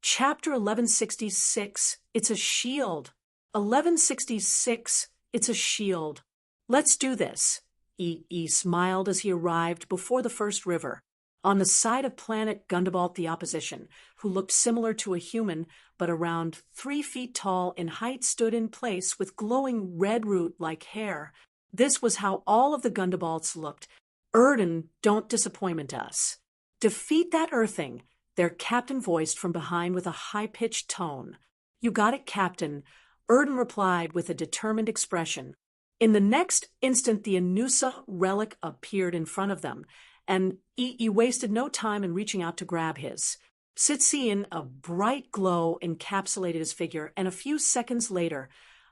Chapter 1166, It's a Shield. 1166, It's a Shield. Let's do this. E smiled as he arrived before the first river. On the side of planet Gundabalt the Opposition, who looked similar to a human, but around 3 feet tall in height, stood in place with glowing red root-like hair. This was how all of the Gundabalts looked. Erden, don't disappoint us. Defeat that earthing, their captain voiced from behind with a high-pitched tone. You got it, Captain, Erden replied with a determined expression. In the next instant, the Anusa relic appeared in front of them, and he wasted no time in reaching out to grab his. Sitsian, a bright glow encapsulated his figure, and a few seconds later,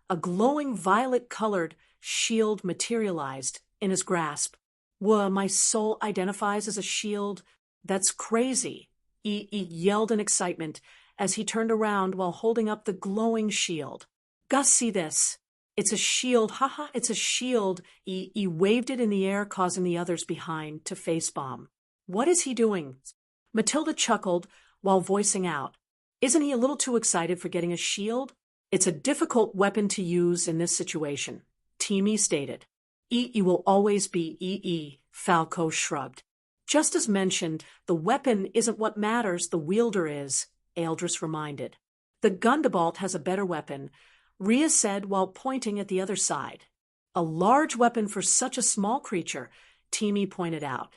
a glowing violet-colored shield materialized in his grasp. Whoa, my soul identifies as a shield? That's crazy, he yelled in excitement as he turned around while holding up the glowing shield. Gus, see this. It's a shield, haha, it's a shield. He waved it in the air, causing the others behind to facepalm. What is he doing? Matilda chuckled while voicing out. Isn't he a little too excited for getting a shield? It's a difficult weapon to use in this situation, Teamy stated. Will always be Falco shrugged. Just as mentioned, the weapon isn't what matters, the wielder is, Eldris reminded. The Gundabalt has a better weapon, Rhea said while pointing at the other side. A large weapon for such a small creature, Teamy pointed out.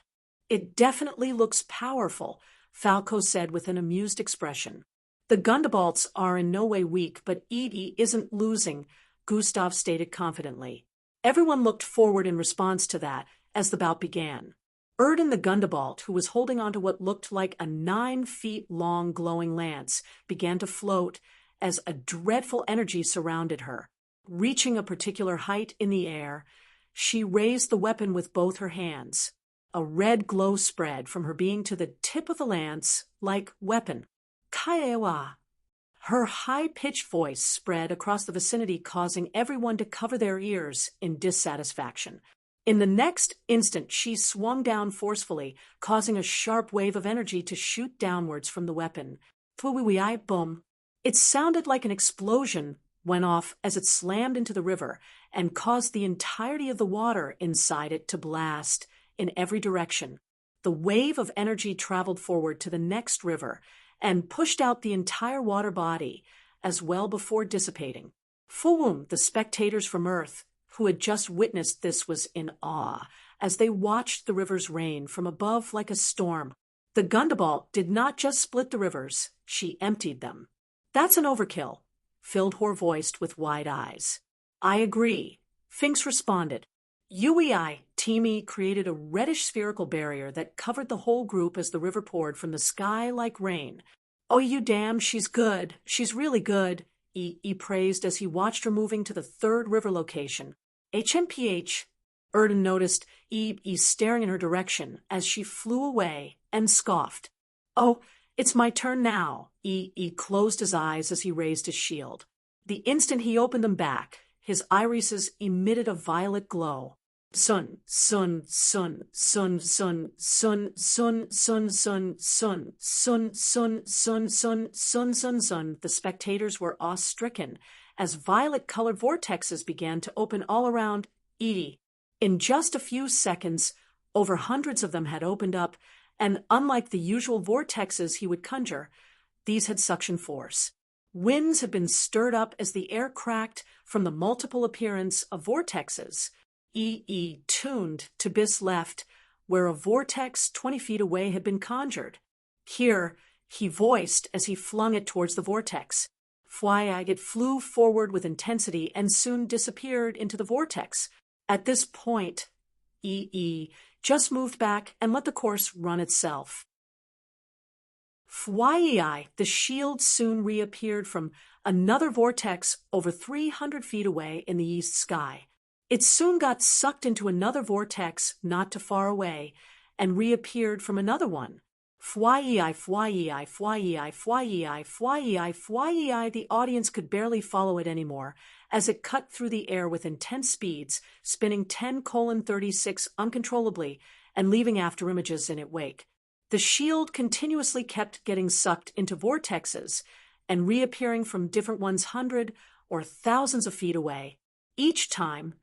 It definitely looks powerful, Falco said with an amused expression. The Gundabalts are in no way weak, but Edie isn't losing, Gustav stated confidently. Everyone looked forward in response to that as the bout began. Erden the Gundabalt, who was holding onto what looked like a 9-feet-long glowing lance, began to float as a dreadful energy surrounded her. Reaching a particular height in the air, she raised the weapon with both her hands. A red glow spread from her being to the tip of the lance, like weapon. Kaewa. Her high-pitched voice spread across the vicinity, causing everyone to cover their ears in dissatisfaction. In the next instant, she swung down forcefully, causing a sharp wave of energy to shoot downwards from the weapon. Boom. It sounded like an explosion went off as it slammed into the river and caused the entirety of the water inside it to blast in every direction. The wave of energy traveled forward to the next river and pushed out the entire water body as well before dissipating. Fuwum, the spectators from Earth, who had just witnessed this, was in awe as they watched the rivers rain from above like a storm. The Gundabalt did not just split the rivers, she emptied them. That's an overkill, Fildhor voiced with wide eyes. I agree, Finks responded. UEI, Teamy created a reddish spherical barrier that covered the whole group as the river poured from the sky like rain. Oh, you damn, she's good. She's really good, he praised as he watched her moving to the third river location. HMPH. Erden noticed staring in her direction as she flew away and scoffed. Oh, it's my turn now. He closed his eyes as he raised his shield. The instant he opened them back, his irises emitted a violet glow. Sun, sun, sun, sun, sun, sun, sun, sun, sun, sun, sun, sun, sun, sun, sun, sun, sun. The spectators were awe-stricken as violet-colored vortexes began to open all around Edie. In just a few seconds, over hundreds of them had opened up, and unlike the usual vortexes he would conjure, these had suction force. Winds had been stirred up as the air cracked from the multiple appearance of vortexes. Tuned to Bis left, where a vortex 20 feet away had been conjured. Here, he voiced as he flung it towards the vortex. It flew forward with intensity and soon disappeared into the vortex. At this point, just moved back and let the course run itself. The shield soon reappeared from another vortex over 300 feet away in the east sky. It soon got sucked into another vortex not too far away and reappeared from another one. The audience could barely follow it anymore as it cut through the air with intense speeds, spinning 10:36 uncontrollably and leaving after images in its wake. The shield continuously kept getting sucked into vortexes and reappearing from different ones hundred or thousands of feet away. Each time,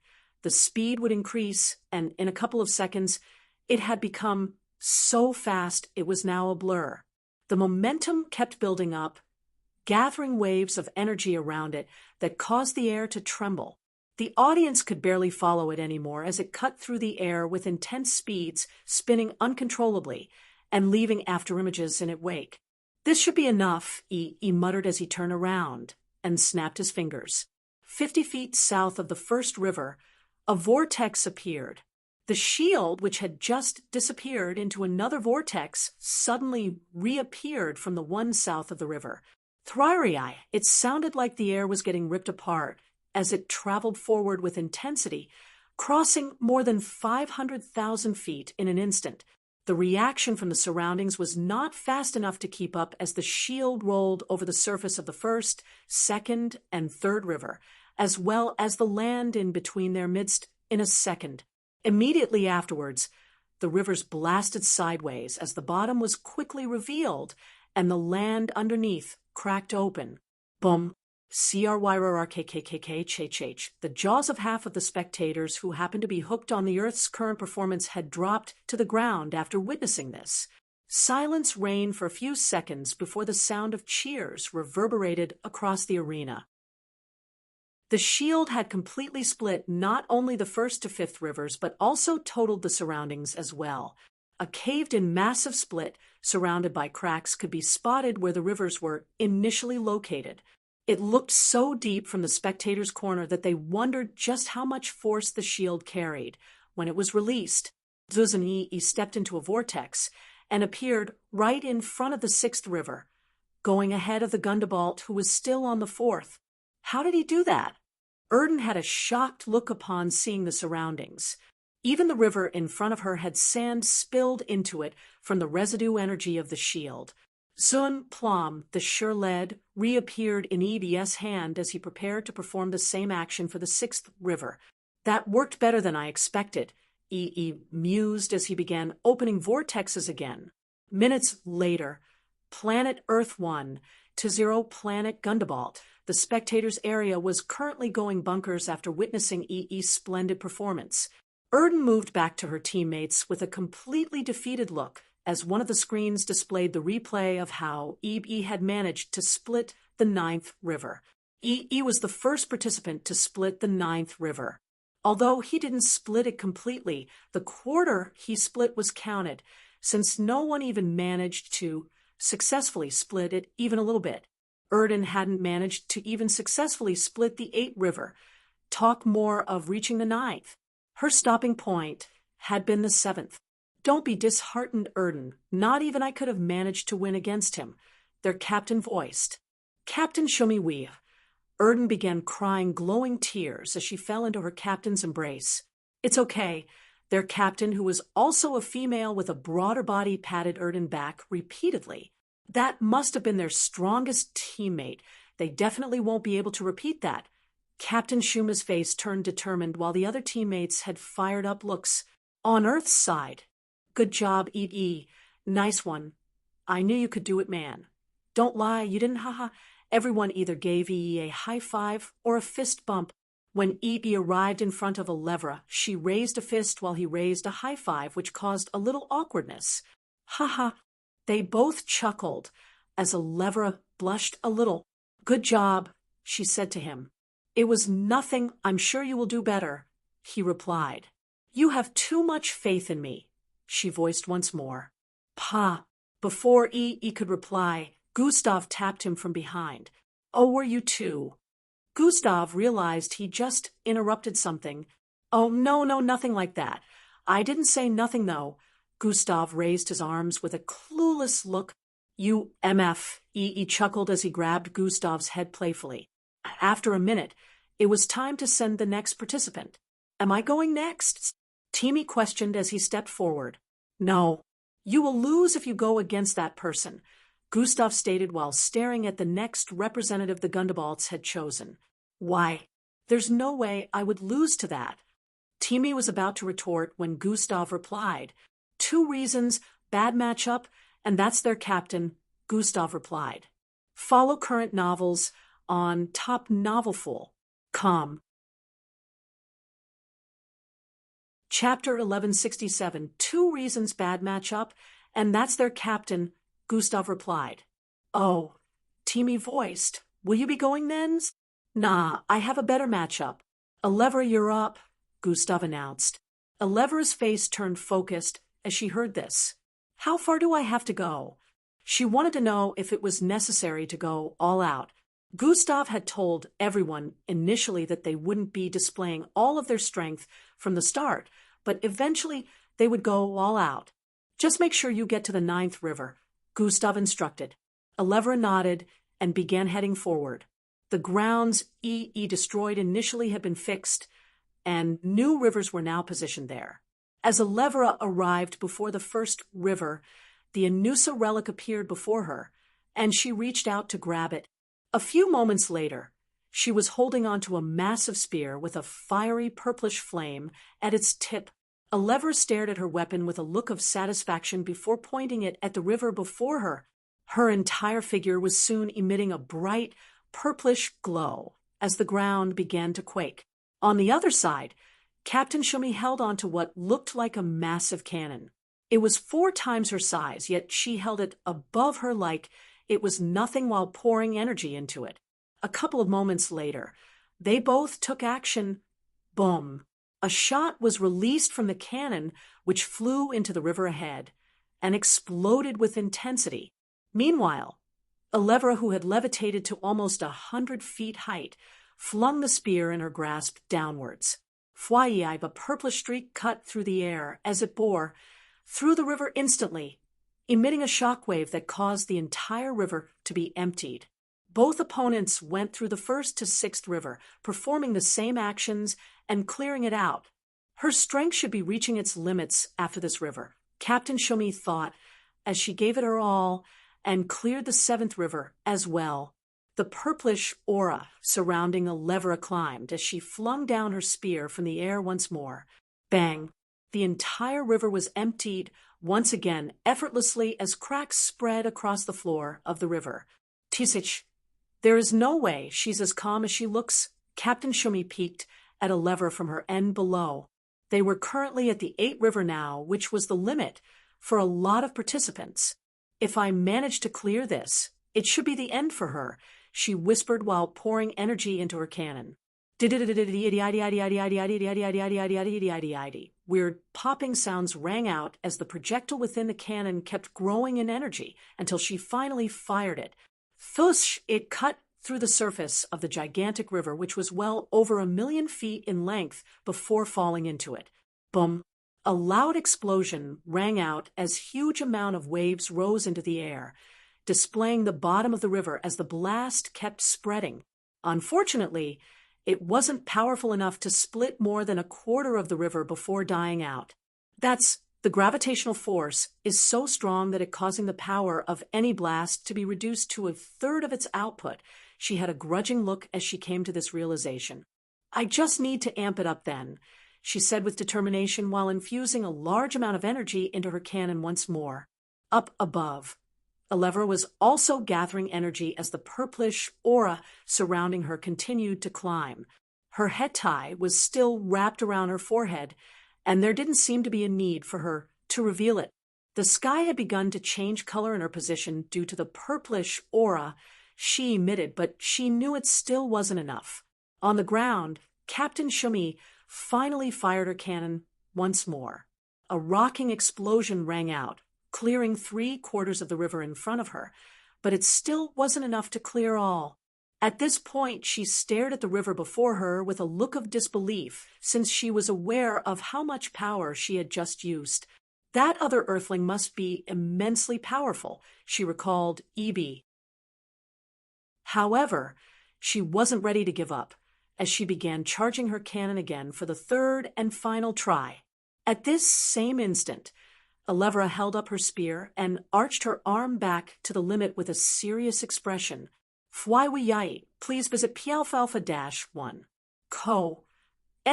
the speed would increase, and in a couple of seconds, it had become so fast it was now a blur. The momentum kept building up, gathering waves of energy around it that caused the air to tremble. The audience could barely follow it anymore as it cut through the air with intense speeds, spinning uncontrollably and leaving afterimages in its wake. "This should be enough," he muttered as he turned around and snapped his fingers. 50 feet south of the first river, a vortex appeared. The shield, which had just disappeared into another vortex, suddenly reappeared from the one south of the river. Thryrii, it sounded like the air was getting ripped apart as it traveled forward with intensity, crossing more than 500,000 feet in an instant. The reaction from the surroundings was not fast enough to keep up as the shield rolled over the surface of the first, second, and third river, as well as the land in between their midst in a second. Immediately afterwards, the rivers blasted sideways as the bottom was quickly revealed and the land underneath cracked open. Boom. CRYRRKKKKHH. The jaws of half of the spectators who happened to be hooked on the Earth's current performance had dropped to the ground after witnessing this. Silence reigned for a few seconds before the sound of cheers reverberated across the arena. The shield had completely split not only the first to fifth rivers, but also totaled the surroundings as well. A caved-in massive split surrounded by cracks could be spotted where the rivers were initially located. It looked so deep from the spectators' corner that they wondered just how much force the shield carried. When it was released, Zuzani stepped into a vortex and appeared right in front of the sixth river, going ahead of the Gundabalt, who was still on the fourth. How did he do that? Erden had a shocked look upon seeing the surroundings. Even the river in front of her had sand spilled into it from the residue energy of the shield. Zun Plum, the sure lead, reappeared in EBS' hand as he prepared to perform the same action for the sixth river. "That worked better than I expected," mused as he began opening vortexes again. Minutes later, Planet Earth 1 to 0 Planet Gundabalt. The spectators' area was currently going bunkers after witnessing EE's splendid performance. Erden moved back to her teammates with a completely defeated look, as one of the screens displayed the replay of how EE had managed to split the ninth river. EE was the first participant to split the ninth river. Although he didn't split it completely, the quarter he split was counted, since no one even managed to successfully split it even a little bit. Erden hadn't managed to even successfully split the eighth river. Talk more of reaching the ninth. Her stopping point had been the seventh. "Don't be disheartened, Erden. Not even I could have managed to win against him," their captain voiced. "Captain Shomiwi." Erden began crying glowing tears as she fell into her captain's embrace. "It's okay." Their captain, who was also a female with a broader body, patted Erden back repeatedly. "That must have been their strongest teammate. They definitely won't be able to repeat that." Captain Shuma's face turned determined while the other teammates had fired up looks. On Earth's side, "Good job, EE. Nice one. I knew you could do it, man. Don't lie, you didn't, haha." Everyone either gave EE a high five or a fist bump. When EE arrived in front of Alevra, she raised a fist while he raised a high five, which caused a little awkwardness. Haha. They both chuckled as Alevra blushed a little. "Good job," she said to him. "It was nothing. I'm sure you will do better," he replied. "You have too much faith in me," she voiced once more. "Pa." Before EE could reply, Gustav tapped him from behind. "Oh, were you too?" Gustav realized he just interrupted something. "Oh, no, nothing like that. I didn't say nothing, though." Gustav raised his arms with a clueless look. "You MF," EE chuckled as he grabbed Gustav's head playfully. After a minute, it was time to send the next participant. "Am I going next?" Timmy questioned as he stepped forward. "No. You will lose if you go against that person," Gustav stated while staring at the next representative the Gundabalts had chosen. "Why? There's no way I would lose to that." Timmy was about to retort when Gustav replied. "2 reasons bad matchup, and that's their captain, Gustav replied. Follow current novels on topnovelful.com. Chapter 1167, 2 reasons bad matchup, and that's their captain, Gustav replied. Oh, Teamy voiced. Will you be going then? Nah, I have a better matchup. Elevra, you're up, Gustav announced. Elevra's face turned focused as she heard this. How far do I have to go? She wanted to know if it was necessary to go all out. Gustav had told everyone initially that they wouldn't be displaying all of their strength from the start, but eventually they would go all out. Just make sure you get to the 9th river, Gustav instructed. Elevra nodded and began heading forward. The grounds E destroyed initially had been fixed, and new rivers were now positioned there. As Elevra arrived before the first river, the Anusa relic appeared before her, and she reached out to grab it. A few moments later, she was holding onto a massive spear with a fiery purplish flame at its tip. Elevra stared at her weapon with a look of satisfaction before pointing it at the river before her. Her entire figure was soon emitting a bright, purplish glow as the ground began to quake. On the other side, Captain Shumi held onto what looked like a massive cannon. It was 4 times her size, yet she held it above her like it was nothing while pouring energy into it. A couple of moments later, they both took action. Boom! A shot was released from the cannon, which flew into the river ahead and exploded with intensity. Meanwhile, Elevra, who had levitated to almost 100 feet height, flung the spear in her grasp downwards. Fwaiive, a purplish streak cut through the air as it bore through the river instantly, emitting a shockwave that caused the entire river to be emptied. Both opponents went through the 1st to 6th river, performing the same actions and clearing it out. Her strength should be reaching its limits after this river, Captain Shumi thought, as she gave it her all and cleared the 7th river as well. The purplish aura surrounding Elevra climbed as she flung down her spear from the air once more. Bang! The entire river was emptied once again effortlessly as cracks spread across the floor of the river. Tisich, there is no way she's as calm as she looks. Captain Shumi peeked at Elevra from her end below. They were currently at the 8th river now, which was the limit for a lot of participants. If I manage to clear this, it should be the end for her, she whispered while pouring energy into her cannon. Weird popping sounds rang out as the projectile within the cannon kept growing in energy until she finally fired it. Thush! It cut through the surface of the gigantic river, which was well over 1,000,000 feet in length before falling into it. Boom! A loud explosion rang out as huge amount of waves rose into the air, displaying the bottom of the river as the blast kept spreading. Unfortunately, it wasn't powerful enough to split more than 1/4 of the river before dying out. The gravitational force is so strong that it causing the power of any blast to be reduced to 1/3 of its output. She had a grudging look as she came to this realization. I just need to amp it up then, she said with determination while infusing a large amount of energy into her cannon once more. Up above, Elevra was also gathering energy as the purplish aura surrounding her continued to climb. Her head tie was still wrapped around her forehead, and there didn't seem to be a need for her to reveal it. The sky had begun to change color in her position due to the purplish aura she emitted, but she knew it still wasn't enough. On the ground, Captain Shumi finally fired her cannon once more. A rocking explosion rang out, clearing 3/4 of the river in front of her, but it still wasn't enough to clear all. At this point, she stared at the river before her with a look of disbelief, since she was aware of how much power she had just used. That other earthling must be immensely powerful, she recalled EB. However, she wasn't ready to give up, as she began charging her cannon again for the 3rd and final try. At this same instant, Elevra held up her spear and arched her arm back to the limit with a serious expression. Fwaiive, please visit palfalpha-1. Co.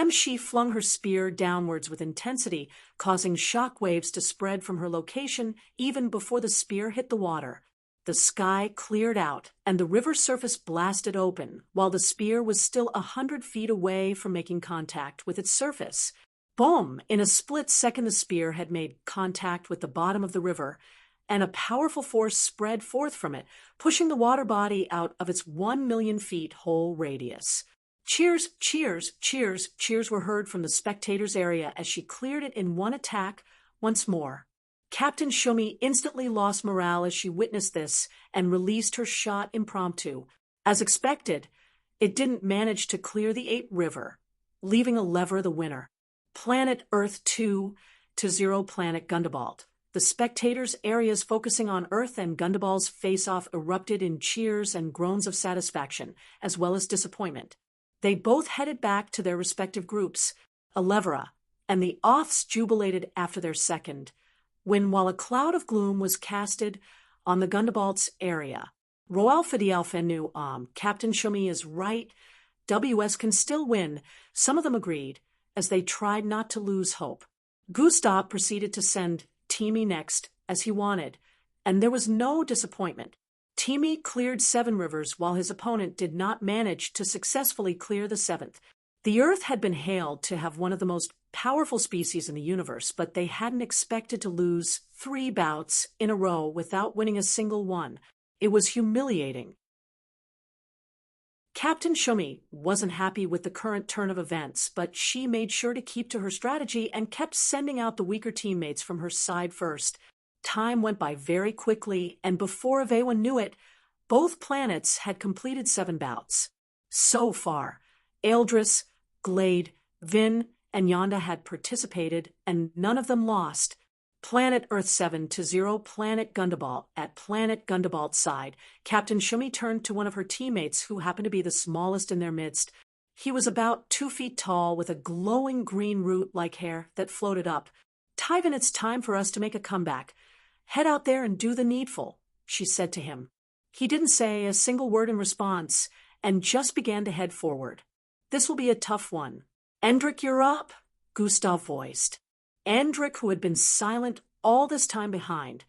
She flung her spear downwards with intensity, causing shock waves to spread from her location even before the spear hit the water. The sky cleared out, and the river surface blasted open, while the spear was still 100 feet away from making contact with its surface. Boom! In a split second, the spear had made contact with the bottom of the river, and a powerful force spread forth from it, pushing the water body out of its 1,000,000 feet whole radius. Cheers, cheers, cheers, cheers were heard from the spectators' area as she cleared it in one attack once more. Captain Shumi instantly lost morale as she witnessed this and released her shot impromptu. As expected, it didn't manage to clear the 8th river, leaving a lever the winner. Planet Earth 2-0 Planet Gundabald. The spectators' areas focusing on Earth and Gundabald's face-off erupted in cheers and groans of satisfaction, as well as disappointment. They both headed back to their respective groups. Elevra and the Oths jubilated after their second, while a cloud of gloom was casted on the Gundabald's area. Roalfadialfen knew, Captain Shumi is right. WS can still win. Some of them agreed, as they tried not to lose hope. Gustav proceeded to send Timi next, as he wanted, and there was no disappointment. Timi cleared 7 rivers while his opponent did not manage to successfully clear the 7th. The Earth had been hailed to have one of the most powerful species in the universe, but they hadn't expected to lose 3 bouts in a row without winning a single one. It was humiliating. Captain Shumi wasn't happy with the current turn of events, but she made sure to keep to her strategy and kept sending out the weaker teammates from her side first. Time went by very quickly, and before Avewa knew it, both planets had completed 7 bouts. So far, Eldris, Glade, Vin, and Yonda had participated, and none of them lost. Planet Earth 7-0 Planet Gundabald. At Planet Gundabald's side, Captain Shumi turned to one of her teammates who happened to be the smallest in their midst. He was about 2 feet tall with a glowing green root-like hair that floated up. "Tyven, it's time for us to make a comeback. Head out there and do the needful," she said to him. He didn't say a single word in response and just began to head forward. "This will be a tough one." "Endrick, you're up," Gustav voiced. Endrick, who had been silent all this time behind,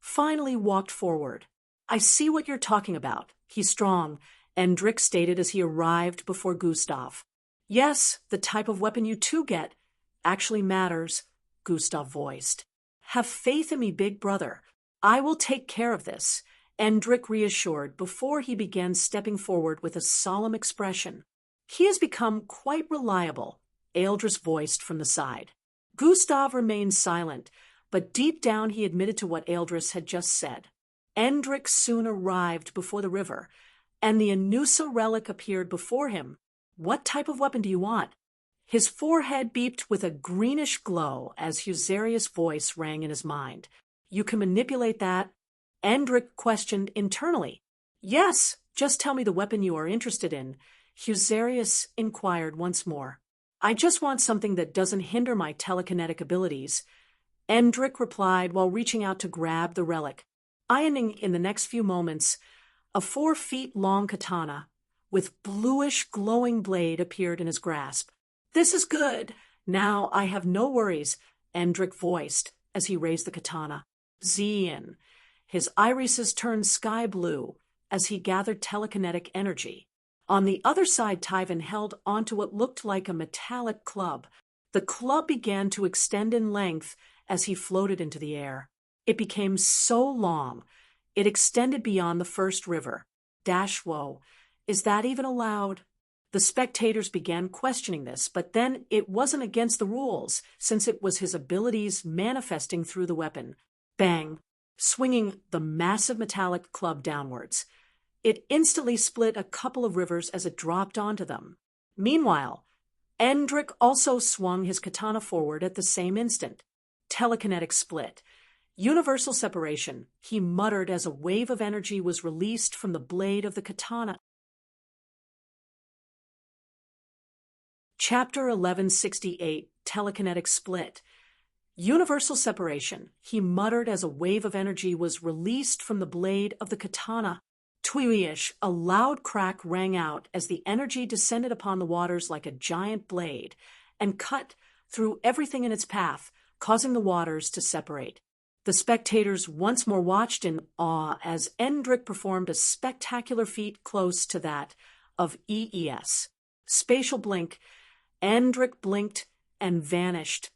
finally walked forward. "I see what you're talking about. He's strong," Endrick stated as he arrived before Gustav. "Yes, the type of weapon you two get actually matters," Gustav voiced. "Have faith in me, big brother. I will take care of this," Endrick reassured before he began stepping forward with a solemn expression. "He has become quite reliable," Eldris voiced from the side. Gustav remained silent, but deep down he admitted to what Eldris had just said. Endrick soon arrived before the river, and the Anusa relic appeared before him. "What type of weapon do you want?" His forehead beeped with a greenish glow as Husarius' voice rang in his mind. "You can manipulate that?" Endrick questioned internally. "Yes, just tell me the weapon you are interested in," Husarius inquired once more. "I just want something that doesn't hinder my telekinetic abilities," Endrick replied while reaching out to grab the relic. Ironing in the next few moments, a 4-feet-long katana with bluish glowing blade appeared in his grasp. "This is good. Now I have no worries," Endrick voiced as he raised the katana. Zian. His irises turned sky blue as he gathered telekinetic energy. On the other side, Tyven held onto what looked like a metallic club. The club began to extend in length as he floated into the air. It became so long, it extended beyond the first river. Dashwo, is that even allowed? The spectators began questioning this, but then it wasn't against the rules, since it was his abilities manifesting through the weapon. Bang! Swinging the massive metallic club downwards. It instantly split a couple of rivers as it dropped onto them. Meanwhile, Endrick also swung his katana forward at the same instant. Telekinetic split. Universal separation, he muttered as a wave of energy was released from the blade of the katana. Chapter 1168, Telekinetic Split. Universal separation, he muttered as a wave of energy was released from the blade of the katana. Tweeish, a loud crack rang out as the energy descended upon the waters like a giant blade and cut through everything in its path, causing the waters to separate. The spectators once more watched in awe as Endrick performed a spectacular feat close to that of EES. Spatial blink, Endrick blinked and vanished,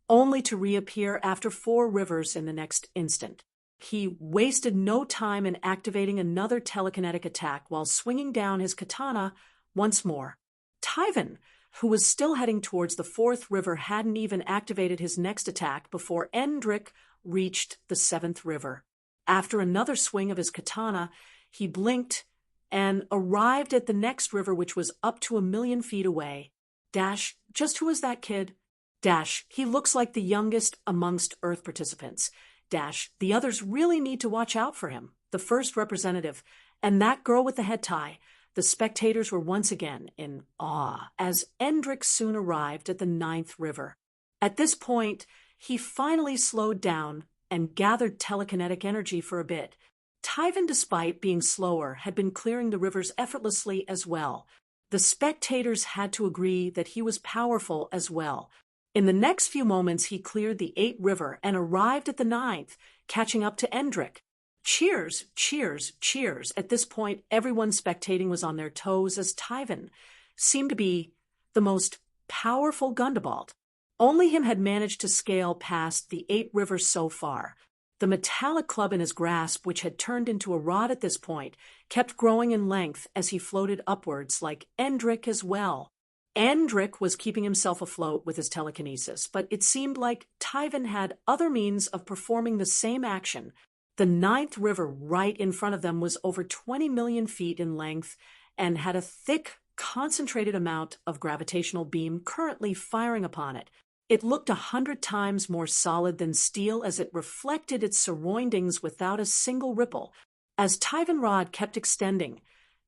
only to reappear after 4 rivers in the next instant. He wasted no time in activating another telekinetic attack while swinging down his katana once more. Tyvan, who was still heading towards the 4th river, hadn't even activated his next attack before Endrick reached the 7th river. After another swing of his katana, he blinked and arrived at the next river, which was up to 1,000,000 feet away. Dash, just who is that kid? Dash, he looks like the youngest amongst Earth participants. Dash, the others really need to watch out for him. The first representative, and that girl with the head tie. The spectators were once again in awe as Endrick soon arrived at the 9th river. At this point, he finally slowed down and gathered telekinetic energy for a bit. Tyvan, despite being slower, had been clearing the rivers effortlessly as well. The spectators had to agree that he was powerful as well. In the next few moments, he cleared the 8th river and arrived at the 9th, catching up to Endrick. Cheers, cheers, cheers. At this point, everyone spectating was on their toes as Tyvan seemed to be the most powerful Gundabald. Only him had managed to scale past the 8th river so far. The metallic club in his grasp, which had turned into a rod at this point, kept growing in length as he floated upwards, like Endrick as well. Endrick was keeping himself afloat with his telekinesis, but it seemed like Tyvan had other means of performing the same action. The 9th river right in front of them was over 20,000,000 feet in length and had a thick, concentrated amount of gravitational beam currently firing upon it. It looked 100 times more solid than steel as it reflected its surroundings without a single ripple. As Tyvan Rod kept extending,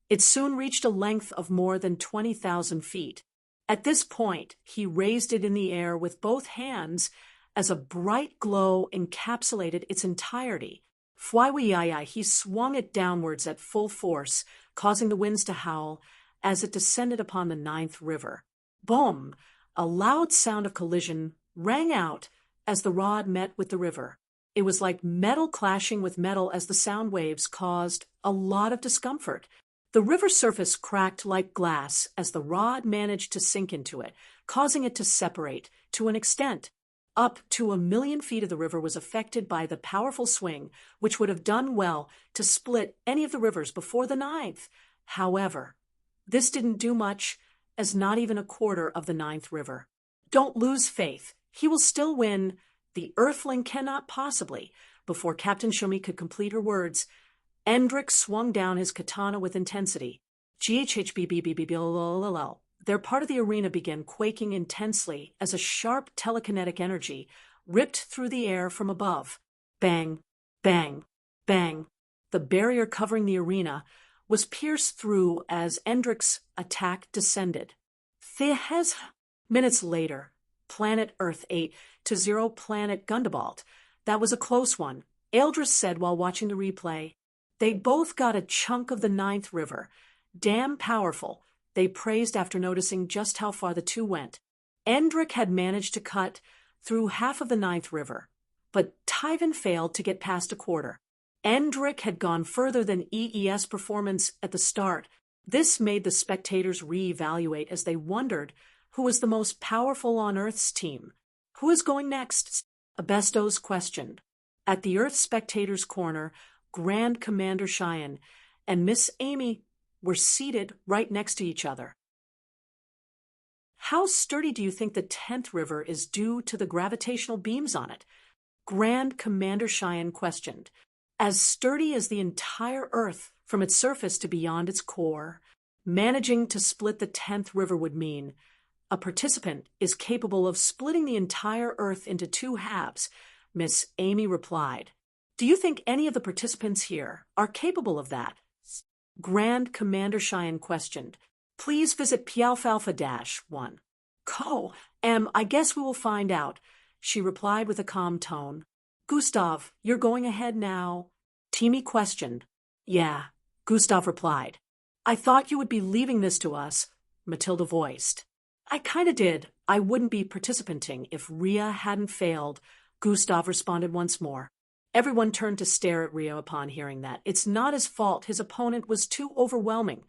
it soon reached a length of more than 20,000 feet. At this point, he raised it in the air with both hands as a bright glow encapsulated its entirety. Fwaiwii, he swung it downwards at full force, causing the winds to howl as it descended upon the 9th river. Boom! A loud sound of collision rang out as the rod met with the river. It was like metal clashing with metal as the sound waves caused a lot of discomfort. The river surface cracked like glass as the rod managed to sink into it, causing it to separate to an extent. Up to 1,000,000 feet of the river was affected by the powerful swing, which would have done well to split any of the rivers before the 9th. However, this didn't do much, as not even a quarter of the 9th river. Don't lose faith. He will still win. The Earthling cannot possibly. Before Captain Shumi could complete her words, Endrick swung down his katana with intensity. GHHBBBBBLLL. Their part of the arena began quaking intensely as a sharp telekinetic energy ripped through the air from above. Bang, bang, bang. The barrier covering the arena was pierced through as Endrick's attack descended. Minutes later, planet Earth 8-0 planet Gundabald. That was a close one, Eldris said while watching the replay. They both got a chunk of the 9th river. Damn powerful, they praised after noticing just how far the two went. Endrick had managed to cut through half of the 9th river, but Tyvan failed to get past a quarter. Endrick had gone further than EES performance at the start. This made the spectators reevaluate as they wondered who was the most powerful on Earth's team. Who is going next? Abestos questioned. At the Earth spectators' corner, Grand Commander Cheyenne and Miss Amy were seated right next to each other. How sturdy do you think the 10th river is due to the gravitational beams on it? Grand Commander Cheyenne questioned. As sturdy as the entire Earth from its surface to beyond its core. Managing to split the 10th river would mean a participant is capable of splitting the entire Earth into 2 halves, Miss Amy replied. Do you think any of the participants here are capable of that? Grand Commander Cheyenne questioned. Please visit Pialfalfa-1. I guess we will find out, she replied with a calm tone. Gustav, you're going ahead now? Teamy questioned. Yeah, Gustav replied. I thought you would be leaving this to us, Matilda voiced. I kinda did. I wouldn't be participating if Rhea hadn't failed, Gustav responded once more. Everyone turned to stare at Rhea upon hearing that. It's not his fault. His opponent was too overwhelming.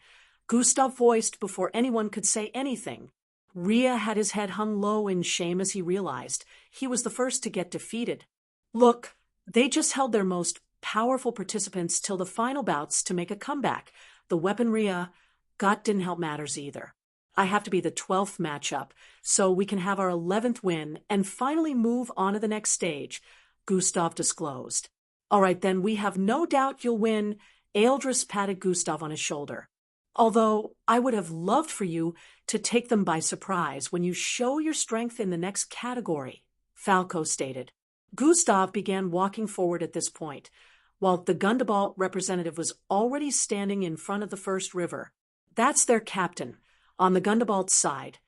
Gustav voiced before anyone could say anything. Rhea had his head hung low in shame as he realized he was the first to get defeated. Look, they just held their most powerful participants till the final bouts to make a comeback. The weapon Rhea got didn't help matters either. I have to be the 12th matchup, so we can have our 11th win and finally move on to the next stage, Gustav disclosed. All right, then, we have no doubt you'll win, Ealdris patted Gustav on his shoulder. Although I would have loved for you to take them by surprise when you show your strength in the next category, Falco stated. Gustav began walking forward at this point, while the Gundabalt representative was already standing in front of the first river. That's their captain, on the Gundabalt's side.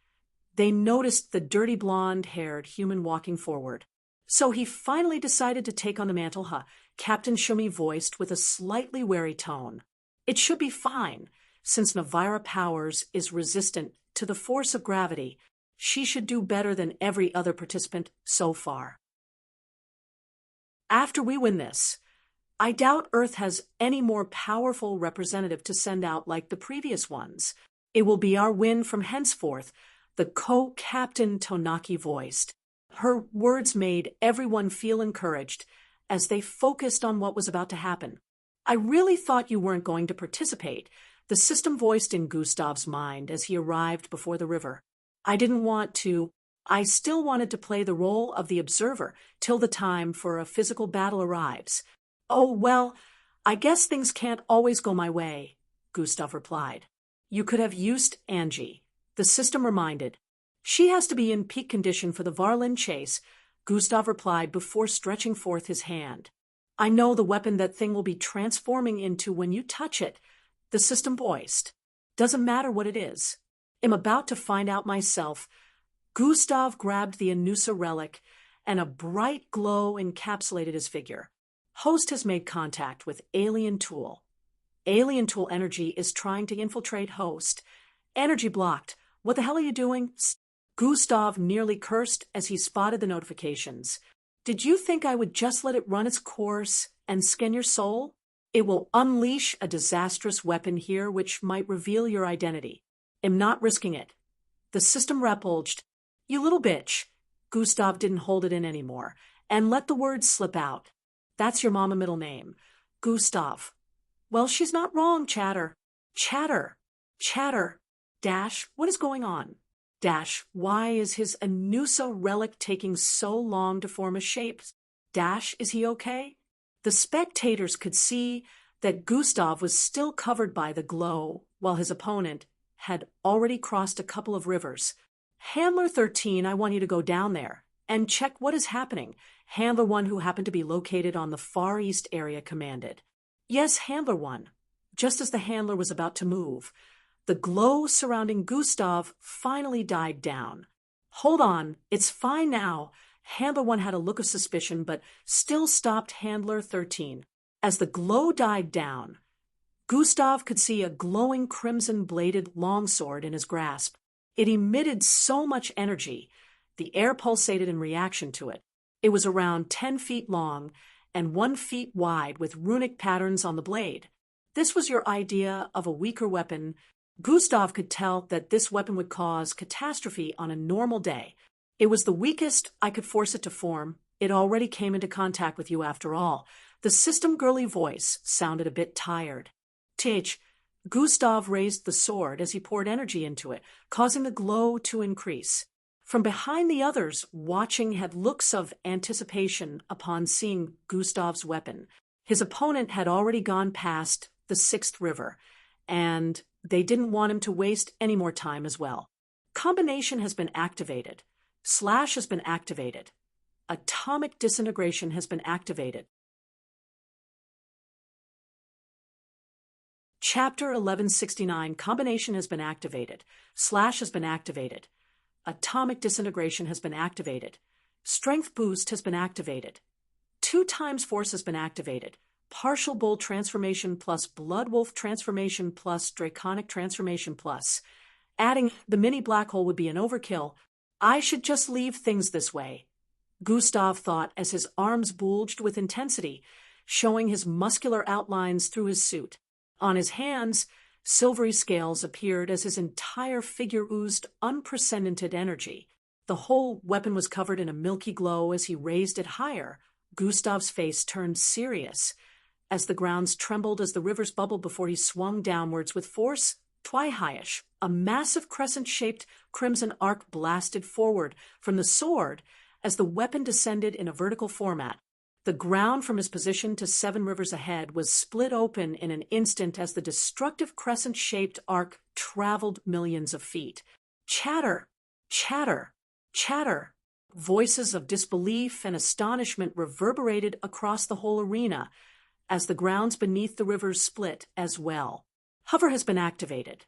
They noticed the dirty blonde-haired human walking forward. So he finally decided to take on the mantle, Captain Shumi voiced with a slightly wary tone. It should be fine. Since Navira Powers is resistant to the force of gravity, she should do better than every other participant so far. After we win this, I doubt Earth has any more powerful representative to send out like the previous ones. It will be our win from henceforth, the co-captain Tonaki voiced. Her words made everyone feel encouraged as they focused on what was about to happen. I really thought you weren't going to participate, the system voiced in Gustav's mind as he arrived before the river. I didn't want to. I still wanted to play the role of the observer till the time for a physical battle arrives. Oh, well, I guess things can't always go my way, Gustav replied. You could have used Angie, the system reminded. She has to be in peak condition for the Varlin chase, Gustav replied before stretching forth his hand. I know the weapon that thing will be transforming into when you touch it, the system voiced. Doesn't matter what it is. I'm about to find out myself. Gustav grabbed the Anusa relic, and a bright glow encapsulated his figure. Host has made contact with Alien Tool. Alien Tool energy is trying to infiltrate Host. Energy blocked. What the hell are you doing? Gustav nearly cursed as he spotted the notifications. Did you think I would just let it run its course and skin your soul? It will unleash a disastrous weapon here which might reveal your identity. I'm not risking it. The system repulged. You little bitch. Gustav didn't hold it in anymore and let the words slip out. That's your mama middle name. Gustav. Well, she's not wrong, Chatter. Chatter. Chatter. Dash, what is going on? Dash, why is his Anusa relic taking so long to form a shape? Dash, is he okay? The spectators could see that Gustav was still covered by the glow, while his opponent had already crossed a couple of rivers. Handler 13, I want you to go down there and check what is happening, Handler 1, who happened to be located on the Far East area, commanded. Yes, Handler 1. Just as the handler was about to move, the glow surrounding Gustav finally died down. Hold on, it's fine now. Handler 1 had a look of suspicion, but still stopped Handler 13. As the glow died down, Gustav could see a glowing crimson-bladed longsword in his grasp. It emitted so much energy, the air pulsated in reaction to it. It was around 10 feet long and 1 foot wide with runic patterns on the blade. This was your idea of a weaker weapon. Gustav could tell that this weapon would cause catastrophe on a normal day. It was the weakest I could force it to form. It already came into contact with you after all. The system girly voice sounded a bit tired. Tich, Gustav raised the sword as he poured energy into it, causing the glow to increase. From behind the others, watching had looks of anticipation upon seeing Gustav's weapon. His opponent had already gone past the 6th river, and they didn't want him to waste any more time as well. Combination has been activated. Slash has been activated. Atomic disintegration has been activated. Chapter 1169, combination has been activated. Slash has been activated. Atomic disintegration has been activated. Strength boost has been activated. 2 times force has been activated. Partial Bull Transformation plus Blood Wolf Transformation plus Draconic Transformation plus. Adding the mini black hole would be an overkill. I should just leave things this way, Gustav thought as his arms bulged with intensity, showing his muscular outlines through his suit. On his hands, silvery scales appeared as his entire figure oozed unprecedented energy. The whole weapon was covered in a milky glow as he raised it higher. Gustav's face turned serious as the grounds trembled as the rivers bubbled before he swung downwards with force. Twi-highish, a massive crescent-shaped crimson arc blasted forward from the sword as the weapon descended in a vertical format. The ground from his position to 7 rivers ahead was split open in an instant as the destructive crescent-shaped arc traveled millions of feet. Chatter, chatter, chatter. Voices of disbelief and astonishment reverberated across the whole arena as the grounds beneath the rivers split as well. Hover has been activated.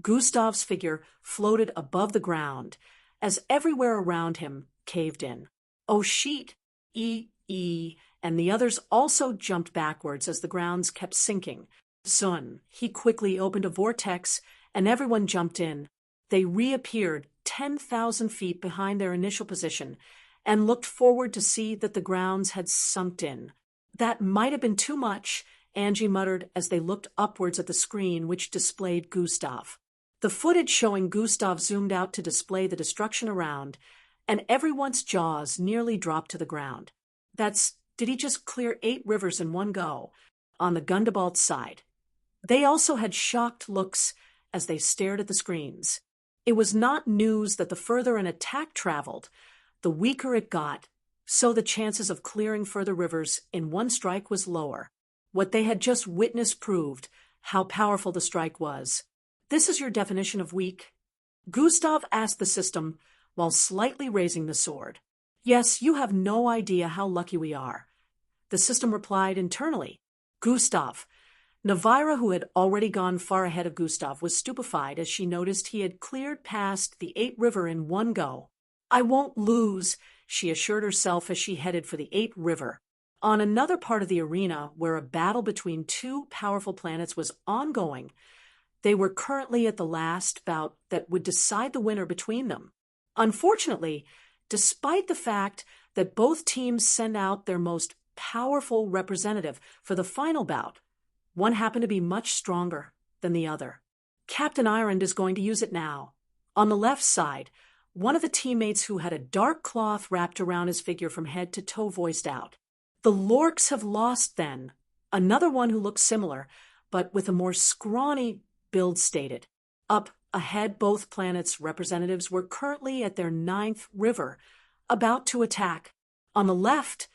Gustav's figure floated above the ground as everywhere around him caved in. Oh, sheet! And the others also jumped backwards as the grounds kept sinking. Zun! He quickly opened a vortex and everyone jumped in. They reappeared 10,000 feet behind their initial position and looked forward to see that the grounds had sunk in. That might have been too much, Angie muttered as they looked upwards at the screen which displayed Gustav. The footage showing Gustav zoomed out to display the destruction around, and everyone's jaws nearly dropped to the ground. Did he just clear 8 rivers in one go? On the Gundabald's side. They also had shocked looks as they stared at the screens. It was not news that the further an attack traveled, the weaker it got, so the chances of clearing further rivers in one strike was lower. What they had just witnessed proved how powerful the strike was. This is your definition of weak? Gustav asked the system while slightly raising the sword. Yes, you have no idea how lucky we are. The system replied internally. Gustav. Navira, who had already gone far ahead of Gustav, was stupefied as she noticed he had cleared past the 8 river in one go. I won't lose, she assured herself as she headed for the 8 river. On another part of the arena, where a battle between 2 powerful planets was ongoing, they were currently at the last bout that would decide the winner between them. Unfortunately, despite the fact that both teams sent out their most powerful representative for the final bout, one happened to be much stronger than the other. Captain Irond is going to use it now. On the left side, one of the teammates who had a dark cloth wrapped around his figure from head to toe voiced out. The Lorks have lost then. Another one who looked similar, but with a more scrawny build stated. Up ahead, both planets' representatives were currently at their 9th river, about to attack. On the left,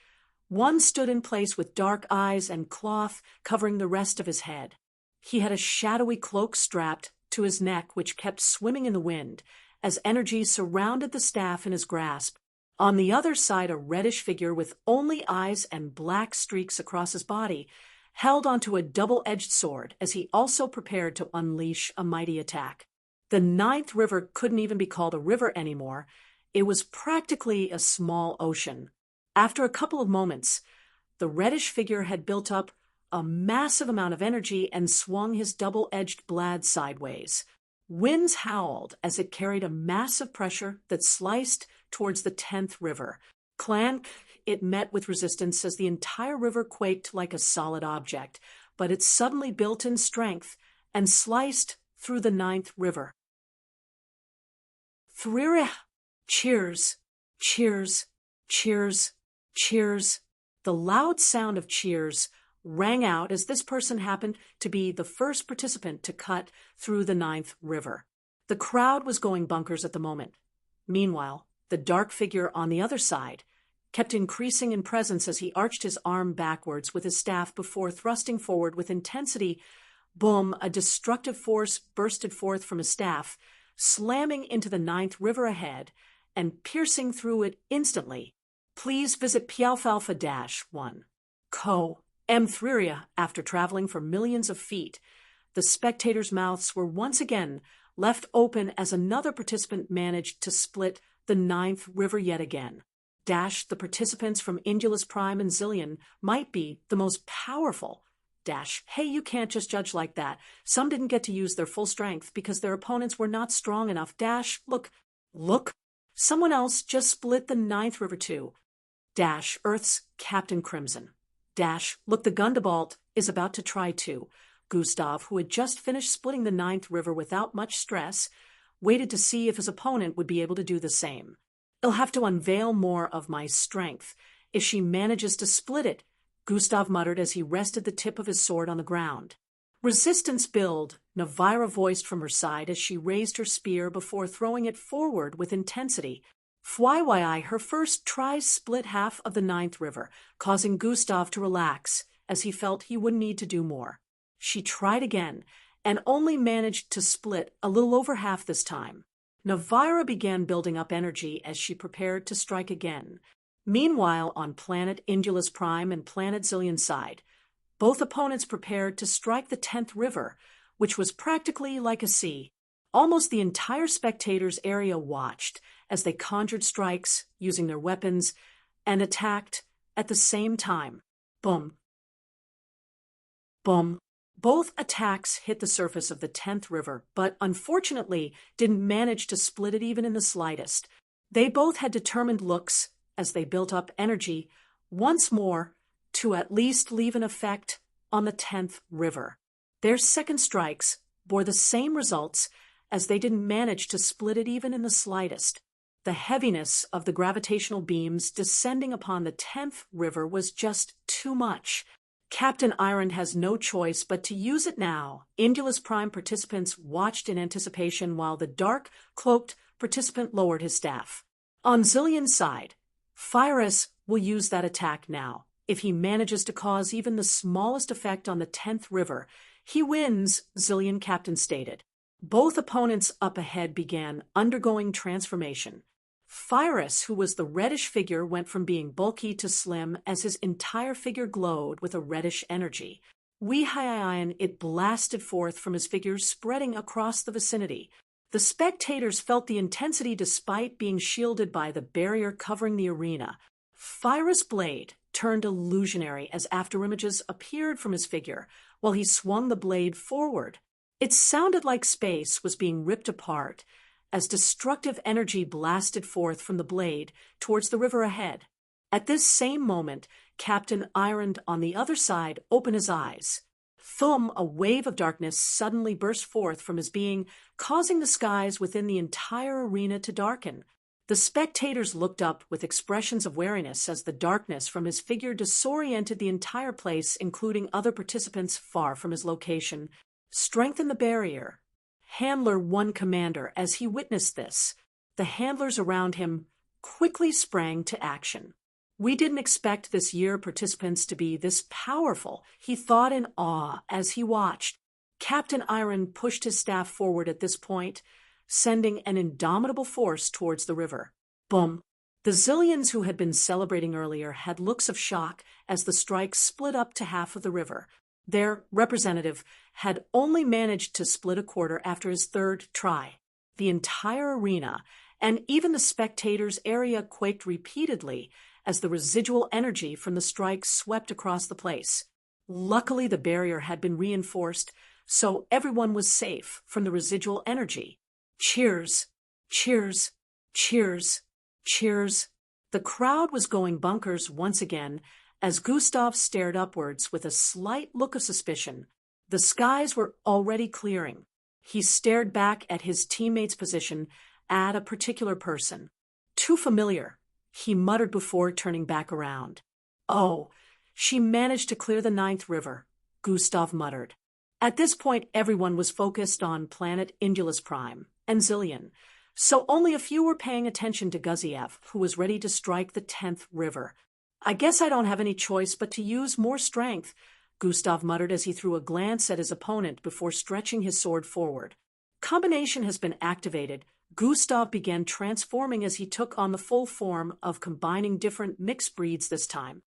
one stood in place with dark eyes and cloth covering the rest of his head. He had a shadowy cloak strapped to his neck which kept swimming in the wind as energy surrounded the staff in his grasp. On the other side, a reddish figure with only eyes and black streaks across his body held onto a double-edged sword as he also prepared to unleash a mighty attack. The 9th river couldn't even be called a river anymore. It was practically a small ocean. After a couple of moments, the reddish figure had built up a massive amount of energy and swung his double-edged blade sideways. Winds howled as it carried a massive pressure that sliced towards the 10th river. Clank, it met with resistance as the entire river quaked like a solid object, but it suddenly built in strength and sliced through the 9th river. Thrira! Cheers! Cheers! Cheers! Cheers! The loud sound of cheers rang out as this person happened to be the first participant to cut through the 9th river. The crowd was going bonkers at the moment. Meanwhile, the dark figure on the other side kept increasing in presence as he arched his arm backwards with his staff before thrusting forward with intensity. Boom! A destructive force bursted forth from his staff, slamming into the 9th river ahead and piercing through it instantly. Please visit Pialfalfa-1. Co. M. Thriria, after traveling for millions of feet. The spectators' mouths were once again left open as another participant managed to split the 9th river yet again. Dash, the participants from Indulus Prime and Zillion might be the most powerful. Dash, hey, you can't just judge like that. Some didn't get to use their full strength because their opponents were not strong enough. Dash, look. Someone else just split the ninth river too. Dash, Earth's Captain Crimson. Dash, look, the Gundabalt is about to try too. Gustav, who had just finished splitting the ninth river without much stress, waited to see if his opponent would be able to do the same. I'll have to unveil more of my strength. If she manages to split it, Gustav muttered as he rested the tip of his sword on the ground. Resistance build, Navira voiced from her side as she raised her spear before throwing it forward with intensity. FYI, her first try split half of the ninth river, causing Gustav to relax, as he felt he wouldn't need to do more. She tried again, and only managed to split a little over half this time. Navira began building up energy as she prepared to strike again. Meanwhile, on planet Indulus Prime and planet Zillion side, both opponents prepared to strike the 10th river, which was practically like a sea. Almost the entire spectators' area watched as they conjured strikes using their weapons and attacked at the same time. Boom. Boom. Both attacks hit the surface of the 10th river, but unfortunately didn't manage to split it even in the slightest. They both had determined looks as they built up energy once more to at least leave an effect on the 10th river. Their second strikes bore the same results as they didn't manage to split it even in the slightest. The heaviness of the gravitational beams descending upon the 10th river was just too much. Captain Iron has no choice but to use it now. Indulus Prime participants watched in anticipation while the dark-cloaked participant lowered his staff. On Zillion's side, Fyrus will use that attack now. If he manages to cause even the smallest effect on the 10th river, he wins, Zillion Captain stated. Both opponents up ahead began undergoing transformation. Fyrus, who was the reddish figure, went from being bulky to slim as his entire figure glowed with a reddish energy. It blasted forth from his figure, spreading across the vicinity. The spectators felt the intensity despite being shielded by the barrier covering the arena. Fyrus' blade turned illusionary as afterimages appeared from his figure while he swung the blade forward. It sounded like space was being ripped apart as destructive energy blasted forth from the blade towards the river ahead. At this same moment, Captain Iron on the other side opened his eyes. Thum, a wave of darkness suddenly burst forth from his being, causing the skies within the entire arena to darken. The spectators looked up with expressions of wariness as the darkness from his figure disoriented the entire place, including other participants far from his location. Strengthen the barrier. Handler 1 Commander, as he witnessed this, the handlers around him quickly sprang to action. We didn't expect this year participants to be this powerful, he thought in awe as he watched. Captain Iron pushed his staff forward at this point, sending an indomitable force towards the river. Boom! The Zillions who had been celebrating earlier had looks of shock as the strike split up to half of the river. Their representative had only managed to split a quarter after his third try. The entire arena, and even the spectators' area, quaked repeatedly as the residual energy from the strike swept across the place. Luckily, the barrier had been reinforced, so everyone was safe from the residual energy. Cheers! Cheers! Cheers! Cheers! The crowd was going bonkers once again as Gustav stared upwards with a slight look of suspicion. The skies were already clearing. He stared back at his teammate's position at a particular person. Too familiar, he muttered before turning back around. Oh, she managed to clear the 9th river, Gustav muttered. At this point, everyone was focused on planet Indulus Prime and Zillion, so only a few were paying attention to Guziev, who was ready to strike the 10th river. I guess I don't have any choice but to use more strength, Gustav muttered as he threw a glance at his opponent before stretching his sword forward. Combination has been activated. Gustav began transforming as he took on the full form of combining different mixed breeds this time.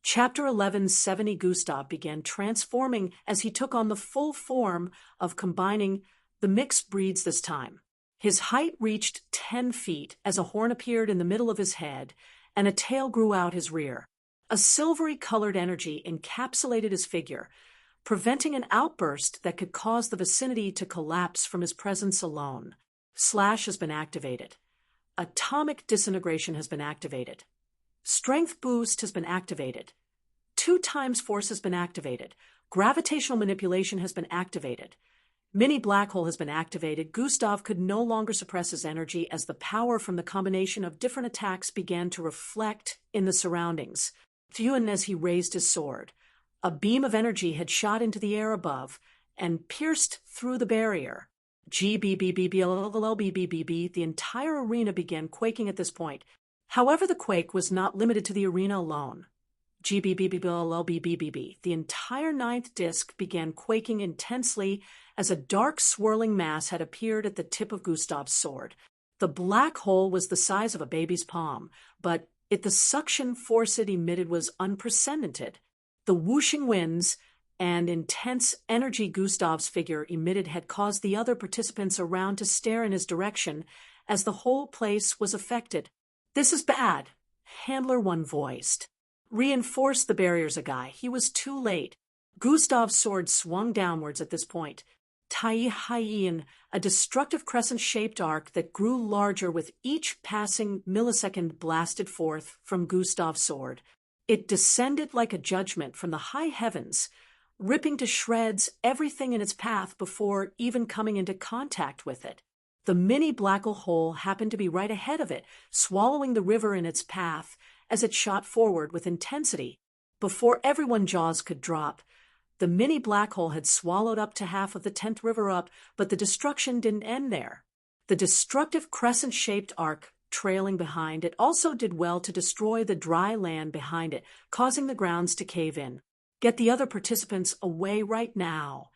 Chapter 1170 Gustav began transforming as he took on the full form of combining the mixed breeds this time. His height reached 10 feet as a horn appeared in the middle of his head, and a tail grew out his rear. A silvery-colored energy encapsulated his figure, preventing an outburst that could cause the vicinity to collapse from his presence alone. Slash has been activated. Atomic disintegration has been activated. Strength boost has been activated. 2 times force has been activated. Gravitational manipulation has been activated. Mini black hole has been activated. Gustav could no longer suppress his energy as the power from the combination of different attacks began to reflect in the surroundings. Even as he raised his sword, a beam of energy had shot into the air above and pierced through the barrier. GBBBBLLBBBB, the entire arena began quaking at this point. However, the quake was not limited to the arena alone. GBBBBLLBBBB, the entire 9th disc began quaking intensely as a dark swirling mass had appeared at the tip of Gustav's sword. The black hole was the size of a baby's palm, but the suction force it emitted was unprecedented. The whooshing winds and intense energy Gustav's figure emitted had caused the other participants around to stare in his direction as the whole place was affected. "This is bad," Handler 1 voiced. "Reinforce the barriers, a guy." He was too late. Gustav's sword swung downwards at this point. Tai-Hien, a destructive crescent-shaped arc that grew larger with each passing millisecond blasted forth from Gustav's sword. It descended like a judgment from the high heavens, ripping to shreds everything in its path before even coming into contact with it. The mini black hole happened to be right ahead of it, swallowing the river in its path as it shot forward with intensity. Before everyone's jaws could drop, the mini black hole had swallowed up to half of the 10th river up, but the destruction didn't end there. The destructive crescent-shaped arc trailing behind it also did well to destroy the dry land behind it, causing the grounds to cave in. "Get the other participants away right now."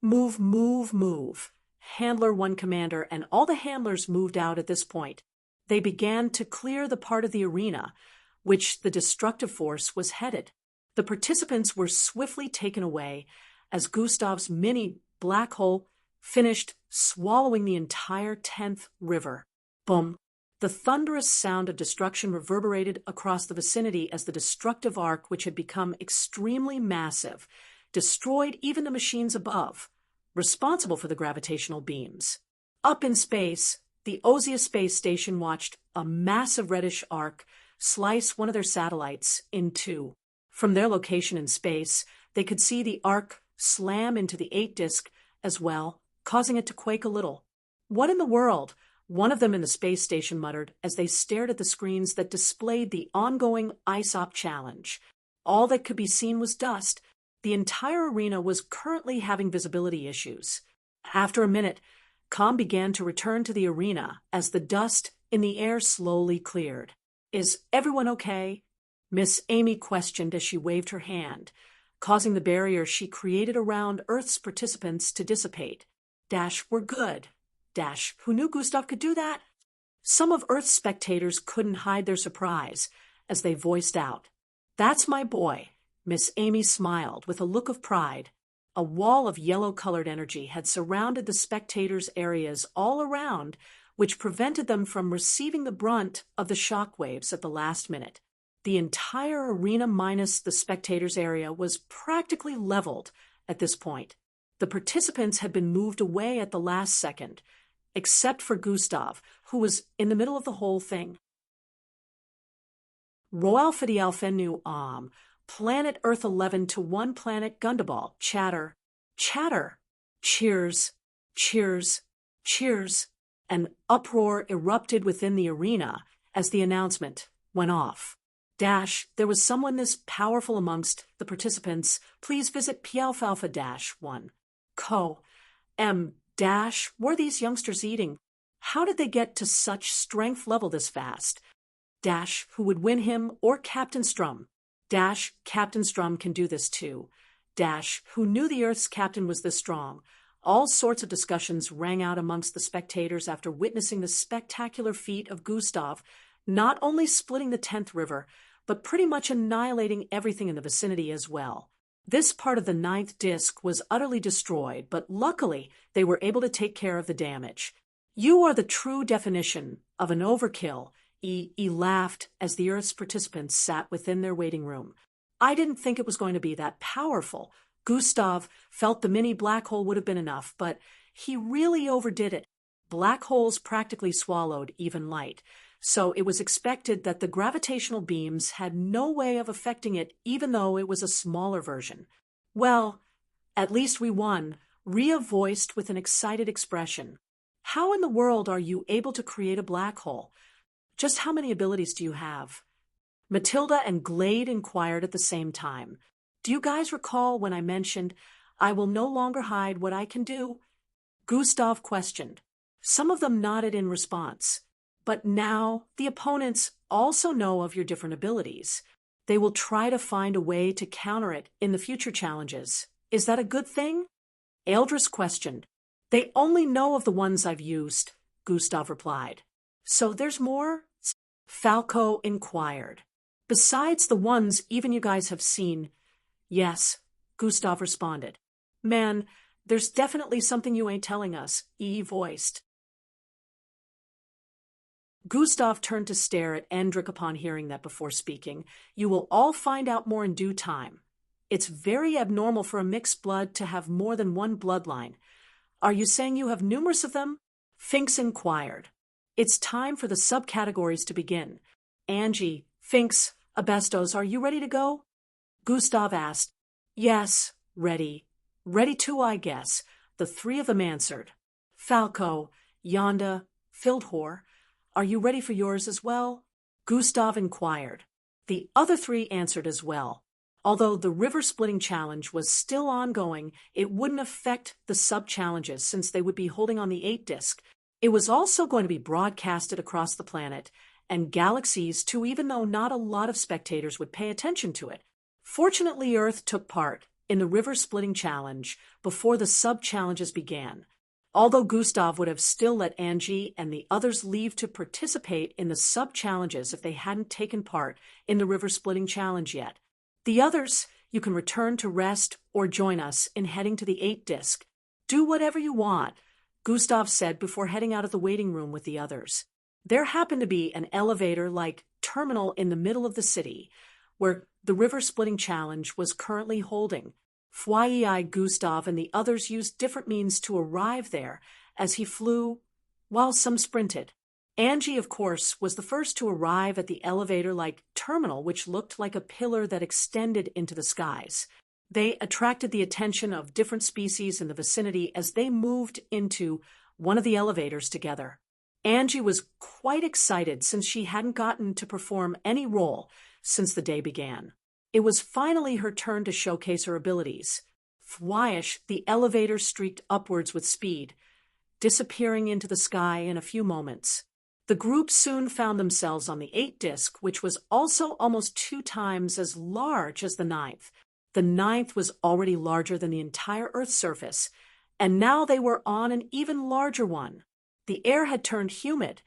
"Move, move, move." Handler 1 commander and all the handlers moved out at this point. They began to clear the part of the arena which the destructive force was headed. The participants were swiftly taken away as Gustav's mini black hole finished swallowing the entire 10th river. Boom! The thunderous sound of destruction reverberated across the vicinity as the destructive arc, which had become extremely massive, destroyed even the machines above, responsible for the gravitational beams. Up in space, the Ozia space station watched a massive reddish arc slice one of their satellites in 2. From their location in space, they could see the arc slam into the 8 disc as well, causing it to quake a little. "What in the world?" one of them in the space station muttered as they stared at the screens that displayed the ongoing ISOP challenge. All that could be seen was dust. The entire arena was currently having visibility issues. After a minute, calm began to return to the arena as the dust in the air slowly cleared. "Is everyone okay?" Miss Amy questioned as she waved her hand, causing the barrier she created around Earth's participants to dissipate. "We're good." Who knew Gustav could do that? Some of Earth's spectators couldn't hide their surprise as they voiced out. "That's my boy." Miss Amy smiled with a look of pride. A wall of yellow-colored energy had surrounded the spectators' areas all around, which prevented them from receiving the brunt of the shock waves at the last minute. The entire arena minus the spectators' area was practically leveled at this point. The participants had been moved away at the last second, except for Gustav, who was in the middle of the whole thing. Royal Fidel Fenu Planet Earth 11 to 1 Planet Gundaball. Chatter. Chatter. Cheers. Cheers. Cheers. An uproar erupted within the arena as the announcement went off. There was someone this powerful amongst the participants. Please visit P-Alpha-1. Were these youngsters eating? How did they get to such strength level this fast? Who would win him or Captain Strum? Captain Strum can do this too. Who knew the Earth's captain was this strong? All sorts of discussions rang out amongst the spectators after witnessing the spectacular feat of Gustav, not only splitting the 10th river, but pretty much annihilating everything in the vicinity as well. This part of the 9th disc was utterly destroyed, but luckily they were able to take care of the damage. You are the true definition of an overkill, he laughed as the Earth's participants sat within their waiting room. I didn't think it was going to be that powerful. Gustav felt the mini black hole would have been enough, but he really overdid it. Black holes practically swallowed even light, so it was expected that the gravitational beams had no way of affecting it even though it was a smaller version. Well, at least we won, Rhea voiced with an excited expression. How in the world are you able to create a black hole? Just how many abilities do you have? Matilda and Glade inquired at the same time. Do you guys recall when I mentioned, I will no longer hide what I can do? Gustav questioned. Some of them nodded in response. But now the opponents also know of your different abilities. They will try to find a way to counter it in the future challenges. Is that a good thing? Eldris questioned. They only know of the ones I've used, Gustav replied. So there's more? Falco inquired. Besides the ones even you guys have seen. Yes, Gustav responded. Man, there's definitely something you ain't telling us, he voiced. Gustav turned to stare at Endrick upon hearing that before speaking. You will all find out more in due time. It's very abnormal for a mixed blood to have more than one bloodline. Are you saying you have numerous of them? Finks inquired. It's time for the subcategories to begin. Angie, Finks, Abestos, are you ready to go? Gustav asked. Yes, ready. Ready too, I guess. The three of them answered. Falco, Yonda, Fildhor, are you ready for yours as well? Gustav inquired. The other three answered as well. Although the river-splitting challenge was still ongoing, it wouldn't affect the sub-challenges since they would be holding on the 8-disc. It was also going to be broadcasted across the planet and galaxies too, even though not a lot of spectators would pay attention to it. Fortunately, Earth took part in the river-splitting challenge before the sub-challenges began. Although Gustav would have still let Angie and the others leave to participate in the sub-challenges if they hadn't taken part in the river-splitting challenge yet. The others, you can return to rest or join us in heading to the 8-disc. Do whatever you want, Gustav said before heading out of the waiting room with the others. There happened to be an elevator-like terminal in the middle of the city, where the river-splitting challenge was currently holding. Fwye-eyed Gustav and the others used different means to arrive there as he flew, while some sprinted. Angie, of course, was the first to arrive at the elevator-like terminal, which looked like a pillar that extended into the skies. They attracted the attention of different species in the vicinity as they moved into one of the elevators together. Angie was quite excited since she hadn't gotten to perform any role since the day began. It was finally her turn to showcase her abilities. Fwyish, the elevator streaked upwards with speed, disappearing into the sky in a few moments. The group soon found themselves on the 8-disc, which was also almost 2 times as large as the 9th. The 9th was already larger than the entire Earth's surface, and now they were on an even larger one. The air had turned humid,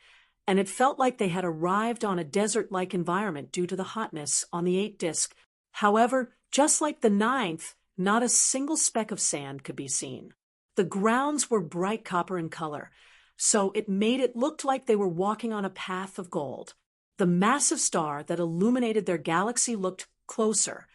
and it felt like they had arrived on a desert-like environment due to the hotness on the 8-disc. However, just like the 9th, not a single speck of sand could be seen. The grounds were bright copper in color, so it made it look like they were walking on a path of gold. The massive star that illuminated their galaxy looked closer,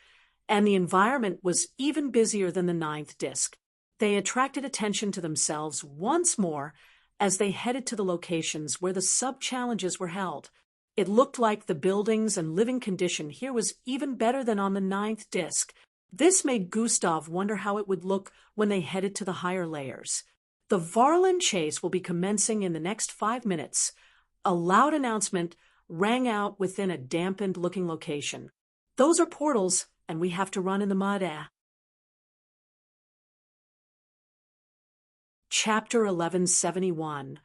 and the environment was even busier than the 9th disc. They attracted attention to themselves once more as they headed to the locations where the sub-challenges were held. It looked like the buildings and living condition here was even better than on the 9th disc. This made Gustav wonder how it would look when they headed to the higher layers. The Varlin chase will be commencing in the next 5 minutes. A loud announcement rang out within a dampened-looking location. Those are portals, and we have to run in the mud. Chapter 1171.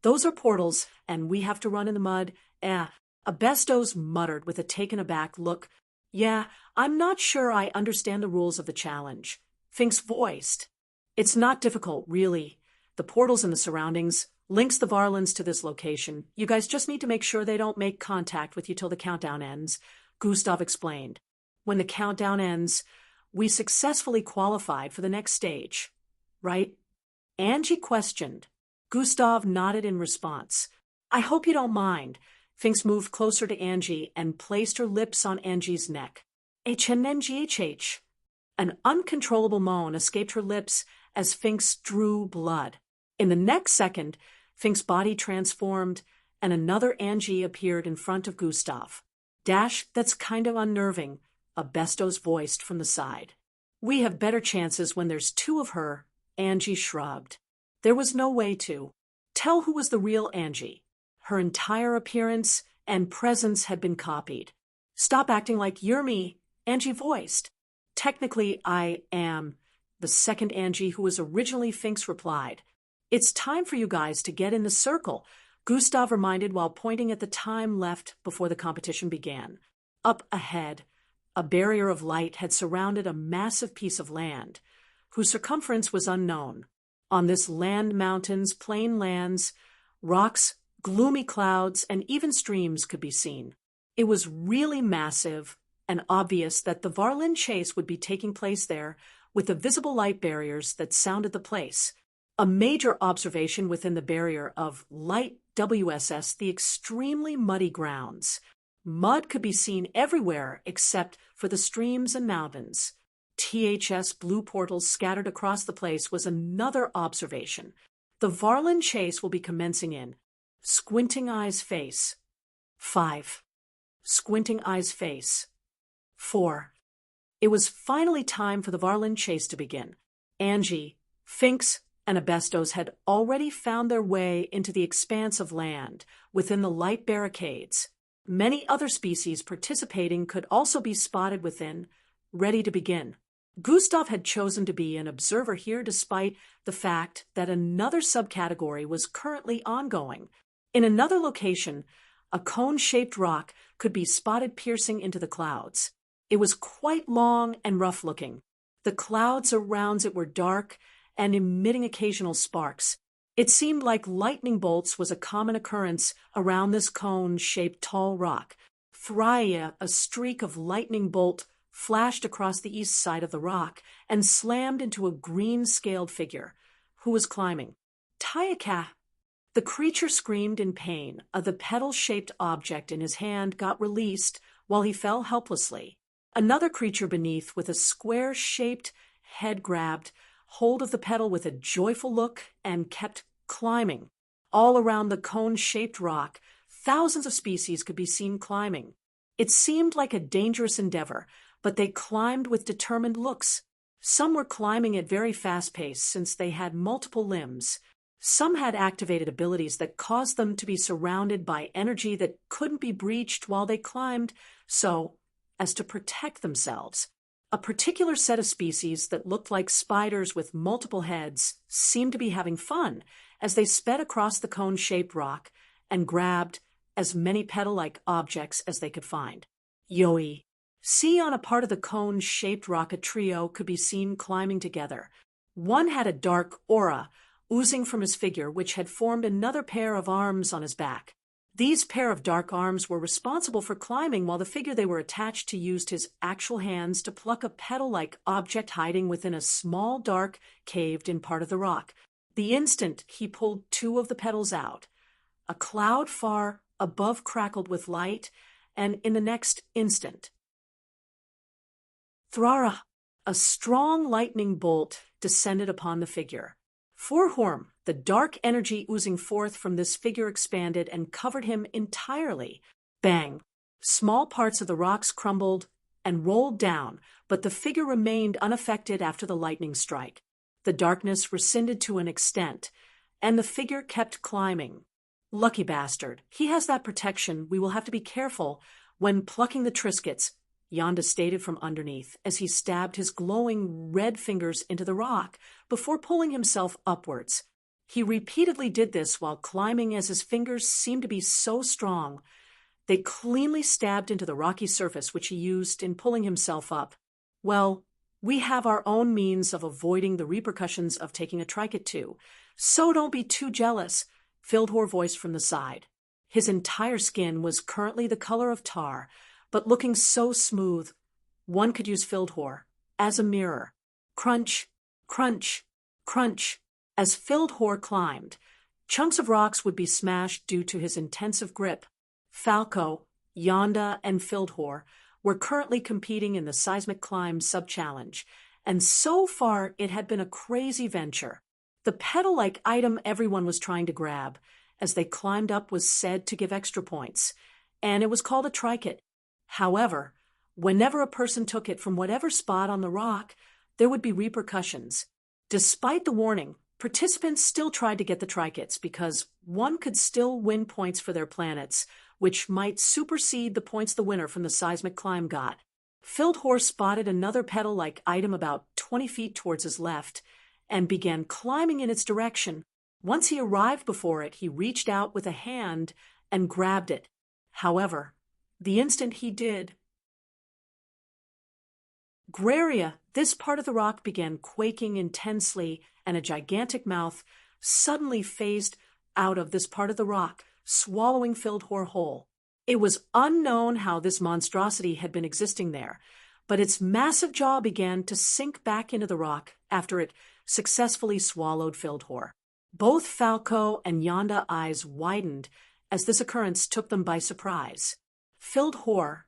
Those are portals, and we have to run in the mud. Abestos muttered with a taken-aback look. Yeah, I'm not sure I understand the rules of the challenge. Finks voiced. It's not difficult, really. The portals and the surroundings links the Varlins to this location. You guys just need to make sure they don't make contact with you till the countdown ends, Gustav explained. When the countdown ends, we successfully qualified for the next stage. Right? Angie questioned. Gustav nodded in response. I hope you don't mind. Finks moved closer to Angie and placed her lips on Angie's neck. HNNGHH. An uncontrollable moan escaped her lips as Finks drew blood. In the next second, Finks' body transformed, and another Angie appeared in front of Gustav. Dash, that's kind of unnerving, Abestos voiced from the side. We have better chances when there's two of her, Angie shrugged. There was no way to tell who was the real Angie. Her entire appearance and presence had been copied. Stop acting like you're me, Angie voiced. Technically, I am, the second Angie who was originally Finks replied. It's time for you guys to get in the circle, Gustav reminded while pointing at the time left before the competition began. Up ahead, a barrier of light had surrounded a massive piece of land, whose circumference was unknown. On this land, mountains, plain lands, rocks, gloomy clouds, and even streams could be seen. It was really massive and obvious that the Varlin chase would be taking place there, with the visible light barriers that sounded the place. A major observation within the barrier of light WSS the extremely muddy grounds. Mud could be seen everywhere except for the streams and mountains. THS blue portals scattered across the place was another observation. The Varlin chase will be commencing in Squinting Eyes Face. 5. Squinting Eyes Face. 4. It was finally time for the Varlin chase to begin. Angie, Finks, and Abestos had already found their way into the expanse of land within the light barricades. Many other species participating could also be spotted within, ready to begin. Gustav had chosen to be an observer here despite the fact that another subcategory was currently ongoing. In another location, a cone-shaped rock could be spotted piercing into the clouds. It was quite long and rough-looking. The clouds around it were dark and emitting occasional sparks. It seemed like lightning bolts was a common occurrence around this cone-shaped tall rock. Thria, a streak of lightning bolt, flashed across the east side of the rock and slammed into a green-scaled figure, who was climbing. Tyaka! The creature screamed in pain. The petal-shaped object in his hand got released while he fell helplessly. Another creature beneath, with a square-shaped head, grabbed hold of the petal with a joyful look and kept climbing. All around the cone-shaped rock, thousands of species could be seen climbing. It seemed like a dangerous endeavor, but they climbed with determined looks. Some were climbing at very fast pace since they had multiple limbs. Some had activated abilities that caused them to be surrounded by energy that couldn't be breached while they climbed, so as to protect themselves. A particular set of species that looked like spiders with multiple heads seemed to be having fun as they sped across the cone-shaped rock and grabbed as many petal-like objects as they could find. Yoi. See, on a part of the cone-shaped rock, a trio could be seen climbing together. One had a dark aura oozing from his figure, which had formed another pair of arms on his back. These pair of dark arms were responsible for climbing, while the figure they were attached to used his actual hands to pluck a petal-like object hiding within a small, dark, caved-in part of the rock. The instant he pulled two of the petals out, a cloud far above crackled with light, and in the next instant, Thrara, a strong lightning bolt descended upon the figure. Forhorn, the dark energy oozing forth from this figure expanded and covered him entirely. Bang! Small parts of the rocks crumbled and rolled down, but the figure remained unaffected after the lightning strike. The darkness rescinded to an extent, and the figure kept climbing. Lucky bastard. He has that protection. We will have to be careful when plucking the Triscuits, Yonda stated from underneath as he stabbed his glowing red fingers into the rock before pulling himself upwards. He repeatedly did this while climbing as his fingers seemed to be so strong. They cleanly stabbed into the rocky surface which he used in pulling himself up. Well, we have our own means of avoiding the repercussions of taking a Trichet too, so don't be too jealous, Fildhor voiced from the side. His entire skin was currently the color of tar, but looking so smooth, one could use Fildhor as a mirror. Crunch, crunch, crunch. As Fildhor climbed, chunks of rocks would be smashed due to his intensive grip. Falco, Yonda, and Fildhor were currently competing in the seismic climb sub-challenge, and so far it had been a crazy venture. The pedal-like item everyone was trying to grab as they climbed up was said to give extra points, and it was called a trikit. However, whenever a person took it from whatever spot on the rock, there would be repercussions. Despite the warning, participants still tried to get the trikits because one could still win points for their planets, which might supersede the points the winner from the seismic climb got. Fildhor spotted another pedal-like item about 20 feet towards his left and began climbing in its direction. Once he arrived before it, he reached out with a hand and grabbed it. However, the instant he did, Graria, this part of the rock began quaking intensely, and a gigantic mouth suddenly phased out of this part of the rock, swallowing Fildhor whole. It was unknown how this monstrosity had been existing there, but its massive jaw began to sink back into the rock after it successfully swallowed Fildhor. Both Falco and Yonda eyes widened as this occurrence took them by surprise. Fildhor,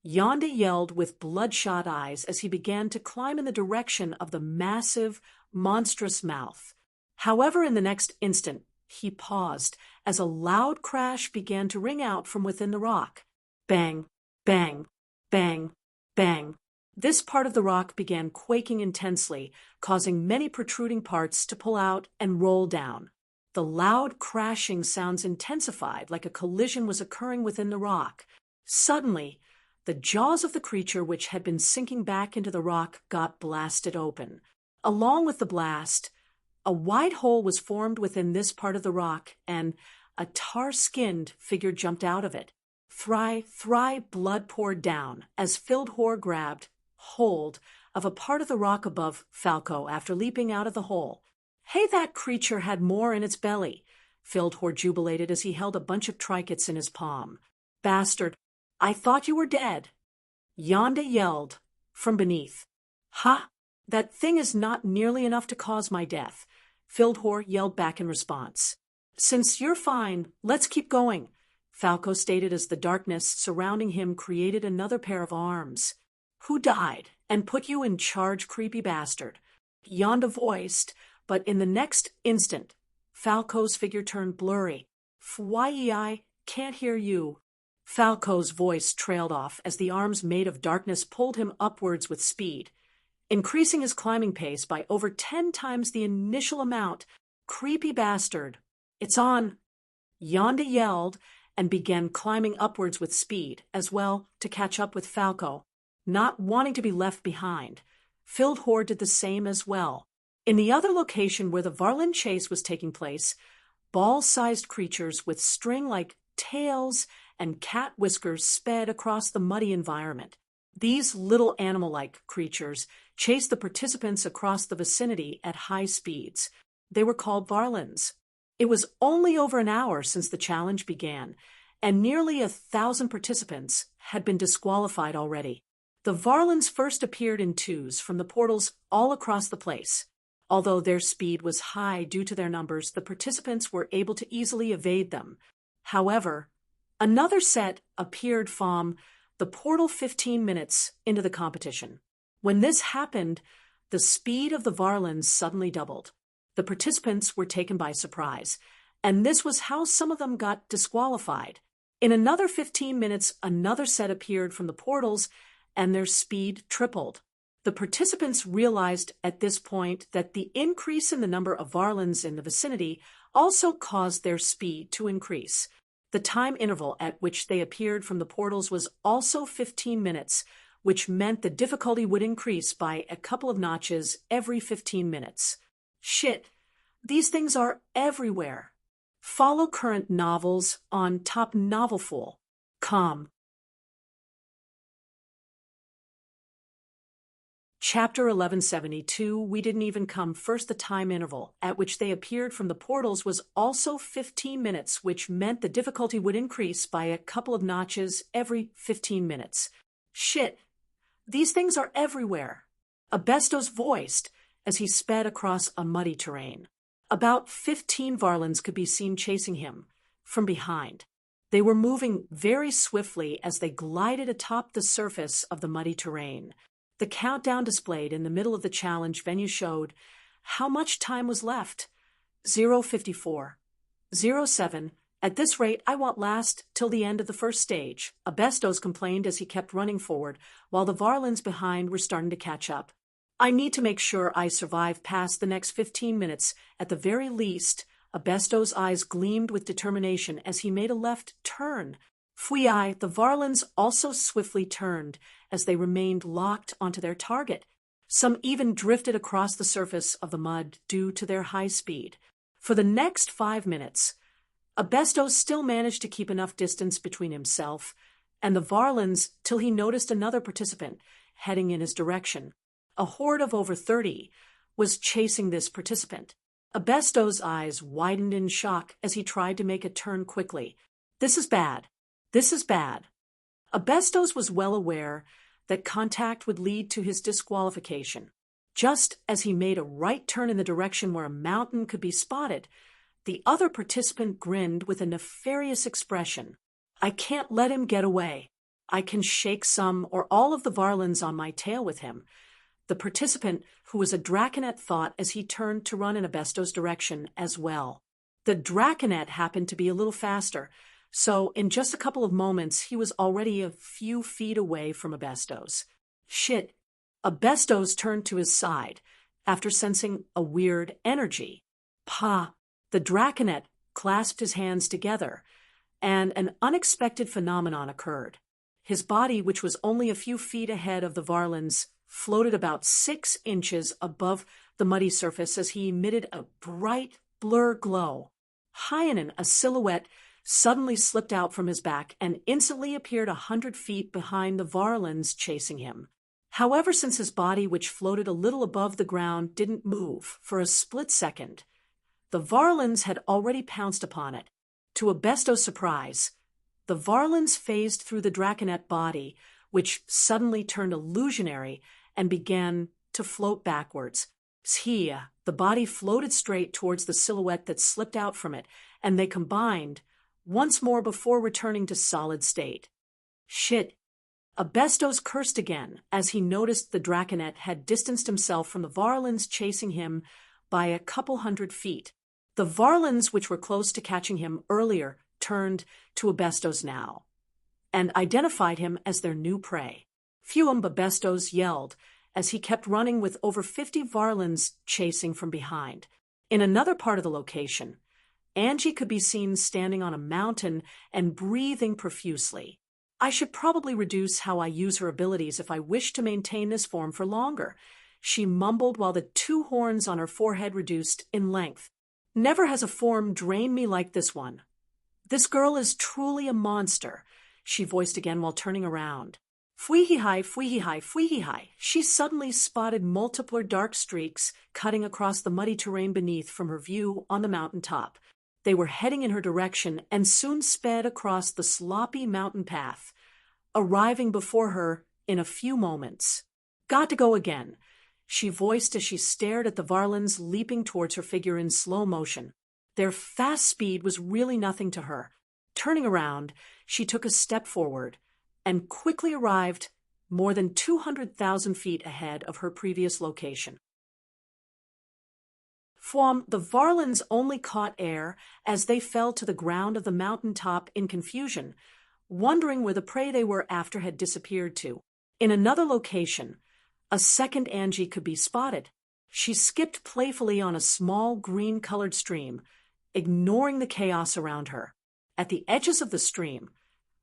Yonda yelled with bloodshot eyes as he began to climb in the direction of the massive, monstrous mouth. However, in the next instant, he paused as a loud crash began to ring out from within the rock. Bang, bang, bang, bang. This part of the rock began quaking intensely, causing many protruding parts to pull out and roll down. The loud crashing sounds intensified like a collision was occurring within the rock. Suddenly, the jaws of the creature which had been sinking back into the rock got blasted open. Along with the blast, a wide hole was formed within this part of the rock, and a tar-skinned figure jumped out of it. Thry blood poured down as Fildhor grabbed hold of a part of the rock above Falco after leaping out of the hole. Hey, that creature had more in its belly, Fildhor jubilated as he held a bunch of trikits in his palm. Bastard, I thought you were dead. Yonda yelled from beneath. Ha! That thing is not nearly enough to cause my death, Fildhor yelled back in response. Since you're fine, let's keep going, Falco stated as the darkness surrounding him created another pair of arms. Who died and put you in charge, creepy bastard? Yonda voiced, but in the next instant, Falco's figure turned blurry. I can't hear you. Falco's voice trailed off as the arms made of darkness pulled him upwards with speed, increasing his climbing pace by over 10 times the initial amount. Creepy bastard. It's on. Yonda yelled and began climbing upwards with speed as well to catch up with Falco, not wanting to be left behind. Fildhor did the same as well. In the other location where the Varlin chase was taking place, ball-sized creatures with string-like tails and cat whiskers sped across the muddy environment. These little animal-like creatures chased the participants across the vicinity at high speeds. They were called Varlins. It was only over an hour since the challenge began, and nearly 1,000 participants had been disqualified already. The Varlins first appeared in twos from the portals all across the place. Although their speed was high due to their numbers, the participants were able to easily evade them. However, another set appeared from the portal 15 minutes into the competition. When this happened, the speed of the Varlins suddenly doubled. The participants were taken by surprise, and this was how some of them got disqualified. In another 15 minutes, another set appeared from the portals, and their speed tripled. The participants realized at this point that the increase in the number of Varlins in the vicinity also caused their speed to increase. The time interval at which they appeared from the portals was also 15 minutes, which meant the difficulty would increase by a couple of notches every 15 minutes. Shit, these things are everywhere. Follow current novels on topnovelfool.com. Chapter 1172, We Didn't Even Come First. The time interval at which they appeared from the portals was also 15 minutes, which meant the difficulty would increase by a couple of notches every 15 minutes. Shit, these things are everywhere. Abestos voiced as he sped across a muddy terrain. About 15 Varlins could be seen chasing him from behind. They were moving very swiftly as they glided atop the surface of the muddy terrain. The countdown displayed in the middle of the challenge venue showed how much time was left. 0:54. 07. At this rate, I won't last till the end of the first stage, Abestos complained as he kept running forward, while the Varlins behind were starting to catch up. I need to make sure I survive past the next 15 minutes, at the very least. Abestos' eyes gleamed with determination as he made a left turn. Fui, the Varlins also swiftly turned as they remained locked onto their target. Some even drifted across the surface of the mud due to their high speed. For the next 5 minutes, Abestos still managed to keep enough distance between himself and the Varlins till he noticed another participant heading in his direction. A horde of over 30 was chasing this participant. Abestos' eyes widened in shock as he tried to make a turn quickly. This is bad. This is bad. Abestos was well aware that contact would lead to his disqualification. Just as he made a right turn in the direction where a mountain could be spotted, the other participant grinned with a nefarious expression. I can't let him get away. I can shake some or all of the Varlins on my tail with him. The participant, who was a draconet, thought as he turned to run in Abestos' direction as well. The draconet happened to be a little faster, so in just a couple of moments he was already a few feet away from Abestos. Shit. Abestos turned to his side after sensing a weird energy. Pa! The draconet clasped his hands together, and an unexpected phenomenon occurred. His body, which was only a few feet ahead of the Varlins, floated about 6 inches above the muddy surface as he emitted a bright blur glow. Hyanin, a silhouette, suddenly slipped out from his back and instantly appeared 100 feet behind the Varlins chasing him. However, since his body, which floated a little above the ground, didn't move for a split second, the Varlins had already pounced upon it. To Abestos' surprise, the Varlins phased through the draconet body, which suddenly turned illusionary and began to float backwards. Psia, the body floated straight towards the silhouette that slipped out from it, and they combined once more before returning to solid state. Shit. Abestos cursed again as he noticed the draconet had distanced himself from the Varlins chasing him by a couple 100 feet. The Varlins, which were close to catching him earlier, turned to Abestos now and identified him as their new prey. Fuum, Abestos yelled as he kept running with over 50 Varlins chasing from behind. In another part of the location, Angie could be seen standing on a mountain and breathing profusely. I should probably reduce how I use her abilities if I wish to maintain this form for longer, she mumbled while the 2 horns on her forehead reduced in length. Never has a form drained me like this one. This girl is truly a monster, she voiced again while turning around. Fui-hi, fui-hi, fui-hi. She suddenly spotted multiple dark streaks cutting across the muddy terrain beneath from her view on the mountain top. They were heading in her direction and soon sped across the sloppy mountain path, arriving before her in a few moments. Got to go again, she voiced as she stared at the Varlins leaping towards her figure in slow motion. Their fast speed was really nothing to her. Turning around, she took a step forward and quickly arrived more than 200,000 feet ahead of her previous location. The Varlins only caught air as they fell to the ground of the mountain top in confusion, wondering where the prey they were after had disappeared to. In another location, a second Angie could be spotted. She skipped playfully on a small green-colored stream, ignoring the chaos around her. At the edges of the stream,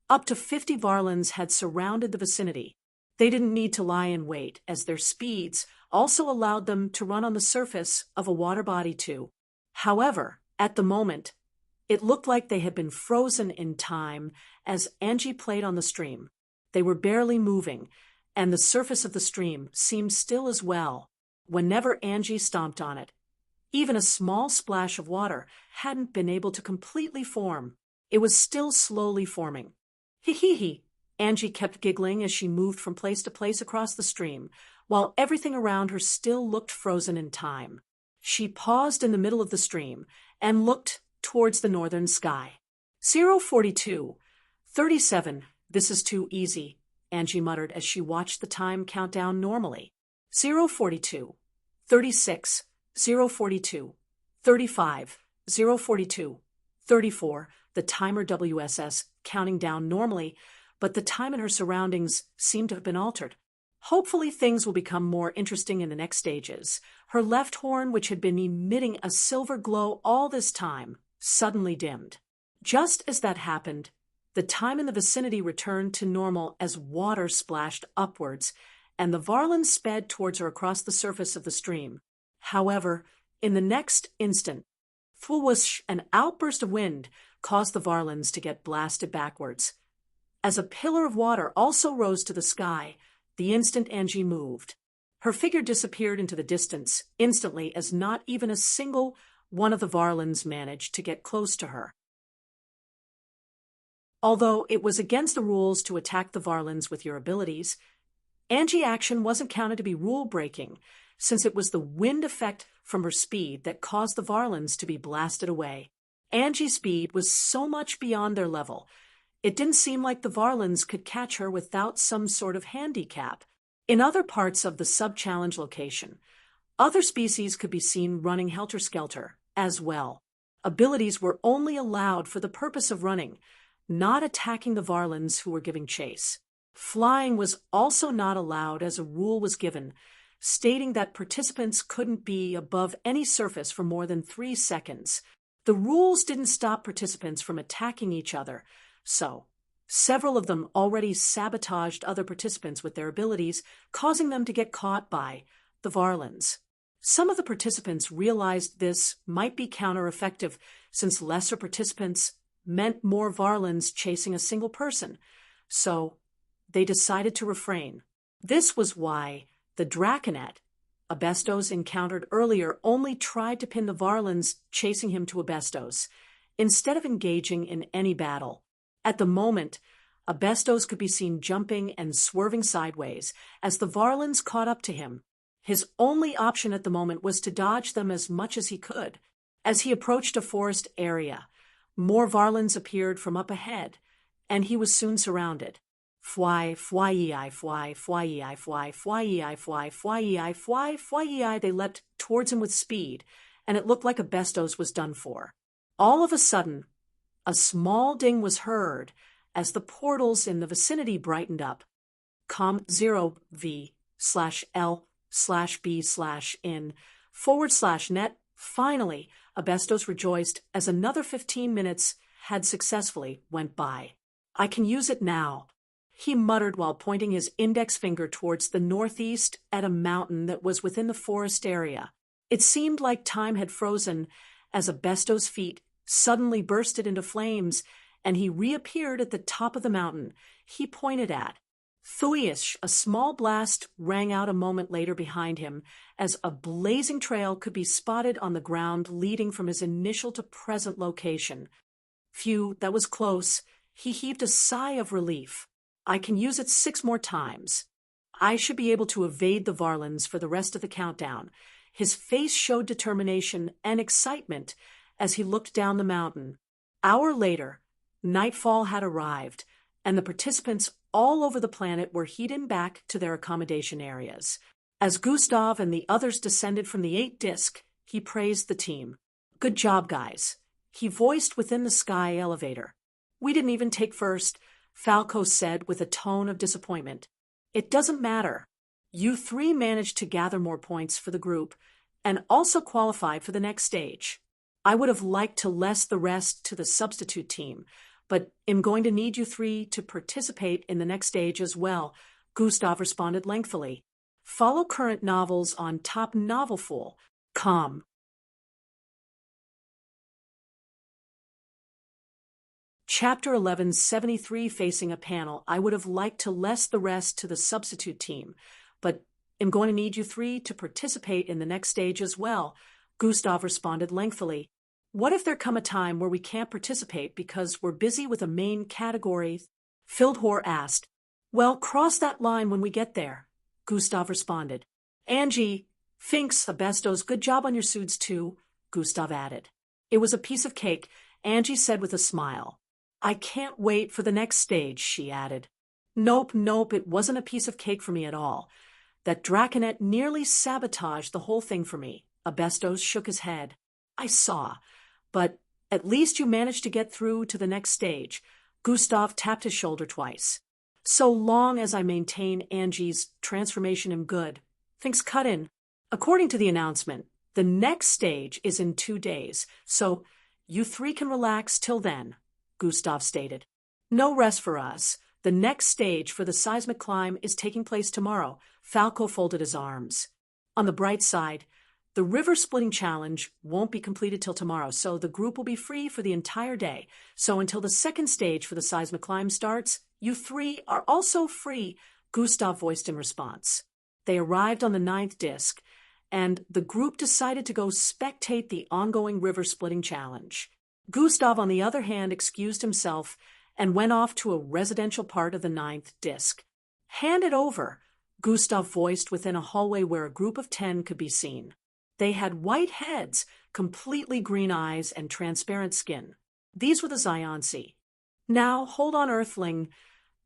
up to 50 Varlins had surrounded the vicinity. They didn't need to lie in wait, as their speeds also allowed them to run on the surface of a water body too. However, at the moment, it looked like they had been frozen in time as Angie played on the stream. They were barely moving, and the surface of the stream seemed still as well. Whenever Angie stomped on it, even a small splash of water hadn't been able to completely form. It was still slowly forming. Hee. Angie kept giggling as she moved from place to place across the stream, while everything around her still looked frozen in time. She paused in the middle of the stream and looked towards the northern sky. 042, 37, this is too easy, Angie muttered as she watched the time count down normally. 042, 36, 042, 35, 042, 34, the timer WSS counting down normally, but the time in her surroundings seemed to have been altered. Hopefully things will become more interesting in the next stages. Her left horn, which had been emitting a silver glow all this time, suddenly dimmed. Just as that happened, the time in the vicinity returned to normal as water splashed upwards, and the Varlin sped towards her across the surface of the stream. However, in the next instant, whoosh, an outburst of wind caused the Varlins to get blasted backwards. As a pillar of water also rose to the sky, the instant Angie moved, her figure disappeared into the distance instantly as not even a single one of the Varlins managed to get close to her. Although it was against the rules to attack the Varlins with your abilities, Angie's action wasn't counted to be rule-breaking, since it was the wind effect from her speed that caused the Varlins to be blasted away. Angie's speed was so much beyond their level, it didn't seem like the Varlins could catch her without some sort of handicap. In other parts of the sub-challenge location, other species could be seen running helter-skelter as well. Abilities were only allowed for the purpose of running, not attacking the Varlins who were giving chase. Flying was also not allowed as a rule was given, stating that participants couldn't be above any surface for more than 3 seconds. The rules didn't stop participants from attacking each other, so several of them already sabotaged other participants with their abilities, causing them to get caught by the Varlins. Some of the participants realized this might be counter-effective, since lesser participants meant more Varlins chasing a single person, so they decided to refrain. This was why the Draconet Abestos encountered earlier only tried to pin the Varlins chasing him to Abestos, instead of engaging in any battle. At the moment, Abestos could be seen jumping and swerving sideways as the Varlins caught up to him. His only option at the moment was to dodge them as much as he could. As he approached a forest area, more Varlins appeared from up ahead, and he was soon surrounded. Fly, fly-yi, fly, fly-yi, fly, fly-yi, fly, fly-yi, fly, fly-yi. They leapt towards him with speed, and it looked like Abestos was done for. All of a sudden, a small ding was heard as the portals in the vicinity brightened up. com0v/l/b/in/net. Finally, Abestos rejoiced as another 15 minutes had successfully went by. I can use it now, he muttered while pointing his index finger towards the northeast at a mountain that was within the forest area. It seemed like time had frozen as Abestos' feet suddenly bursted into flames, and he reappeared at the top of the mountain he pointed at. Thuish, a small blast rang out a moment later behind him as a blazing trail could be spotted on the ground leading from his initial to present location. Phew, that was close. He heaved a sigh of relief. I can use it 6 more times. I should be able to evade the Varlins for the rest of the countdown. His face showed determination and excitement as he looked down the mountain. Hour later, nightfall had arrived, and the participants all over the planet were heading back to their accommodation areas. As Gustav and the others descended from the 8 disc, he praised the team. Good job, guys, he voiced within the sky elevator. We didn't even take first, Falco said with a tone of disappointment. It doesn't matter. You 3 managed to gather more points for the group and also qualified for the next stage. I would have liked to less the rest to the substitute team, but am going to need you 3 to participate in the next stage as well, Gustav responded lengthily. Follow current novels on topnovelful.com. Chapter 1173, facing a panel. I would have liked to less the rest to the substitute team, but am going to need you 3 to participate in the next stage as well, Gustav responded lengthily. What if there come a time where we can't participate because we're busy with a main category? Fildhor asked. Well, cross that line when we get there, Gustav responded. Angie, Finks, Abestos, good job on your suits too, Gustav added. It was a piece of cake, Angie said with a smile. I can't wait for the next stage, she added. Nope, it wasn't a piece of cake for me at all. That draconet nearly sabotaged the whole thing for me. Abestos shook his head. I saw, but at least you managed to get through to the next stage. Gustav tapped his shoulder twice. So long as I maintain Angie's transformation in good. Things cut in. According to the announcement, the next stage is in 2 days, so you three can relax till then, Gustav stated. No rest for us. The next stage for the seismic climb is taking place tomorrow. Falco folded his arms. On the bright side, the river splitting challenge won't be completed till tomorrow, so the group will be free for the entire day. So until the second stage for the seismic climb starts, you three are also free, Gustav voiced in response. They arrived on the 9th disc, and the group decided to go spectate the ongoing river splitting challenge. Gustav, on the other hand, excused himself and went off to a residential part of the 9th disc. Hand it over, Gustav voiced within a hallway where a group of 10 could be seen. They had white heads, completely green eyes, and transparent skin. These were the Zionsi. Now, hold on, Earthling.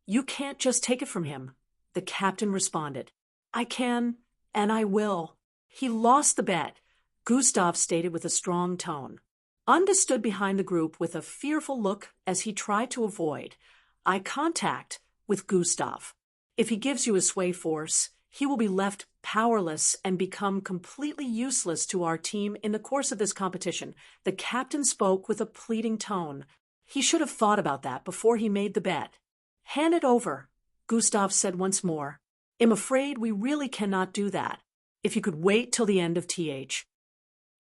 You can't just take it from him, the captain responded. I can, and I will. He lost the bet, Gustav stated with a strong tone. Unda stood behind the group with a fearful look as he tried to avoid eye contact with Gustav. If he gives you his sway force, he will be left powerless and become completely useless to our team in the course of this competition. The captain spoke with a pleading tone. He should have thought about that before he made the bet. Hand it over, Gustav said once more. I'm afraid we really cannot do that. If you could wait till the end of TH.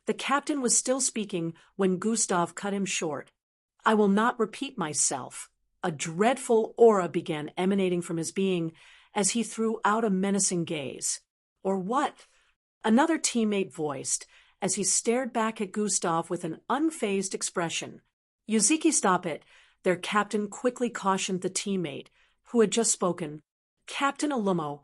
The captain was still speaking when Gustav cut him short. I will not repeat myself. A dreadful aura began emanating from his being as he threw out a menacing gaze. Or what? Another teammate voiced as he stared back at Gustav with an unfazed expression. Yuzuki, stop it, their captain quickly cautioned the teammate, who had just spoken. Captain Alumo,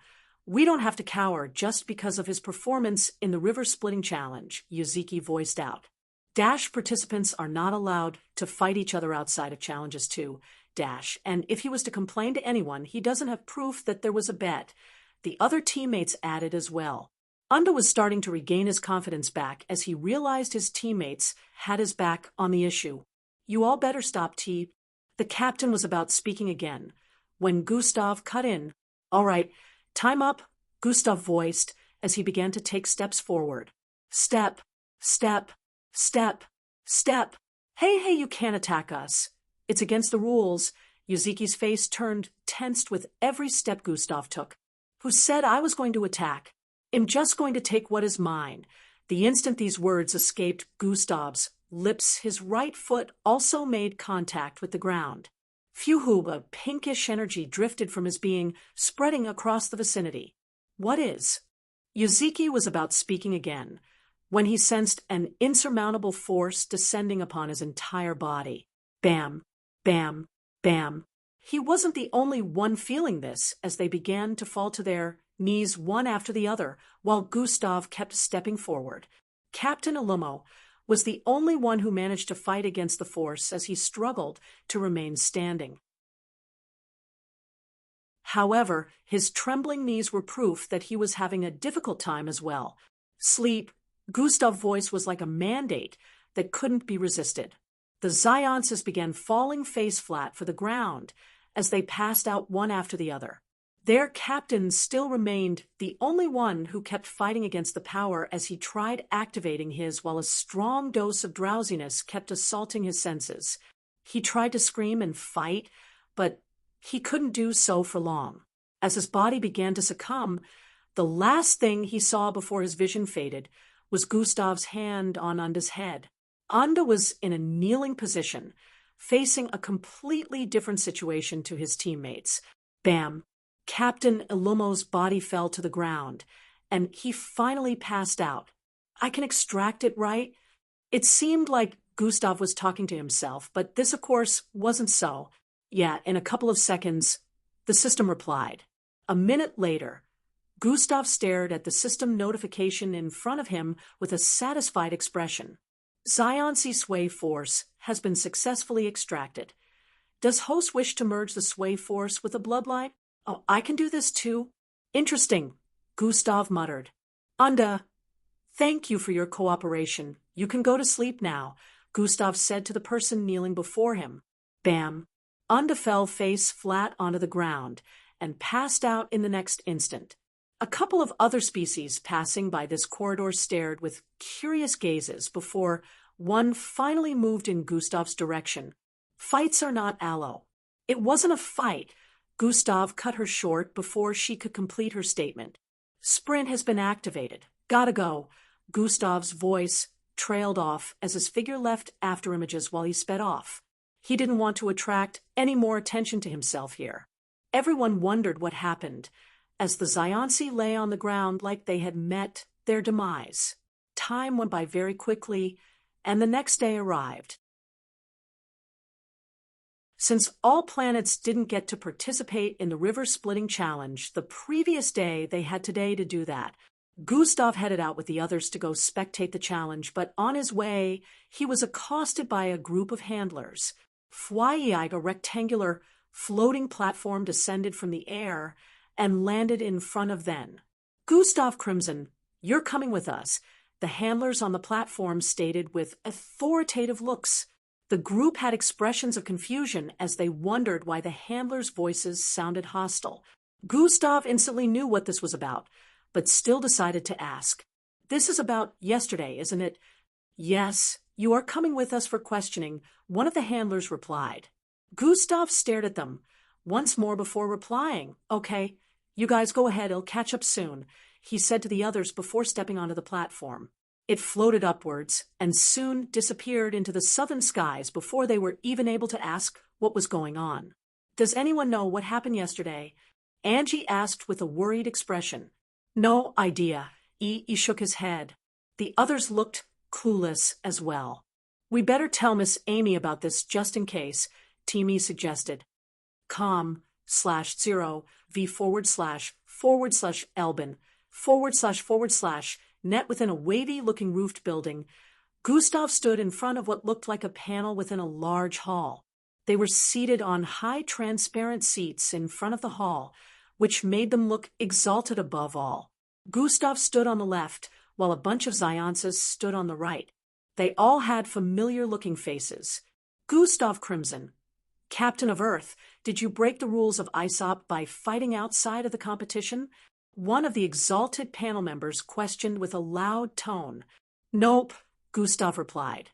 we don't have to cower just because of his performance in the river splitting challenge, Yuzuki voiced out. Dash participants are not allowed to fight each other outside of challenges too, Dash, and if he was to complain to anyone, he doesn't have proof that there was a bet. The other teammates added as well. Unda was starting to regain his confidence back as he realized his teammates had his back on the issue. You all better stop, T. The captain was about speaking again, when Gustav cut in. All right, time up, Gustav voiced as he began to take steps forward. Step, step, step, step. Hey, you can't attack us. It's against the rules. Yuzuki's face turned tensed with every step Gustav took. Who said I was going to attack? I'm just going to take what is mine. The instant these words escaped Gustav's lips, his right foot also made contact with the ground. Phew, a pinkish energy drifted from his being, spreading across the vicinity. What is? Yuzuki was about speaking again, when he sensed an insurmountable force descending upon his entire body. Bam, bam, bam. He wasn't the only one feeling this as they began to fall to their knees one after the other, while Gustav kept stepping forward. Captain Alumo was the only one who managed to fight against the force as he struggled to remain standing. However, his trembling knees were proof that he was having a difficult time as well. Sleep, Gustav's voice was like a mandate that couldn't be resisted. The Zionsis began falling face flat for the ground as they passed out one after the other. Their captain still remained the only one who kept fighting against the power as he tried activating his while a strong dose of drowsiness kept assaulting his senses. He tried to scream and fight, but he couldn't do so for long. As his body began to succumb, the last thing he saw before his vision faded was Gustav's hand on Unda's head. Unda was in a kneeling position, facing a completely different situation to his teammates. Bam! Captain Alumo's body fell to the ground, and he finally passed out. I can extract it, right? It seemed like Gustav was talking to himself, but this, of course, wasn't so. Yeah, in a couple of seconds, the system replied. A minute later, Gustav stared at the system notification in front of him with a satisfied expression. Zion's sway force has been successfully extracted. Does host wish to merge the sway force with the bloodline? Oh, I can do this too. Interesting, Gustav muttered. Unda, thank you for your cooperation. You can go to sleep now, Gustav said to the person kneeling before him. Bam! Unda fell face flat onto the ground and passed out in the next instant. A couple of other species passing by this corridor stared with curious gazes before one finally moved in Gustav's direction. Fights are not aloe. It wasn't a fight. Gustav cut her short before she could complete her statement. Sprint has been activated. Gotta go. Gustav's voice trailed off as his figure left afterimages while he sped off. He didn't want to attract any more attention to himself here. Everyone wondered what happened as the Zionsi lay on the ground like they had met their demise. Time went by very quickly, and the next day arrived. Since all planets didn't get to participate in the river-splitting challenge the previous day, they had today to do that. Gustav headed out with the others to go spectate the challenge, but on his way, he was accosted by a group of handlers. A rectangular floating platform descended from the air and landed in front of them. Gustav Crimson, you're coming with us, the handlers on the platform stated with authoritative looks. The group had expressions of confusion as they wondered why the handlers' voices sounded hostile. Gustav instantly knew what this was about, but still decided to ask. This is about yesterday, isn't it? Yes, you are coming with us for questioning, one of the handlers replied. Gustav stared at them once more before replying. Okay, you guys go ahead, I'll catch up soon, he said to the others before stepping onto the platform. It floated upwards and soon disappeared into the southern skies before they were even able to ask what was going on. Does anyone know what happened yesterday? Angie asked with a worried expression. No idea. He shook his head. The others looked clueless as well. We better tell Miss Amy about this just in case, Timmy suggested. com/0 v//Elbin / net within a wavy-looking roofed building. Gustav stood in front of what looked like a panel within a large hall. They were seated on high transparent seats in front of the hall, which made them look exalted above all. Gustav stood on the left, while a bunch of Zionses stood on the right. They all had familiar-looking faces. Gustav Crimson, Captain of Earth, did you break the rules of ISOP by fighting outside of the competition? One of the exalted panel members questioned with a loud tone. Nope, Gustav replied.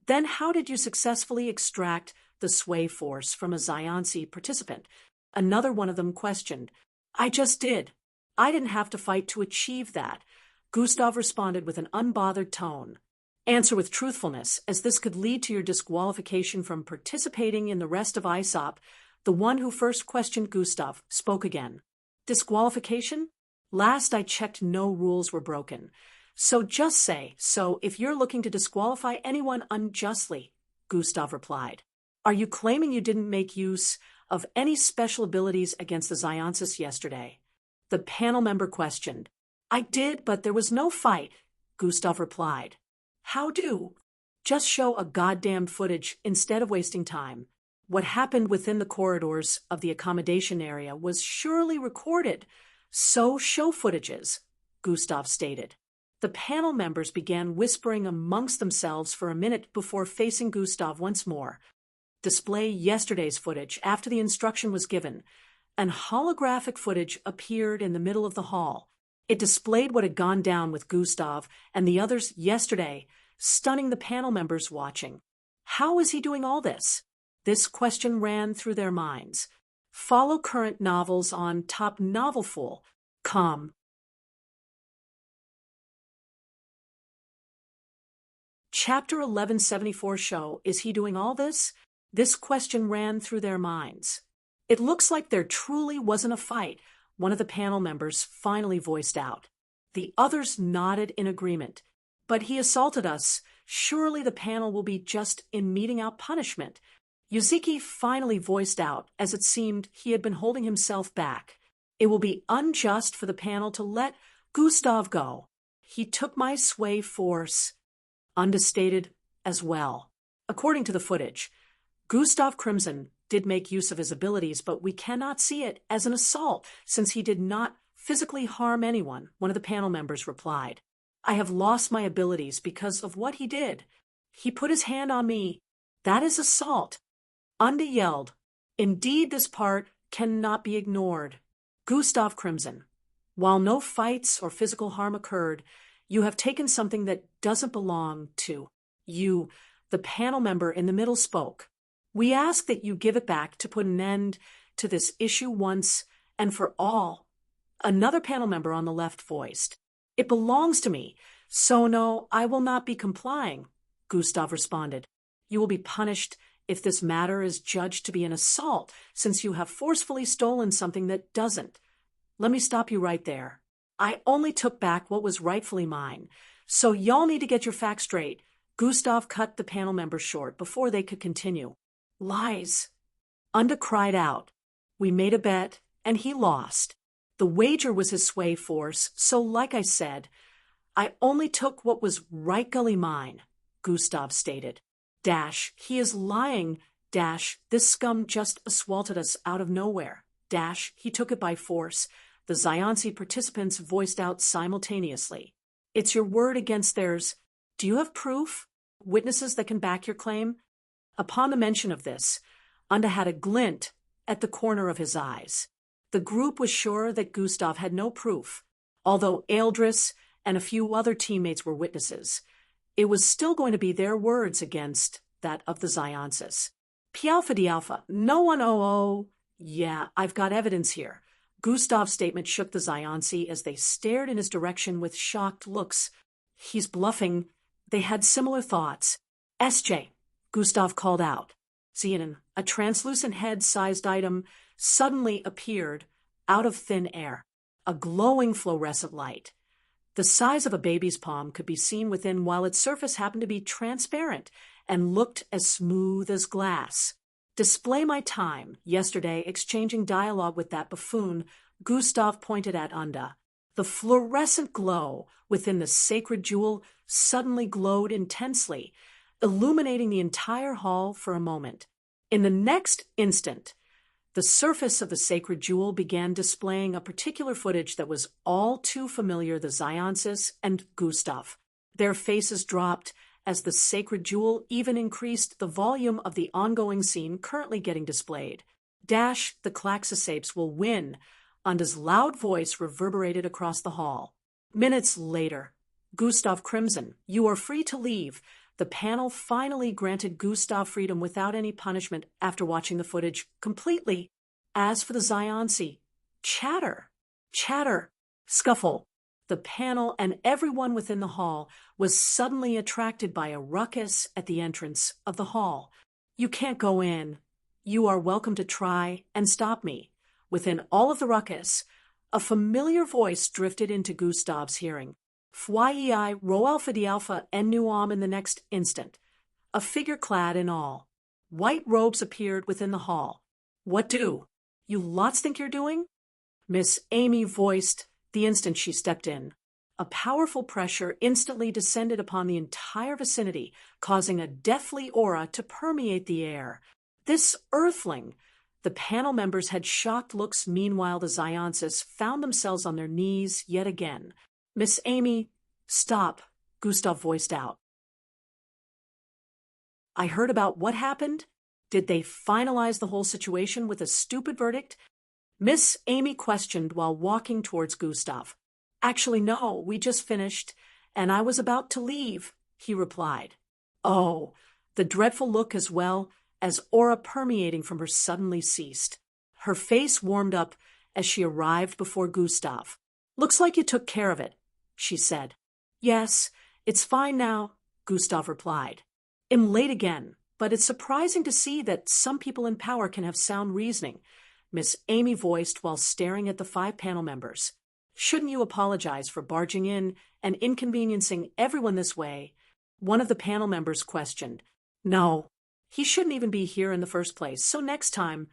Then how did you successfully extract the sway force from a Zionsi participant? Another one of them questioned. I just did. I didn't have to fight to achieve that. Gustav responded with an unbothered tone. Answer with truthfulness, as this could lead to your disqualification from participating in the rest of ISOP. The one who first questioned Gustav spoke again. Disqualification? Last I checked, no rules were broken. So just say so if you're looking to disqualify anyone unjustly, Gustav replied. Are you claiming you didn't make use of any special abilities against the Zionsis yesterday? The panel member questioned. I did, but there was no fight, Gustav replied. How do? Just show a goddamn footage instead of wasting time. What happened within the corridors of the accommodation area was surely recorded. So show footages, Gustav stated. The panel members began whispering amongst themselves for a minute before facing Gustav once more. Display yesterday's footage after the instruction was given. An holographic footage appeared in the middle of the hall. It displayed what had gone down with Gustav and the others yesterday, stunning the panel members watching. How is he doing all this? This question ran through their minds. Follow current novels on topnovelful.com. Chapter 1174 show, is he doing all this? This question ran through their minds. It looks like there truly wasn't a fight, one of the panel members finally voiced out. The others nodded in agreement. But he assaulted us. Surely the panel will be just in meting out punishment. Yuzuki finally voiced out, as it seemed he had been holding himself back. It will be unjust for the panel to let Gustav go. He took my sway force. Understated as well. According to the footage, Gustav Crimson did make use of his abilities, but we cannot see it as an assault since he did not physically harm anyone, one of the panel members replied. I have lost my abilities because of what he did. He put his hand on me. That is assault. Unda yelled. Indeed, this part cannot be ignored. Gustav Crimson, while no fights or physical harm occurred, you have taken something that doesn't belong to you. The panel member in the middle spoke. We ask that you give it back to put an end to this issue once and for all. Another panel member on the left voiced. It belongs to me, so no, I will not be complying, Gustav responded. You will be punished if this matter is judged to be an assault, since you have forcefully stolen something that doesn't. Let me stop you right there. I only took back what was rightfully mine, so y'all need to get your facts straight. Gustav cut the panel members short before they could continue. Lies. Unda cried out. We made a bet, and he lost. The wager was his sway force, so like I said, I only took what was rightfully mine, Gustav stated. Dash, he is lying. Dash, this scum just assaulted us out of nowhere. Dash, he took it by force. The Zionsi participants voiced out simultaneously. It's your word against theirs. Do you have proof? Witnesses that can back your claim? Upon the mention of this, Unda had a glint at the corner of his eyes. The group was sure that Gustav had no proof. Although Eldris and a few other teammates were witnesses, it was still going to be their words against that of the Zionsis. Pialpha Dialpha, no one yeah, I've got evidence here. Gustav's statement shook the Zionsi as they stared in his direction with shocked looks. He's bluffing. They had similar thoughts. SJ, Gustav called out. Xenon, a translucent head-sized item, suddenly appeared out of thin air. A glowing fluorescent light. The size of a baby's palm could be seen within, while its surface happened to be transparent and looked as smooth as glass. Display my time. Yesterday, exchanging dialogue with that buffoon, Gustav pointed at Unda. The fluorescent glow within the sacred jewel suddenly glowed intensely, illuminating the entire hall for a moment. In the next instant, the surface of the sacred jewel began displaying a particular footage that was all too familiar to Zionsis and Gustav. Their faces dropped as the sacred jewel even increased the volume of the ongoing scene currently getting displayed. Dash, the Klaxosapes will win. Unda's loud voice reverberated across the hall. Minutes later, Gustav Crimson, you are free to leave. The panel finally granted Gustav freedom without any punishment after watching the footage completely. As for the Zionsi, chatter, scuffle. The panel and everyone within the hall was suddenly attracted by a ruckus at the entrance of the hall. You can't go in. You are welcome to try and stop me. Within all of the ruckus, a familiar voice drifted into Gustav's hearing. Fyi Ro Alpha Di Alpha en Nuam in the next instant. A figure clad in all. White robes appeared within the hall. What do? You lots think you're doing? Miss Amy voiced the instant she stepped in. A powerful pressure instantly descended upon the entire vicinity, causing a deathly aura to permeate the air. This earthling. The panel members had shocked looks. Meanwhile, the Zionsis found themselves on their knees yet again. Miss Amy, stop, Gustav voiced out. I heard about what happened. Did they finalize the whole situation with a stupid verdict? Miss Amy questioned while walking towards Gustav. Actually, no, we just finished, and I was about to leave, he replied. Oh, the dreadful look as well as aura permeating from her suddenly ceased. Her face warmed up as she arrived before Gustav. Looks like you took care of it, she said. Yes, it's fine now, Gustav replied. I'm late again, but it's surprising to see that some people in power can have sound reasoning, Miss Amy voiced while staring at the 5 panel members. Shouldn't you apologize for barging in and inconveniencing everyone this way? One of the panel members questioned. No, he shouldn't even be here in the first place, so next time,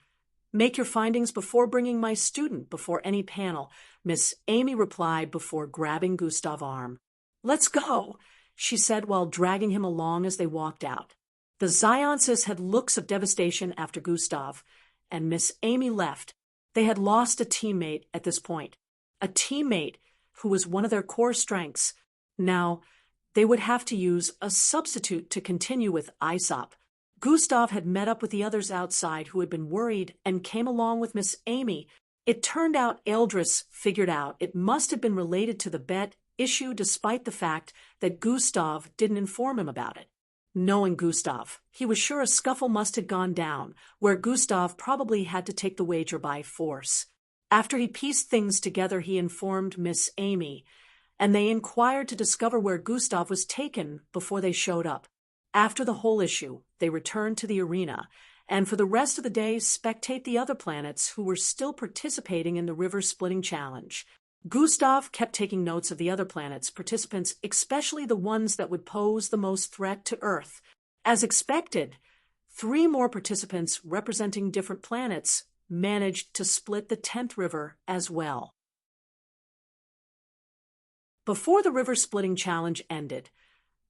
Make your findings before bringing my student before any panel, Miss Amy replied before grabbing Gustav's arm. Let's go, she said while dragging him along as they walked out. The Zionses had looks of devastation after Gustav, and Miss Amy left. They had lost a teammate at this point, a teammate who was one of their core strengths. Now, they would have to use a substitute to continue with Aesop. Gustav had met up with the others outside who had been worried and came along with Miss Amy. It turned out Eldris figured out it must have been related to the bet issue despite the fact that Gustav didn't inform him about it. Knowing Gustav, he was sure a scuffle must have gone down, where Gustav probably had to take the wager by force. After he pieced things together, he informed Miss Amy, and they inquired to discover where Gustav was taken before they showed up. After the whole issue, they returned to the arena, and for the rest of the day spectate the other planets who were still participating in the river-splitting challenge. Gustav kept taking notes of the other planets' participants, especially the ones that would pose the most threat to Earth. As expected, 3 more participants representing different planets managed to split the 10th river as well. Before the river-splitting challenge ended,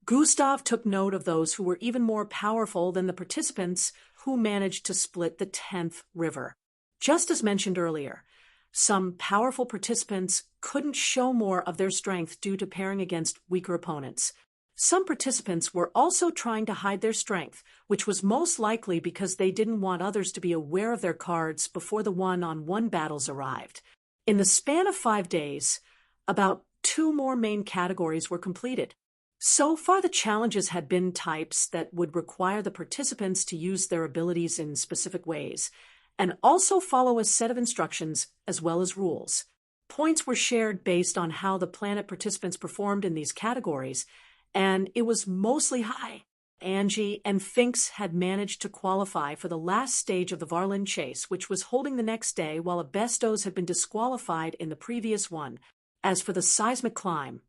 Gustav took note of those who were even more powerful than the participants who managed to split the 10th river. Just as mentioned earlier, some powerful participants couldn't show more of their strength due to pairing against weaker opponents. Some participants were also trying to hide their strength, which was most likely because they didn't want others to be aware of their cards before the one-on-one battles arrived. In the span of 5 days, about 2 more main categories were completed. So far, the challenges had been types that would require the participants to use their abilities in specific ways, and also follow a set of instructions as well as rules. Points were shared based on how the planet participants performed in these categories, and it was mostly high. Angie and Finks had managed to qualify for the last stage of the Varlin chase, which was holding the next day, while Abestos had been disqualified in the previous one. As for the seismic climb,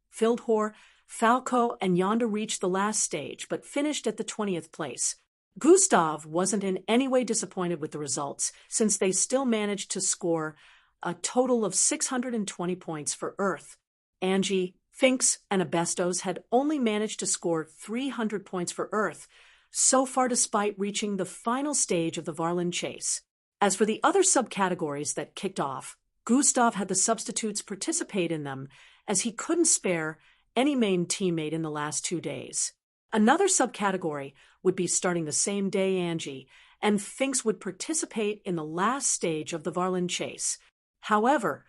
Fildhor, Falco, and Yonda reached the last stage, but finished at the 20th place. Gustav wasn't in any way disappointed with the results, since they still managed to score a total of 620 points for Earth. Angie, Finks, and Abestos had only managed to score 300 points for Earth, so far despite reaching the final stage of the Varlin chase. As for the other subcategories that kicked off, Gustav had the substitutes participate in them, as he couldn't spare any main teammate in the last 2 days. Another subcategory would be starting the same day Angie, and Finks would participate in the last stage of the Varlin chase. However,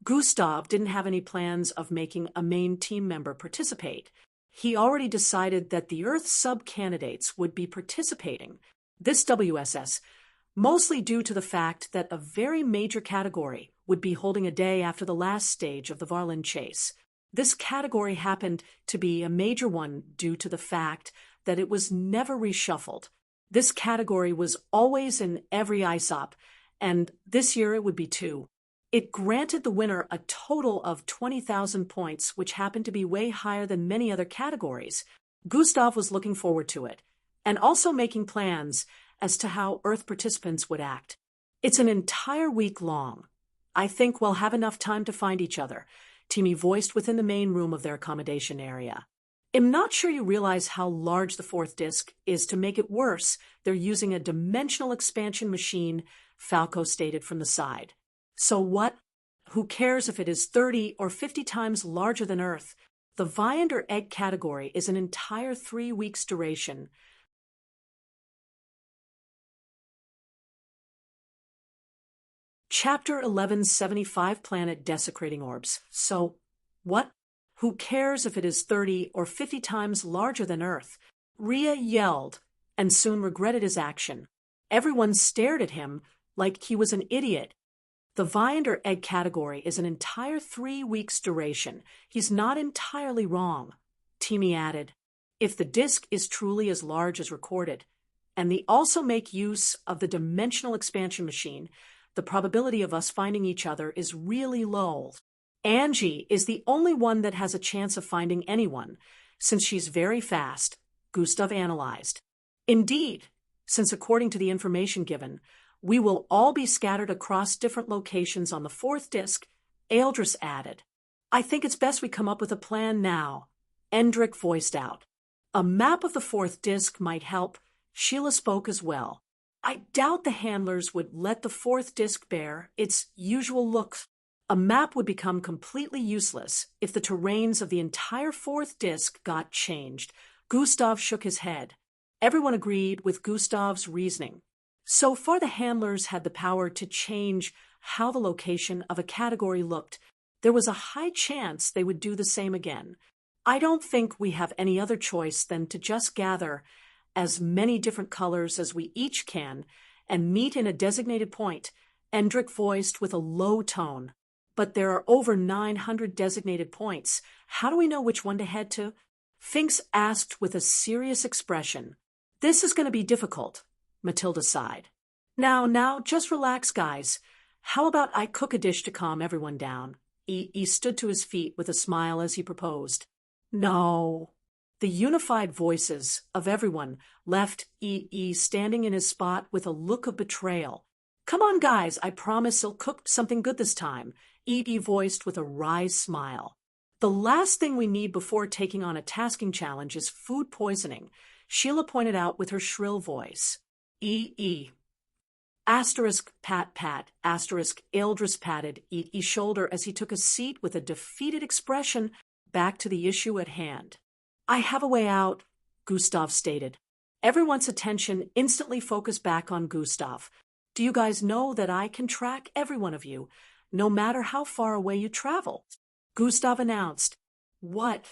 Gustav didn't have any plans of making a main team member participate. He already decided that the Earth sub-candidates would be participating. This WSS, mostly due to the fact that a very major category would be holding a day after the last stage of the Varlin chase. This category happened to be a major one due to the fact that it was never reshuffled. This category was always in every Aesop, and this year it would be 2. It granted the winner a total of 20,000 points, which happened to be way higher than many other categories. Gustav was looking forward to it, and also making plans as to how Earth participants would act. It's an entire week long. I think we'll have enough time to find each other, Timmy voiced within the main room of their accommodation area. I'm not sure you realize how large the 4th disc is. To make it worse, they're using a dimensional expansion machine, Falco stated from the side. So what? Who cares if it is 30 or 50 times larger than Earth? The Viand or Egg category is an entire 3 weeks duration. Chapter 1175 Planet Desecrating Orbs. So, what? Who cares if it is 30 or 50 times larger than Earth? Rhea yelled, and soon regretted his action. Everyone stared at him like he was an idiot. The Viand or Egg category is an entire 3 weeks duration. He's not entirely wrong, Timmy added. If the disc is truly as large as recorded, and they also make use of the dimensional expansion machine, the probability of us finding each other is really low. Angie is the only one that has a chance of finding anyone, since she's very fast, Gustav analyzed. Indeed, since according to the information given, We will all be scattered across different locations on the fourth disc, Eldris added. I think it's best we come up with a plan now, Endrick voiced out. A map of the fourth disc might help, Sheila spoke as well. I doubt the handlers would let the fourth disc bear its usual look. A map would become completely useless if the terrains of the entire fourth disc got changed. Gustav shook his head. Everyone agreed with Gustav's reasoning. So far the handlers had the power to change how the location of a category looked. There was a high chance they would do the same again. I don't think we have any other choice than to just gather as many different colors as we each can and meet in a designated point, Endrick voiced with a low tone. But there are over 900 designated points. How do we know which one to head to? Finks asked with a serious expression. This is going to be difficult, Matilda sighed. Now, just relax, guys. How about I cook a dish to calm everyone down? He stood to his feet with a smile as he proposed. No. The unified voices of everyone left standing in his spot with a look of betrayal. Come on, guys, I promise he'll cook something good this time, voiced with a wry smile. The last thing we need before taking on a tasking challenge is food poisoning, Sheila pointed out with her shrill voice. Asterisk pat, asterisk Eldris patted E's shoulder as he took a seat with a defeated expression back to the issue at hand. I have a way out, Gustav stated. Everyone's attention instantly focused back on Gustav. Do you guys know that I can track every one of you, no matter how far away you travel? Gustav announced. What?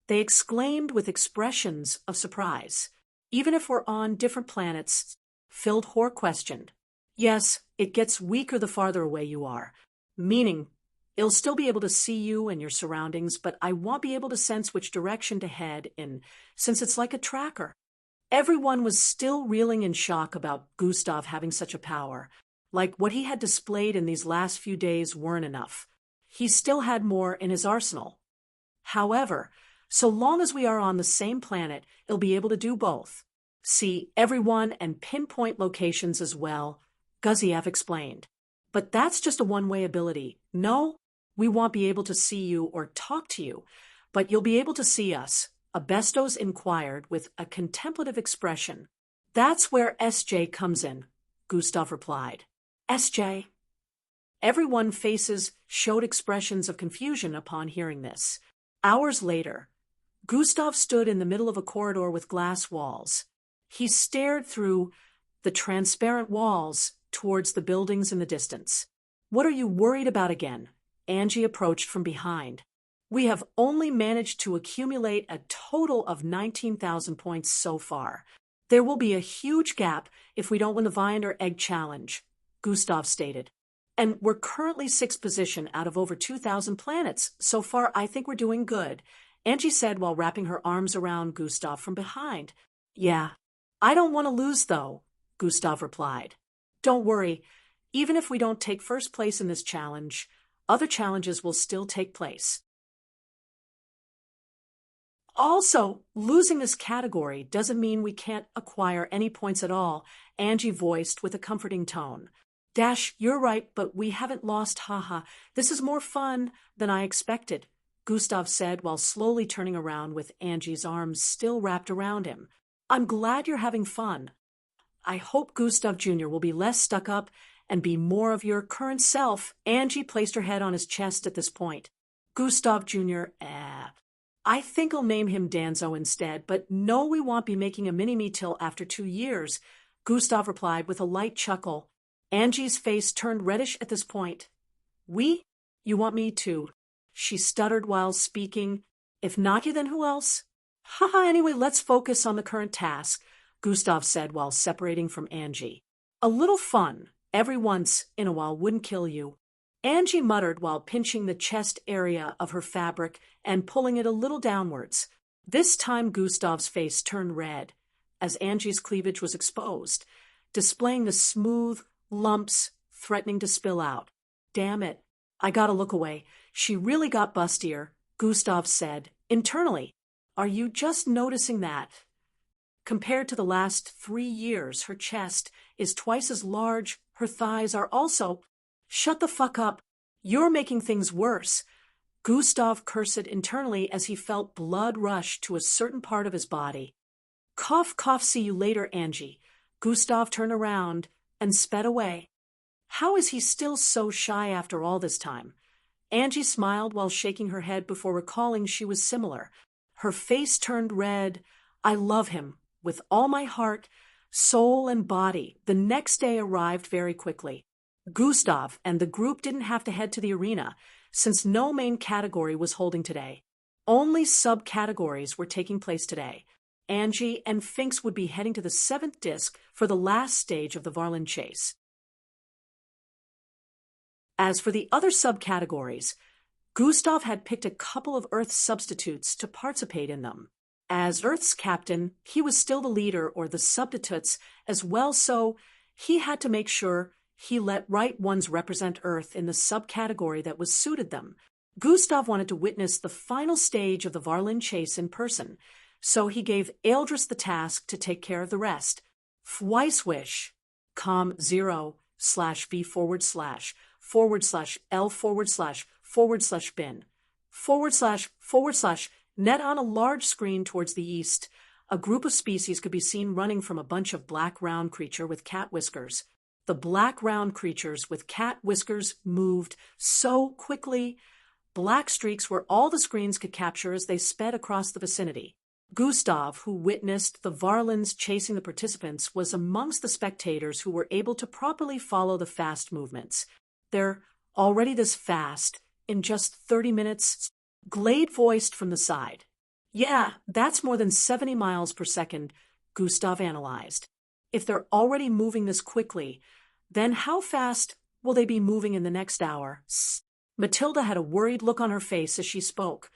They exclaimed with expressions of surprise. Even if we're on different planets, Fildhor questioned. Yes, it gets weaker the farther away you are, meaning it'll still be able to see you and your surroundings, but I won't be able to sense which direction to head in, since it's like a tracker. Everyone was still reeling in shock about Gustav having such a power. Like what he had displayed in these last few days weren't enough. He still had more in his arsenal. However, so long as we are on the same planet, it'll be able to do both. See everyone and pinpoint locations as well, Guziev explained. But that's just a one-way ability. No, we won't be able to see you or talk to you, but you'll be able to see us, Abestos inquired with a contemplative expression. That's where SJ comes in, Gustav replied. SJ? Everyone's faces showed expressions of confusion upon hearing this. Hours later, Gustav stood in the middle of a corridor with glass walls. He stared through the transparent walls towards the buildings in the distance. What are you worried about again? Angie approached from behind. We have only managed to accumulate a total of 19,000 points so far. There will be a huge gap if we don't win the Viand or Egg Challenge, Gustav stated. And we're currently 6th position out of over 2,000 planets. So far, I think we're doing good, Angie said while wrapping her arms around Gustav from behind. Yeah, I don't want to lose, though, Gustav replied. Don't worry, even if we don't take first place in this challenge, other challenges will still take place. Also, losing this category doesn't mean we can't acquire any points at all, Angie voiced with a comforting tone. Dash, you're right, but we haven't lost, haha. This is more fun than I expected, Gustav said while slowly turning around with Angie's arms still wrapped around him. I'm glad you're having fun. I hope Gustav Jr. will be less stuck up and be more of your current self. Angie placed her head on his chest at this point. Gustav Jr., I think I'll name him Danzo instead, but no, we won't be making a mini-me till after 2 years, Gustav replied with a light chuckle. Angie's face turned reddish at this point. We? You want me to? She stuttered while speaking. If not you, then who else? Haha, anyway, let's focus on the current task, Gustav said while separating from Angie. A little fun, every once in a while, wouldn't kill you. Angie muttered while pinching the chest area of her fabric and pulling it a little downwards. This time Gustav's face turned red as Angie's cleavage was exposed, displaying the smooth lumps threatening to spill out. Damn it, I gotta look away. She really got bustier, Gustav said, internally. Are you just noticing that? Compared to the last 3 years, her chest is twice as large, Her thighs are also— Shut the fuck up. You're making things worse. Gustav cursed internally as he felt blood rush to a certain part of his body. Cough, cough, see you later, Angie. Gustav turned around and sped away. How is he still so shy after all this time? Angie smiled while shaking her head before recalling she was similar. Her face turned red. I love him with all my heart, soul, and body. The next day arrived very quickly. Gustav and the group didn't have to head to the arena, since no main category was holding today. Only subcategories were taking place today. Angie and Finks would be heading to the 7th disc for the last stage of the Varlin chase. As for the other subcategories, Gustav had picked a couple of Earth substitutes to participate in them. As Earth's captain, he was still the leader or the substitutes as well, so he had to make sure he let right ones represent Earth in the subcategory that was suited them. Gustav wanted to witness the final stage of the Varlin chase in person, so he gave Eldris the task to take care of the rest. Fweiswish, com0/v/L/L/bin// net on a large screen towards the east. A group of species could be seen running from a bunch of black round creature with cat whiskers. The black round creatures with cat whiskers moved so quickly. Black streaks were all the screens could capture as they sped across the vicinity. Gustav, who witnessed the Varlins chasing the participants, was amongst the spectators who were able to properly follow the fast movements. They're already this fast in just 30 minutes? Glade voiced from the side. Yeah, that's more than 70 miles per second, Gustav analyzed. If they're already moving this quickly, then how fast will they be moving in the next hour? Matilda had a worried look on her face as she spoke.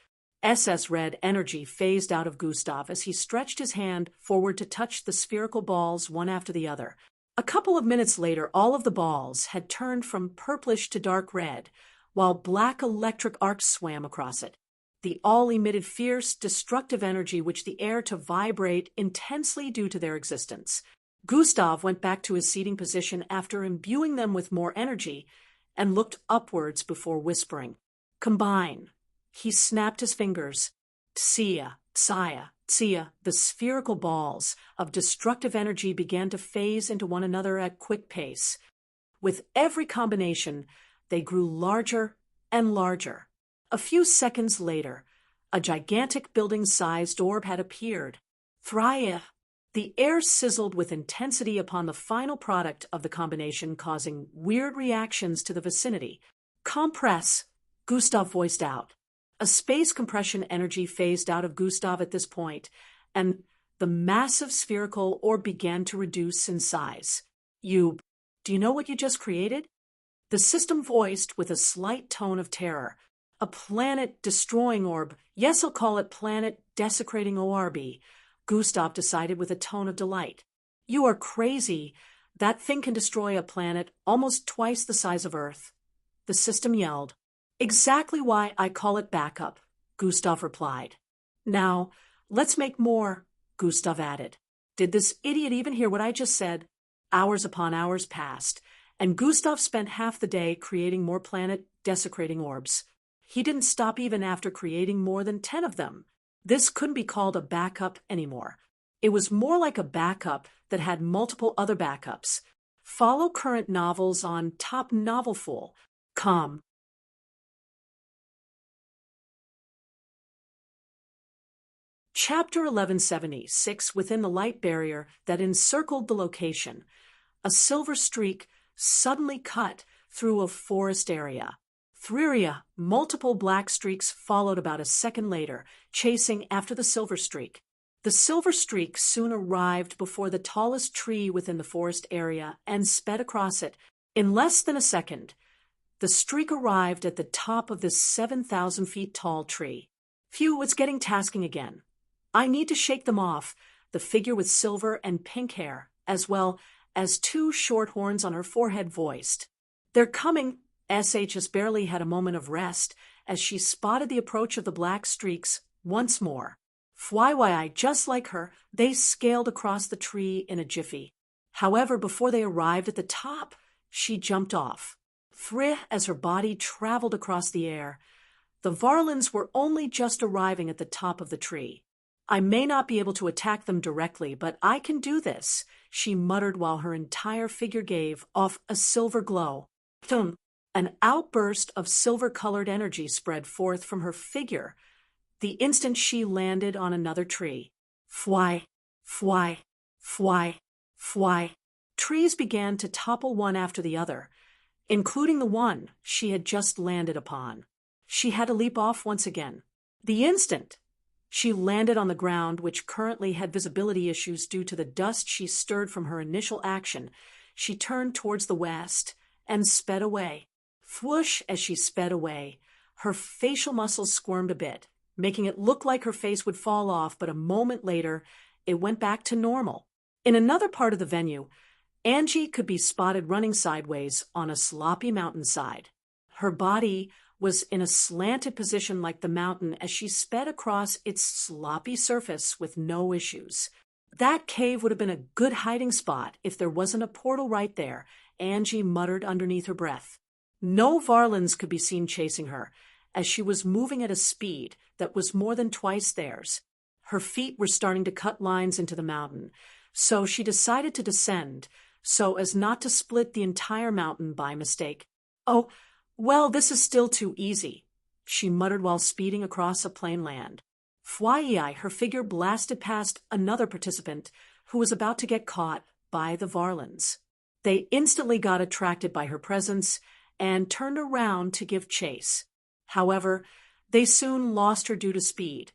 SS red energy phased out of Gustav as he stretched his hand forward to touch the spherical balls one after the other. A couple of minutes later, all of the balls had turned from purplish to dark red, while black electric arcs swam across it. The all emitted fierce, destructive energy which the air to vibrate intensely due to their existence. Gustav went back to his seating position after imbuing them with more energy and looked upwards before whispering. Combine. He snapped his fingers. Tsia, Tsia, Tsia. The spherical balls of destructive energy began to phase into one another at quick pace. With every combination, they grew larger and larger. A few seconds later, a gigantic building-sized orb had appeared. Thrya. The air sizzled with intensity upon the final product of the combination, causing weird reactions to the vicinity. Compress, Gustav voiced out. A space compression energy phased out of Gustav at this point, and the massive spherical orb began to reduce in size. Do you know what you just created? The system voiced with a slight tone of terror. A planet-destroying orb. Yes, I'll call it planet-desecrating ORB. Gustav decided with a tone of delight. You are crazy. That thing can destroy a planet almost twice the size of Earth. The system yelled. Exactly why I call it backup, Gustav replied. Now, let's make more, Gustav added. Did this idiot even hear what I just said? Hours upon hours passed, and Gustav spent half the day creating more planet-desecrating orbs. He didn't stop even after creating more than 10 of them. This couldn't be called a backup anymore. It was more like a backup that had multiple other backups. Follow current novels on topnovelful.com. Chapter 1176. Within the light barrier that encircled the location, a silver streak suddenly cut through a forest area. Thryria, multiple black streaks followed about a second later, chasing after the silver streak. The silver streak soon arrived before the tallest tree within the forest area and sped across it. In less than a second, the streak arrived at the top of this 7,000 feet tall tree. Phew, it's getting tasking again. I need to shake them off, the figure with silver and pink hair, as well as 2 short horns on her forehead voiced. They're coming. SHS barely had a moment of rest as she spotted the approach of the black streaks once more. FYI, just like her, they scaled across the tree in a jiffy. However, before they arrived at the top, She jumped off. Thrih as her body traveled across the air. The Varlins were only just arriving at the top of the tree. I may not be able to attack them directly, but I can do this, she muttered while her entire figure gave off a silver glow. Thum! An outburst of silver-colored energy spread forth from her figure the instant she landed on another tree. Fwy, fwy, fwy, fwy. Trees began to topple one after the other, including the one she had just landed upon. She had to leap off once again. The instant she landed on the ground, which currently had visibility issues due to the dust she stirred from her initial action, she turned towards the west and sped away. Whoosh! As she sped away, her facial muscles squirmed a bit, making it look like her face would fall off, but a moment later, it went back to normal. In another part of the venue, Angie could be spotted running sideways on a sloppy mountainside. Her body was in a slanted position like the mountain as she sped across its sloppy surface with no issues. That cave would have been a good hiding spot if there wasn't a portal right there, Angie muttered underneath her breath. No Varlins could be seen chasing her, as she was moving at a speed that was more than twice theirs. Her feet were starting to cut lines into the mountain, so she decided to descend, so as not to split the entire mountain by mistake. Oh, well, this is still too easy, she muttered while speeding across a plain land. Fwyi, her figure blasted past another participant who was about to get caught by the Varlins. They instantly got attracted by her presence and turned around to give chase. However, they soon lost her due to speed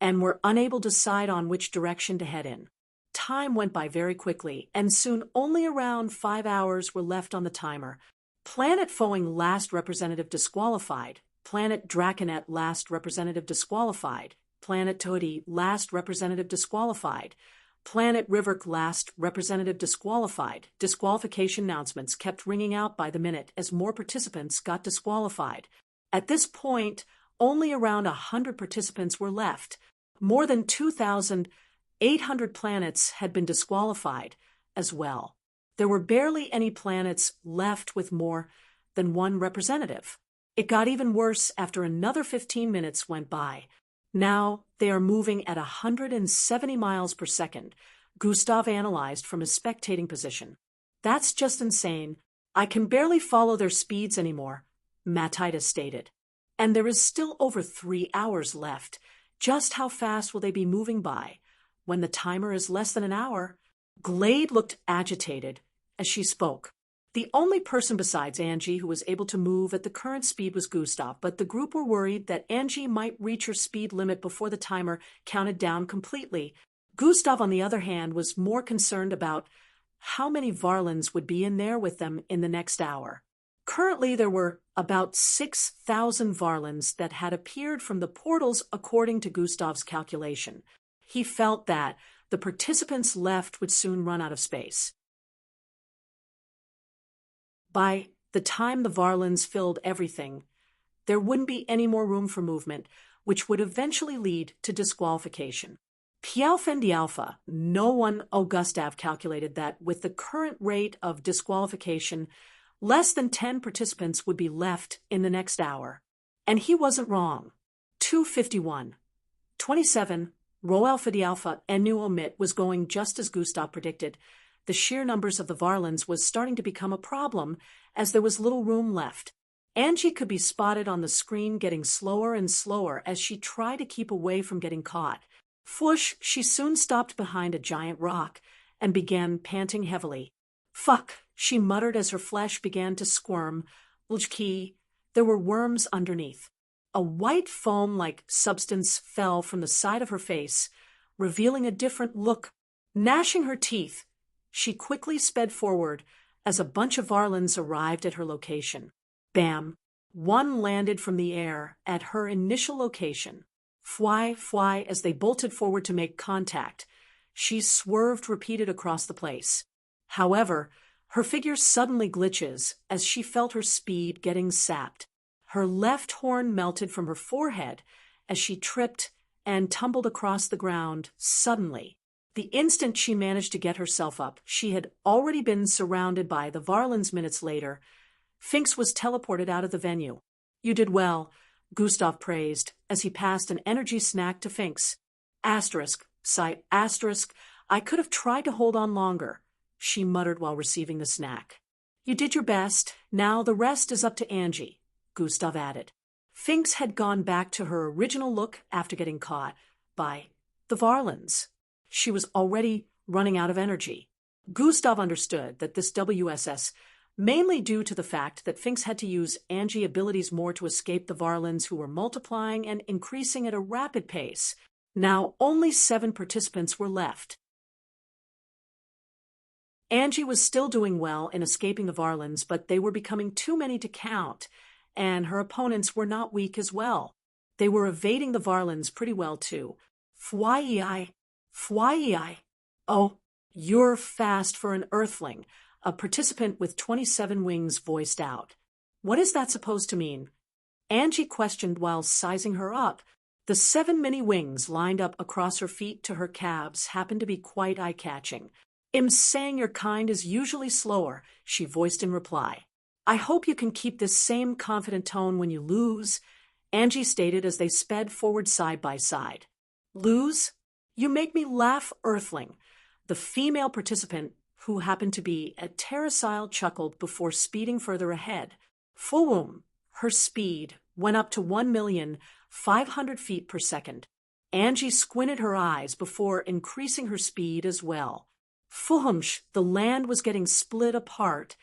and were unable to decide on which direction to head in. Time went by very quickly, and soon only around 5 hours were left on the timer. Planet Foing last representative disqualified. Planet Draconet last representative disqualified. Planet Toadie last representative disqualified. Planet Riverk last representative disqualified. Disqualification announcements kept ringing out by the minute as more participants got disqualified. At this point, only around 100 participants were left. More than 2,800 planets had been disqualified as well. There were barely any planets left with more than one representative. It got even worse after another 15 minutes went by. Now they are moving at 170 miles per second, Gustav analyzed from his spectating position. That's just insane. I can barely follow their speeds anymore, Matitas stated. And there is still over 3 hours left. Just how fast will they be moving by? When the timer is less than an hour? Glade looked agitated as she spoke. The only person besides Angie who was able to move at the current speed was Gustav, but the group were worried that Angie might reach her speed limit before the timer counted down completely. Gustav, on the other hand, was more concerned about how many Varlins would be in there with them in the next hour. Currently, there were about 6,000 Varlins that had appeared from the portals according to Gustav's calculation. He felt that the participants left would soon run out of space. By the time the Varlins filled everything, there wouldn't be any more room for movement, which would eventually lead to disqualification. Pialpha and Dialpha, no one Gustav calculated that with the current rate of disqualification, less than 10 participants would be left in the next hour. And he wasn't wrong. 251. 27, Rho Alpha Dialpha and Nu Omit was going just as Gustav predicted. The sheer numbers of the Varlins was starting to become a problem as there was little room left. Angie could be spotted on the screen getting slower and slower as she tried to keep away from getting caught. Whoosh, she soon stopped behind a giant rock and began panting heavily. Fuck, she muttered as her flesh began to squirm. Lchki, there were worms underneath. A white foam-like substance fell from the side of her face, revealing a different look. Gnashing her teeth, she quickly sped forward as a bunch of Varlins arrived at her location. Bam! One landed from the air at her initial location. Fly, as they bolted forward to make contact. She swerved repeated across the place. However, her figure suddenly glitches as she felt her speed getting sapped. Her left horn melted from her forehead as she tripped and tumbled across the ground suddenly. The instant she managed to get herself up, she had already been surrounded by the Varlins. Minutes later, Finks was teleported out of the venue. You did well, Gustav praised, as he passed an energy snack to Finks. Asterisk, sigh, asterisk, I could have tried to hold on longer, she muttered while receiving the snack. You did your best, now the rest is up to Angie, Gustav added. Finks had gone back to her original look after getting caught by the Varlins. She was already running out of energy. Gustav understood that this WSS, mainly due to the fact that Finks had to use Angie abilities more to escape the Varlins who were multiplying and increasing at a rapid pace. Now only 7 participants were left. Angie was still doing well in escaping the Varlins, but they were becoming too many to count, and her opponents were not weak as well. They were evading the Varlins pretty well too. Fwai. Oh, you're fast for an Earthling, a participant with 27 wings voiced out. What is that supposed to mean? Angie questioned while sizing her up. The 7 mini wings lined up across her feet to her calves happened to be quite eye-catching. I'm saying your kind is usually slower, she voiced in reply. I hope you can keep this same confident tone when you lose, Angie stated as they sped forward side by side. Lose? You make me laugh, Earthling. The female participant, who happened to be a pterosile, chuckled before speeding further ahead. Fuum, her speed went up to 1,500,000 feet per second. Angie squinted her eyes before increasing her speed as well. Fuhumsh, the land was getting split apart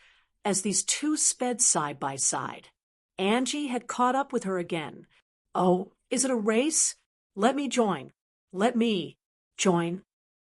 as these two sped side by side. Angie had caught up with her again. Oh, is it a race? Let me join. Let me join.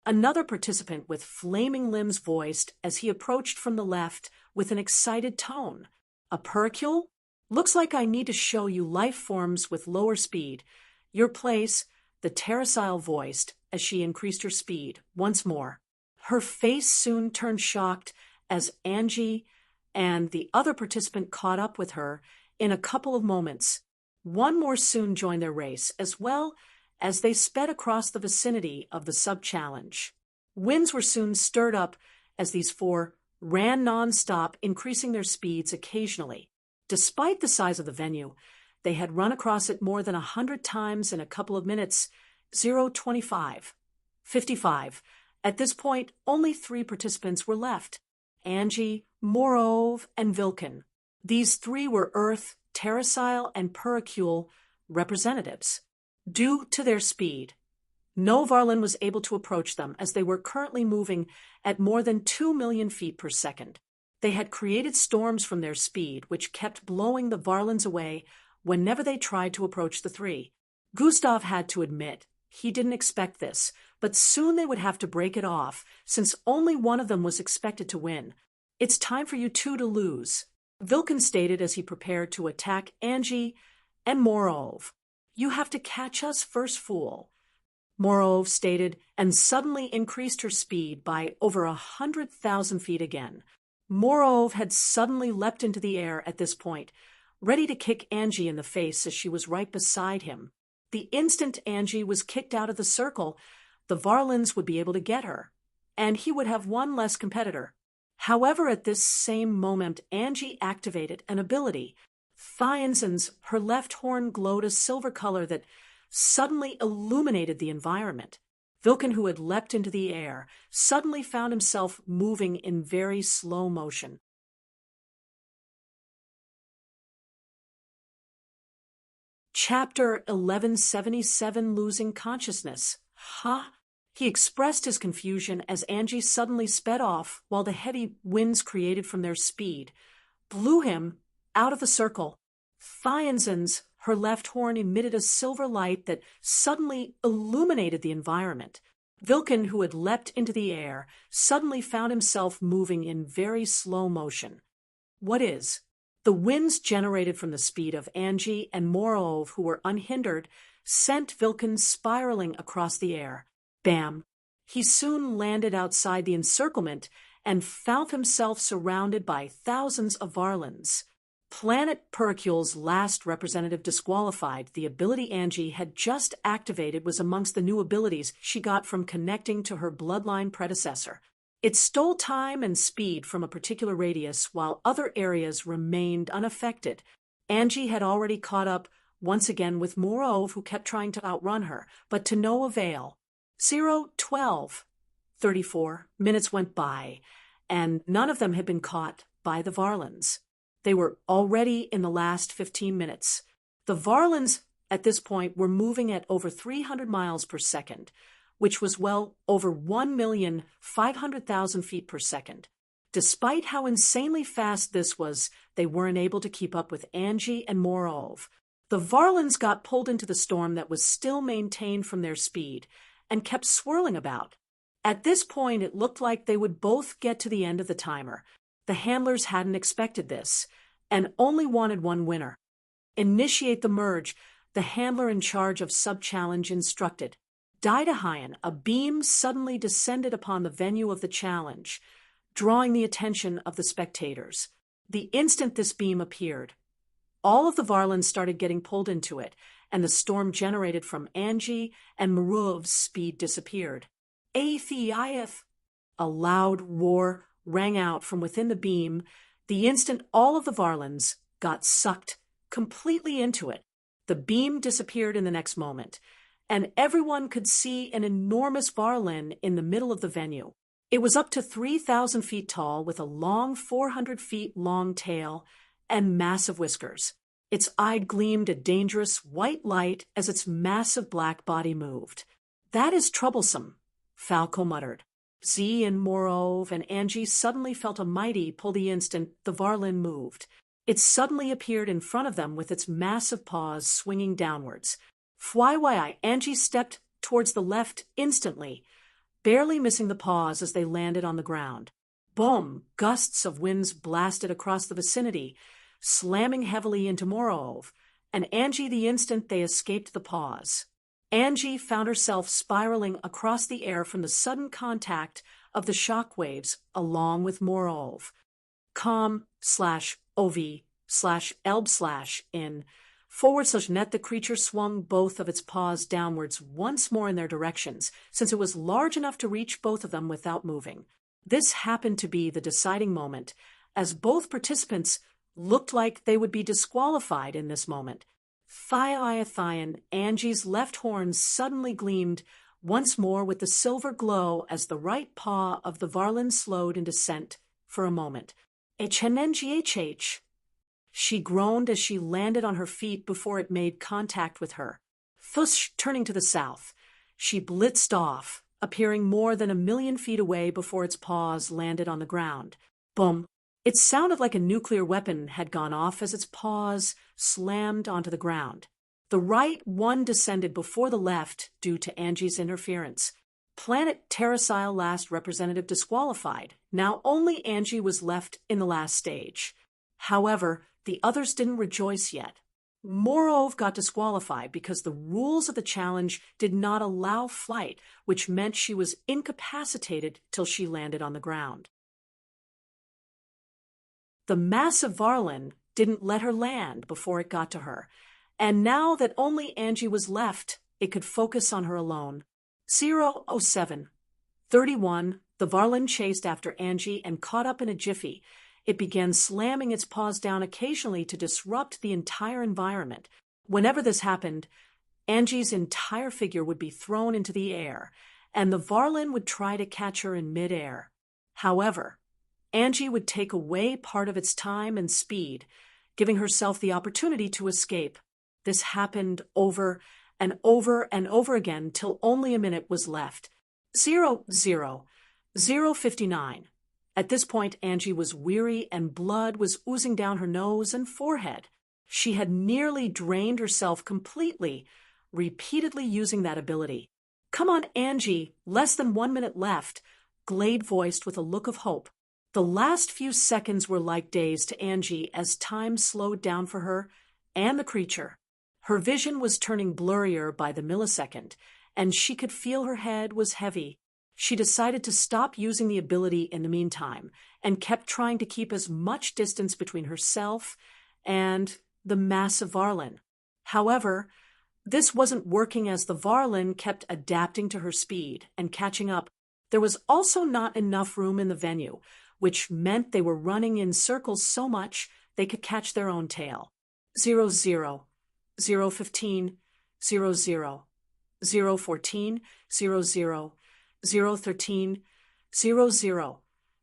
Another participant with flaming limbs voiced as he approached from the left with an excited tone. A pericule? Looks like I need to show you life forms with lower speed. Your place, the pterosile voiced as she increased her speed once more. Her face soon turned shocked as Angie and the other participant caught up with her in a couple of moments. One more soon joined their race, as well as they sped across the vicinity of the sub-challenge. Winds were soon stirred up as these 4 ran non-stop, increasing their speeds occasionally. Despite the size of the venue, they had run across it more than 100 times in a couple of minutes. 0:25, 55. At this point, only 3 participants were left. Angie, Morov, and Vilken. These 3 were Earth, pterosile, and pericule representatives. Due to their speed, no Varlin was able to approach them as they were currently moving at more than 2 million feet per second. They had created storms from their speed, which kept blowing the Varlins away whenever they tried to approach the 3. Gustav had to admit he didn't expect this, but soon they would have to break it off, since only one of them was expected to win. It's time for you 2 to lose, Vilken stated as he prepared to attack Angie and Morov. You have to catch us first, fool, Morov stated, and suddenly increased her speed by over 100,000 feet again. Morov had suddenly leapt into the air at this point, ready to kick Angie in the face as she was right beside him. The instant Angie was kicked out of the circle, the Varlins would be able to get her, and he would have one less competitor. However, at this same moment, Angie activated an ability. Thiensen's, her left horn glowed a silver color that suddenly illuminated the environment. Vilken, who had leapt into the air, suddenly found himself moving in very slow motion. Chapter 1177, Losing Consciousness. Huh? He expressed his confusion as Angie suddenly sped off while the heavy winds created from their speed blew him out of the circle. Thiensen's, her left horn emitted a silver light that suddenly illuminated the environment. Vilken, who had leapt into the air, suddenly found himself moving in very slow motion. What is? The winds generated from the speed of Angie and Morov, who were unhindered, sent Vilken spiraling across the air. Bam! He soon landed outside the encirclement and found himself surrounded by thousands of Varlins. Planet Pericule's last representative disqualified. The ability Angie had just activated was amongst the new abilities she got from connecting to her bloodline predecessor. It stole time and speed from a particular radius while other areas remained unaffected. Angie had already caught up once again with Morov, who kept trying to outrun her, but to no avail. 12, 34 minutes went by, and none of them had been caught by the Varlans. They were already in the last 15 minutes. The Varlans, at this point, were moving at over 300 miles per second, which was well over 1,500,000 feet per second. Despite how insanely fast this was, they weren't able to keep up with Angie and Morov. The Varlans got pulled into the storm that was still maintained from their speed and kept swirling about. At this point, it looked like they would both get to the end of the timer. The handlers hadn't expected this and only wanted one winner. Initiate the merge, the handler in charge of sub-challenge instructed. Daidahayan, a beam suddenly descended upon the venue of the challenge, drawing the attention of the spectators. The instant this beam appeared, all of the Varlans started getting pulled into it, and the storm generated from Angie and Marov's speed disappeared. Aethiath! A loud roar rang out from within the beam the instant all of the Varlans got sucked completely into it. The beam disappeared in the next moment, and everyone could see an enormous Varlan in the middle of the venue. It was up to 3,000 feet tall with a long 400 feet long tail and massive whiskers. Its eye gleamed a dangerous white light as its massive black body moved. That is troublesome, Falco muttered. Z and Morov and Angie suddenly felt a mighty pull the instant the Varlan moved. It suddenly appeared in front of them with its massive paws swinging downwards. FYI, Angie stepped towards the left instantly, barely missing the paws as they landed on the ground. Boom! Gusts of winds blasted across the vicinity, slamming heavily into Morov, and Angie the instant they escaped the paws. Angie found herself spiraling across the air from the sudden contact of the shock waves along with Morov. com/ov/elb/in /net the creature swung both of its paws downwards once more in their directions, since it was large enough to reach both of them without moving. This happened to be the deciding moment, as both participants looked like they would be disqualified in this moment. Thiathian, Angie's left horn suddenly gleamed once more with the silver glow as the right paw of the Varlan slowed in descent for a moment. HNNGHH. She groaned as she landed on her feet before it made contact with her. Thush, turning to the south, she blitzed off, appearing more than 1,000,000 feet away before its paws landed on the ground. Boom! It sounded like a nuclear weapon had gone off as its paws slammed onto the ground. The right one descended before the left due to Angie's interference. Planet Terracile last representative disqualified. Now only Angie was left in the last stage. However, the others didn't rejoice yet. Morov got disqualified because the rules of the challenge did not allow flight, which meant she was incapacitated till she landed on the ground. The massive Varlan didn't let her land before it got to her, and now that only Angie was left, it could focus on her alone. 07, 31, the Varlan chased after Angie and caught up in a jiffy. It began slamming its paws down occasionally to disrupt the entire environment. Whenever this happened, Angie's entire figure would be thrown into the air, and the Varlan would try to catch her in midair. However, Angie would take away part of its time and speed, giving herself the opportunity to escape. This happened over and over and over again till only a minute was left. 0:59. At this point, Angie was weary and blood was oozing down her nose and forehead. She had nearly drained herself completely, repeatedly using that ability. "Come on, Angie, less than 1 minute left," Glade voiced with a look of hope. The last few seconds were like days to Angie as time slowed down for her and the creature. Her vision was turning blurrier by the millisecond, and she could feel her head was heavy. She decided to stop using the ability in the meantime and kept trying to keep as much distance between herself and the massive Varlin. However, this wasn't working as the Varlin kept adapting to her speed and catching up. There was also not enough room in the venue, which meant they were running in circles so much they could catch their own tail. 0-0, 0-15, 0-0, 0-14, 0-0, 0-13, 0-0,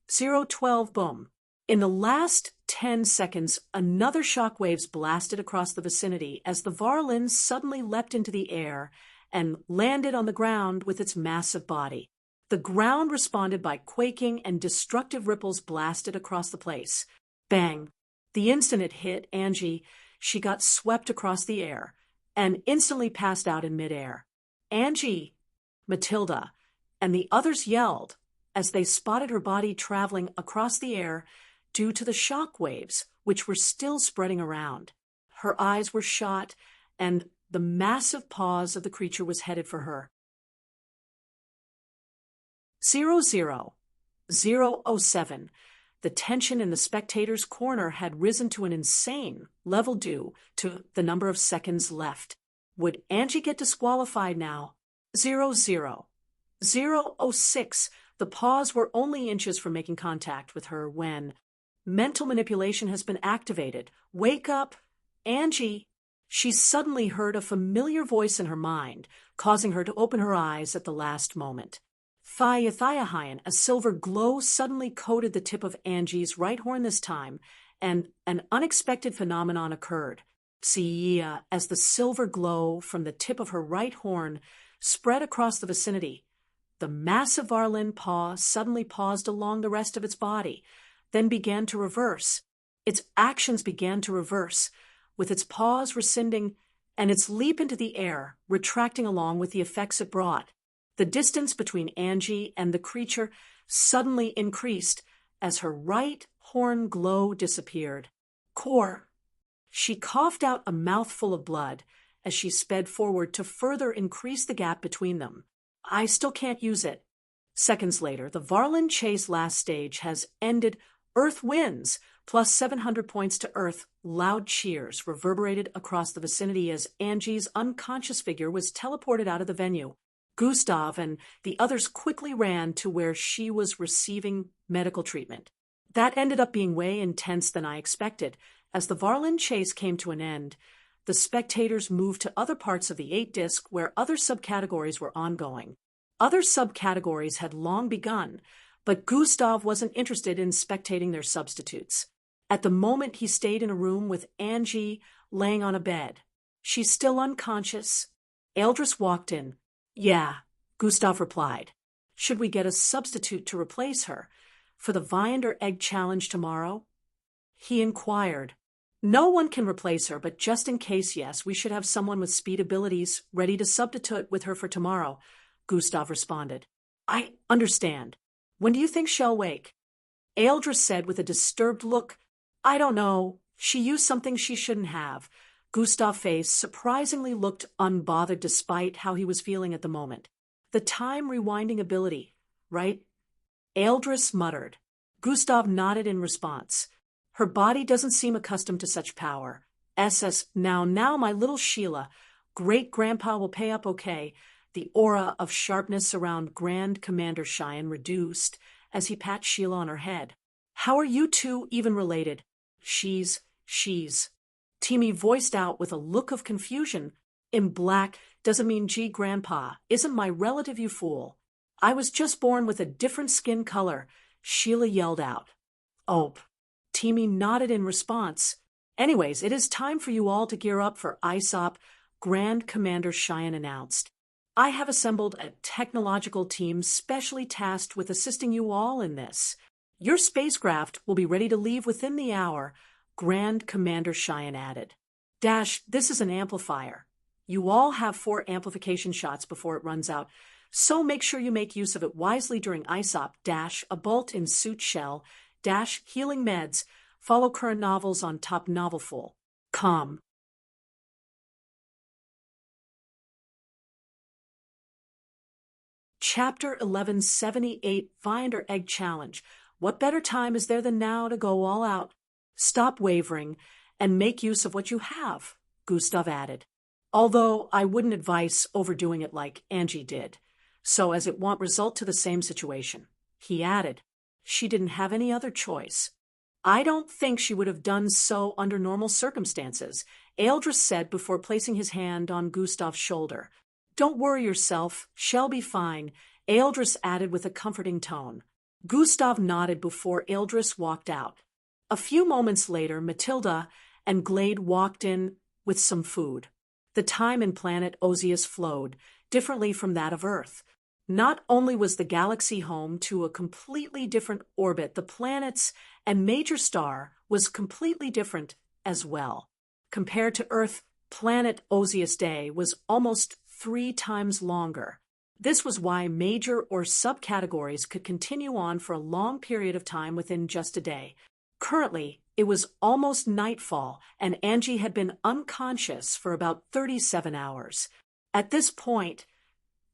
0-12, boom. In the last 10 seconds, another shockwaves blasted across the vicinity as the Varlin suddenly leapt into the air and landed on the ground with its massive body. The ground responded by quaking, and destructive ripples blasted across the place. Bang! The instant it hit Angie, she got swept across the air and instantly passed out in midair. Angie, Matilda, and the others yelled as they spotted her body traveling across the air due to the shock waves, which were still spreading around. Her eyes were shot, and the massive paws of the creature was headed for her. 0-0, 0-07. The tension in the spectators' corner had risen to an insane level due to the number of seconds left. Would Angie get disqualified now? 0-0, 0-06. The paws were only inches from making contact with her when mental manipulation has been activated. Wake up, Angie. She suddenly heard a familiar voice in her mind, causing her to open her eyes at the last moment. Thia, a silver glow suddenly coated the tip of Angie's right horn this time, and an unexpected phenomenon occurred. As the silver glow from the tip of her right horn spread across the vicinity, the massive Varlin paw suddenly paused along the rest of its body, then began to reverse. Its actions began to reverse, with its paws rescinding and its leap into the air retracting along with the effects it brought. The distance between Angie and the creature suddenly increased as her right horn glow disappeared. Core! She coughed out a mouthful of blood as she sped forward to further increase the gap between them. I still can't use it. Seconds later, the Varlin chase last stage has ended. Earth wins, plus 700 points to Earth. Loud cheers reverberated across the vicinity as Angie's unconscious figure was teleported out of the venue. Gustav and the others quickly ran to where she was receiving medical treatment. That ended up being way intense than I expected. As the Varlin chase came to an end, the spectators moved to other parts of the 8-disc where other subcategories were ongoing. Other subcategories had long begun, but Gustav wasn't interested in spectating their substitutes. At the moment, he stayed in a room with Angie laying on a bed. She's still unconscious. Eldris walked in. Yeah, Gustav replied. Should we get a substitute to replace her for the Viand or Egg Challenge tomorrow? He inquired. No one can replace her, but just in case, yes, we should have someone with speed abilities ready to substitute with her for tomorrow, Gustav responded. I understand. When do you think she'll wake? Eldris said with a disturbed look. I don't know. She used something she shouldn't have. Gustav's face surprisingly looked unbothered despite how he was feeling at the moment. The time rewinding ability, right? Eldris muttered. Gustav nodded in response. Her body doesn't seem accustomed to such power. Now, my little Sheila. Great-grandpa will pay up okay. The aura of sharpness around Grand Commander Cheyenne reduced as he pat Sheila on her head. How are you two even related? She's. Timmy voiced out with a look of confusion. In black doesn't mean G Grandpa. Isn't my relative, you fool. I was just born with a different skin color, Sheila yelled out. Oh. Timmy nodded in response. Anyways, it is time for you all to gear up for ISOP, Grand Commander Cheyenne announced. I have assembled a technological team specially tasked with assisting you all in this. Your spacecraft will be ready to leave within the hour, Grand Commander Cheyenne added. This is an amplifier. You all have 4 amplification shots before it runs out, so make sure you make use of it wisely during ISOP. A bolt in suit shell, healing meds. Follow current novels on top novelful. Com. Chapter 1178, Viand or Egg Challenge. What better time is there than now to go all out? Stop wavering and make use of what you have, Gustav added. Although I wouldn't advise overdoing it like Angie did, so as it won't result to the same situation. He added, she didn't have any other choice. I don't think she would have done so under normal circumstances, Ealdris said before placing his hand on Gustav's shoulder. Don't worry yourself, she'll be fine, Ealdris added with a comforting tone. Gustav nodded before Ealdris walked out. A few moments later, Matilda and Glade walked in with some food. The time in planet Osius flowed, differently from that of Earth. Not only was the galaxy home to a completely different orbit, the planets and major star was completely different as well. Compared to Earth, planet Osius Day was almost 3 times longer. This was why major or subcategories could continue on for a long period of time within just a day. Currently, it was almost nightfall, and Angie had been unconscious for about 37 hours. At this point,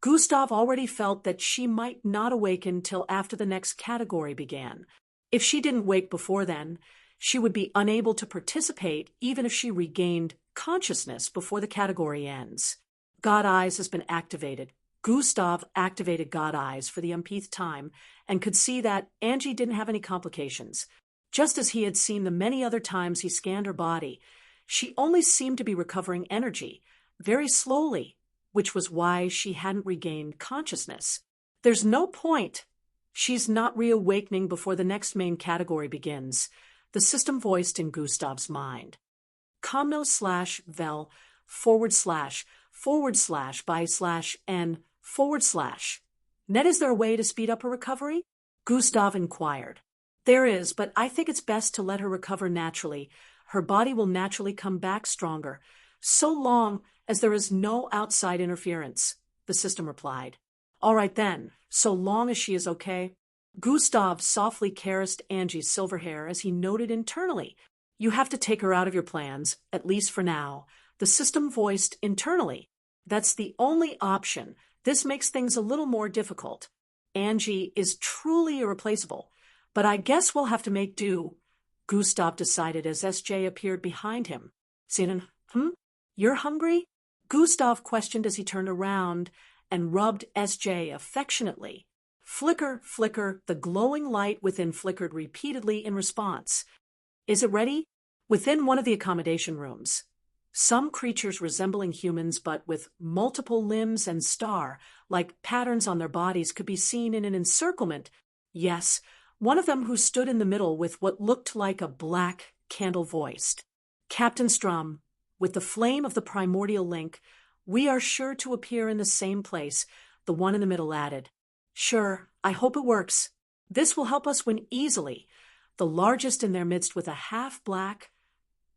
Gustav already felt that she might not awaken till after the next category began. If she didn't wake before then, she would be unable to participate even if she regained consciousness before the category ends. God Eyes has been activated. Gustav activated God Eyes for the umpteenth time and could see that Angie didn't have any complications. Just as he had seen the many other times he scanned her body, she only seemed to be recovering energy, very slowly, which was why she hadn't regained consciousness. There's no point. She's not reawakening before the next main category begins, the system voiced in Gustav's mind. Comno/vel //by/n/. Net, is there a way to speed up her recovery? Gustav inquired. There is, but I think it's best to let her recover naturally. Her body will naturally come back stronger, so long as there is no outside interference, the system replied. All right then, so long as she is okay. Gustav softly caressed Angie's silver hair as he noted internally. You have to take her out of your plans, at least for now, the system voiced internally. That's the only option. This makes things a little more difficult. Angie is truly irreplaceable, but I guess we'll have to make do, Gustav decided as SJ appeared behind him. Sinan, you're hungry? Gustav questioned as he turned around and rubbed SJ affectionately. Flicker, flicker, the glowing light within flickered repeatedly in response. Is it ready? Within one of the accommodation rooms, some creatures resembling humans but with multiple limbs and star-like patterns on their bodies could be seen in an encirclement. Yes, one of them who stood in the middle with what looked like a black candle voiced. Captain Strum, with the flame of the primordial link, we are sure to appear in the same place, the one in the middle added. Sure, I hope it works. This will help us win easily. The largest in their midst with a half-black,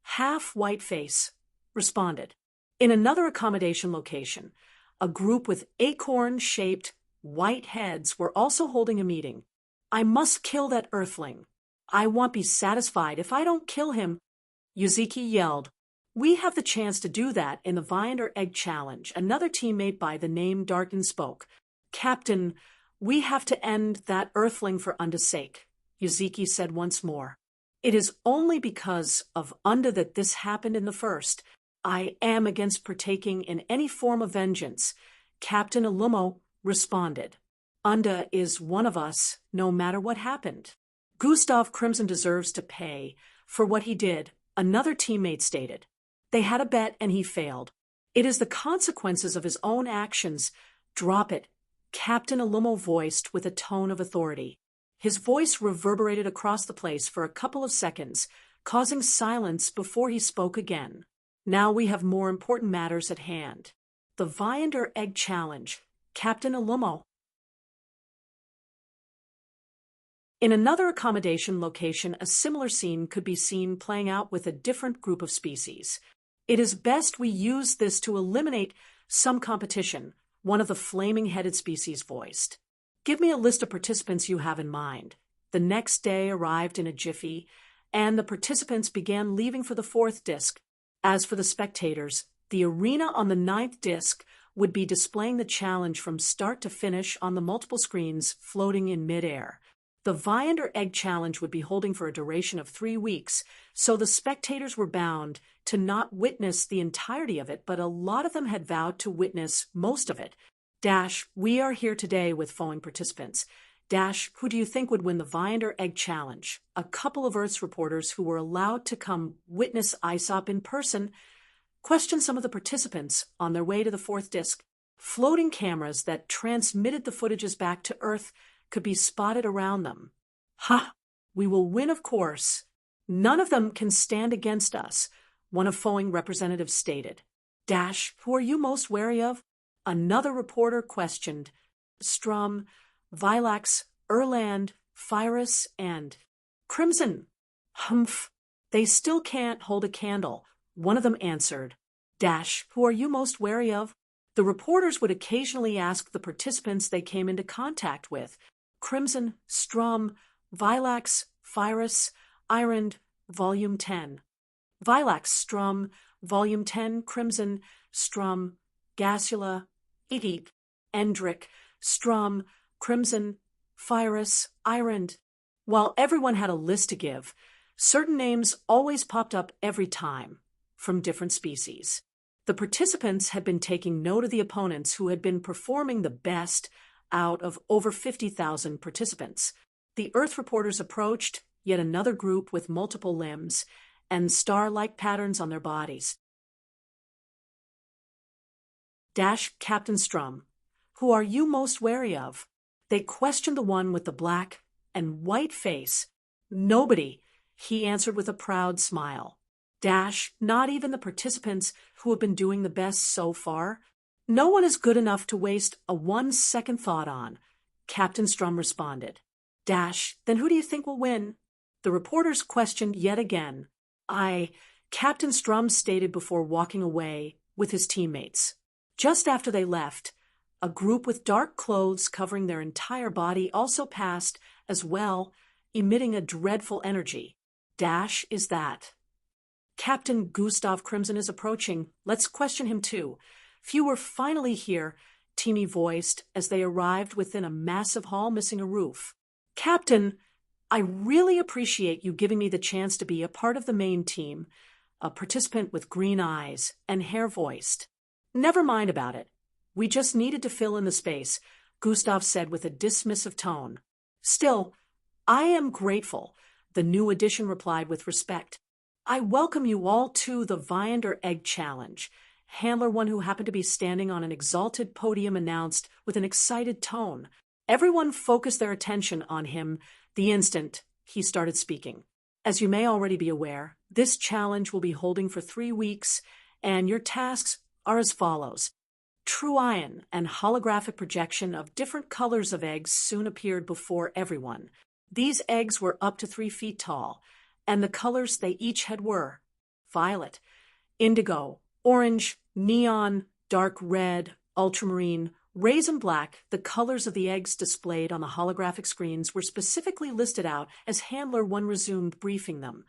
half-white face responded. In another accommodation location, a group with acorn-shaped white heads were also holding a meeting. I must kill that earthling. I won't be satisfied if I don't kill him, Yuzuki yelled. We have the chance to do that in the Vine or Egg Challenge. Another teammate by the name Darkin spoke. Captain, we have to end that earthling for Unda's sake, Yuzuki said once more. It is only because of Unda that this happened in the first. I am against partaking in any form of vengeance, Captain Alumo responded. Unda is one of us, no matter what happened. Gustav Crimson deserves to pay for what he did, another teammate stated. They had a bet and he failed. It is the consequences of his own actions. Drop it, Captain Alumo voiced with a tone of authority. His voice reverberated across the place for a couple of seconds, causing silence before he spoke again. Now we have more important matters at hand. The Vine or Egg Challenge, Captain Alumo. In another accommodation location, a similar scene could be seen playing out with a different group of species. It is best we use this to eliminate some competition, one of the flaming-headed species voiced. Give me a list of participants you have in mind. The next day arrived in a jiffy, and the participants began leaving for the 4th disc. As for the spectators, the arena on the 9th disc would be displaying the challenge from start to finish on the multiple screens floating in midair. The Viander Egg Challenge would be holding for a duration of 3 weeks, so the spectators were bound to not witness the entirety of it, but a lot of them had vowed to witness most of it. We are here today with following participants. Who do you think would win the Viander Egg Challenge? A couple of Earth's reporters who were allowed to come witness ISOP in person questioned some of the participants on their way to the fourth disc. Floating cameras that transmitted the footages back to Earth could be spotted around them. We will win, of course. None of them can stand against us, one of Foing representatives stated. Who are you most wary of? Another reporter questioned. Strum, Vilax, Erland, Phyrus, and Crimson. Humph. They still can't hold a candle, one of them answered. Who are you most wary of? The reporters would occasionally ask the participants they came into contact with. Crimson, Strum, Vilax, Phyrus, Irond, Volume 10. Vilax, Strum, Volume 10, Crimson, Strum, Gasula, Edip, Endrick, Strum, Crimson, Phyrus, Irond. While everyone had a list to give, certain names always popped up every time, from different species. The participants had been taking note of the opponents who had been performing the best out of over 50,000 participants. The Earth reporters approached yet another group with multiple limbs and star-like patterns on their bodies. Captain Strum, who are you most wary of? They questioned the one with the black and white face. Nobody, he answered with a proud smile. Not even the participants who have been doing the best so far? No one is good enough to waste a 1-second thought on, Captain Strum responded. Then who do you think will win? The reporters questioned yet again. Captain Strum stated before walking away with his teammates. Just after they left, a group with dark clothes covering their entire body also passed as well, emitting a dreadful energy. Is that? Captain Gustav Crimson is approaching. Let's question him too. Few were finally here, Timmy voiced as they arrived within a massive hall missing a roof. Captain, I really appreciate you giving me the chance to be a part of the main team, a participant with green eyes and hair voiced. Never mind about it. We just needed to fill in the space, Gustav said with a dismissive tone. Still, I am grateful, the new addition replied with respect. I welcome you all to the Viander Egg Challenge. Handler one who happened to be standing on an exalted podium announced with an excited tone. Everyone focused their attention on him the instant he started speaking. As you may already be aware, this challenge will be holding for 3 weeks, and your tasks are as follows. True ion and holographic projection of different colors of eggs soon appeared before everyone. These eggs were up to 3 feet tall, and the colors they each had were violet, indigo, orange, neon, dark red, ultramarine, raisin black. The colors of the eggs displayed on the holographic screens were specifically listed out as Handler 1 resumed briefing them.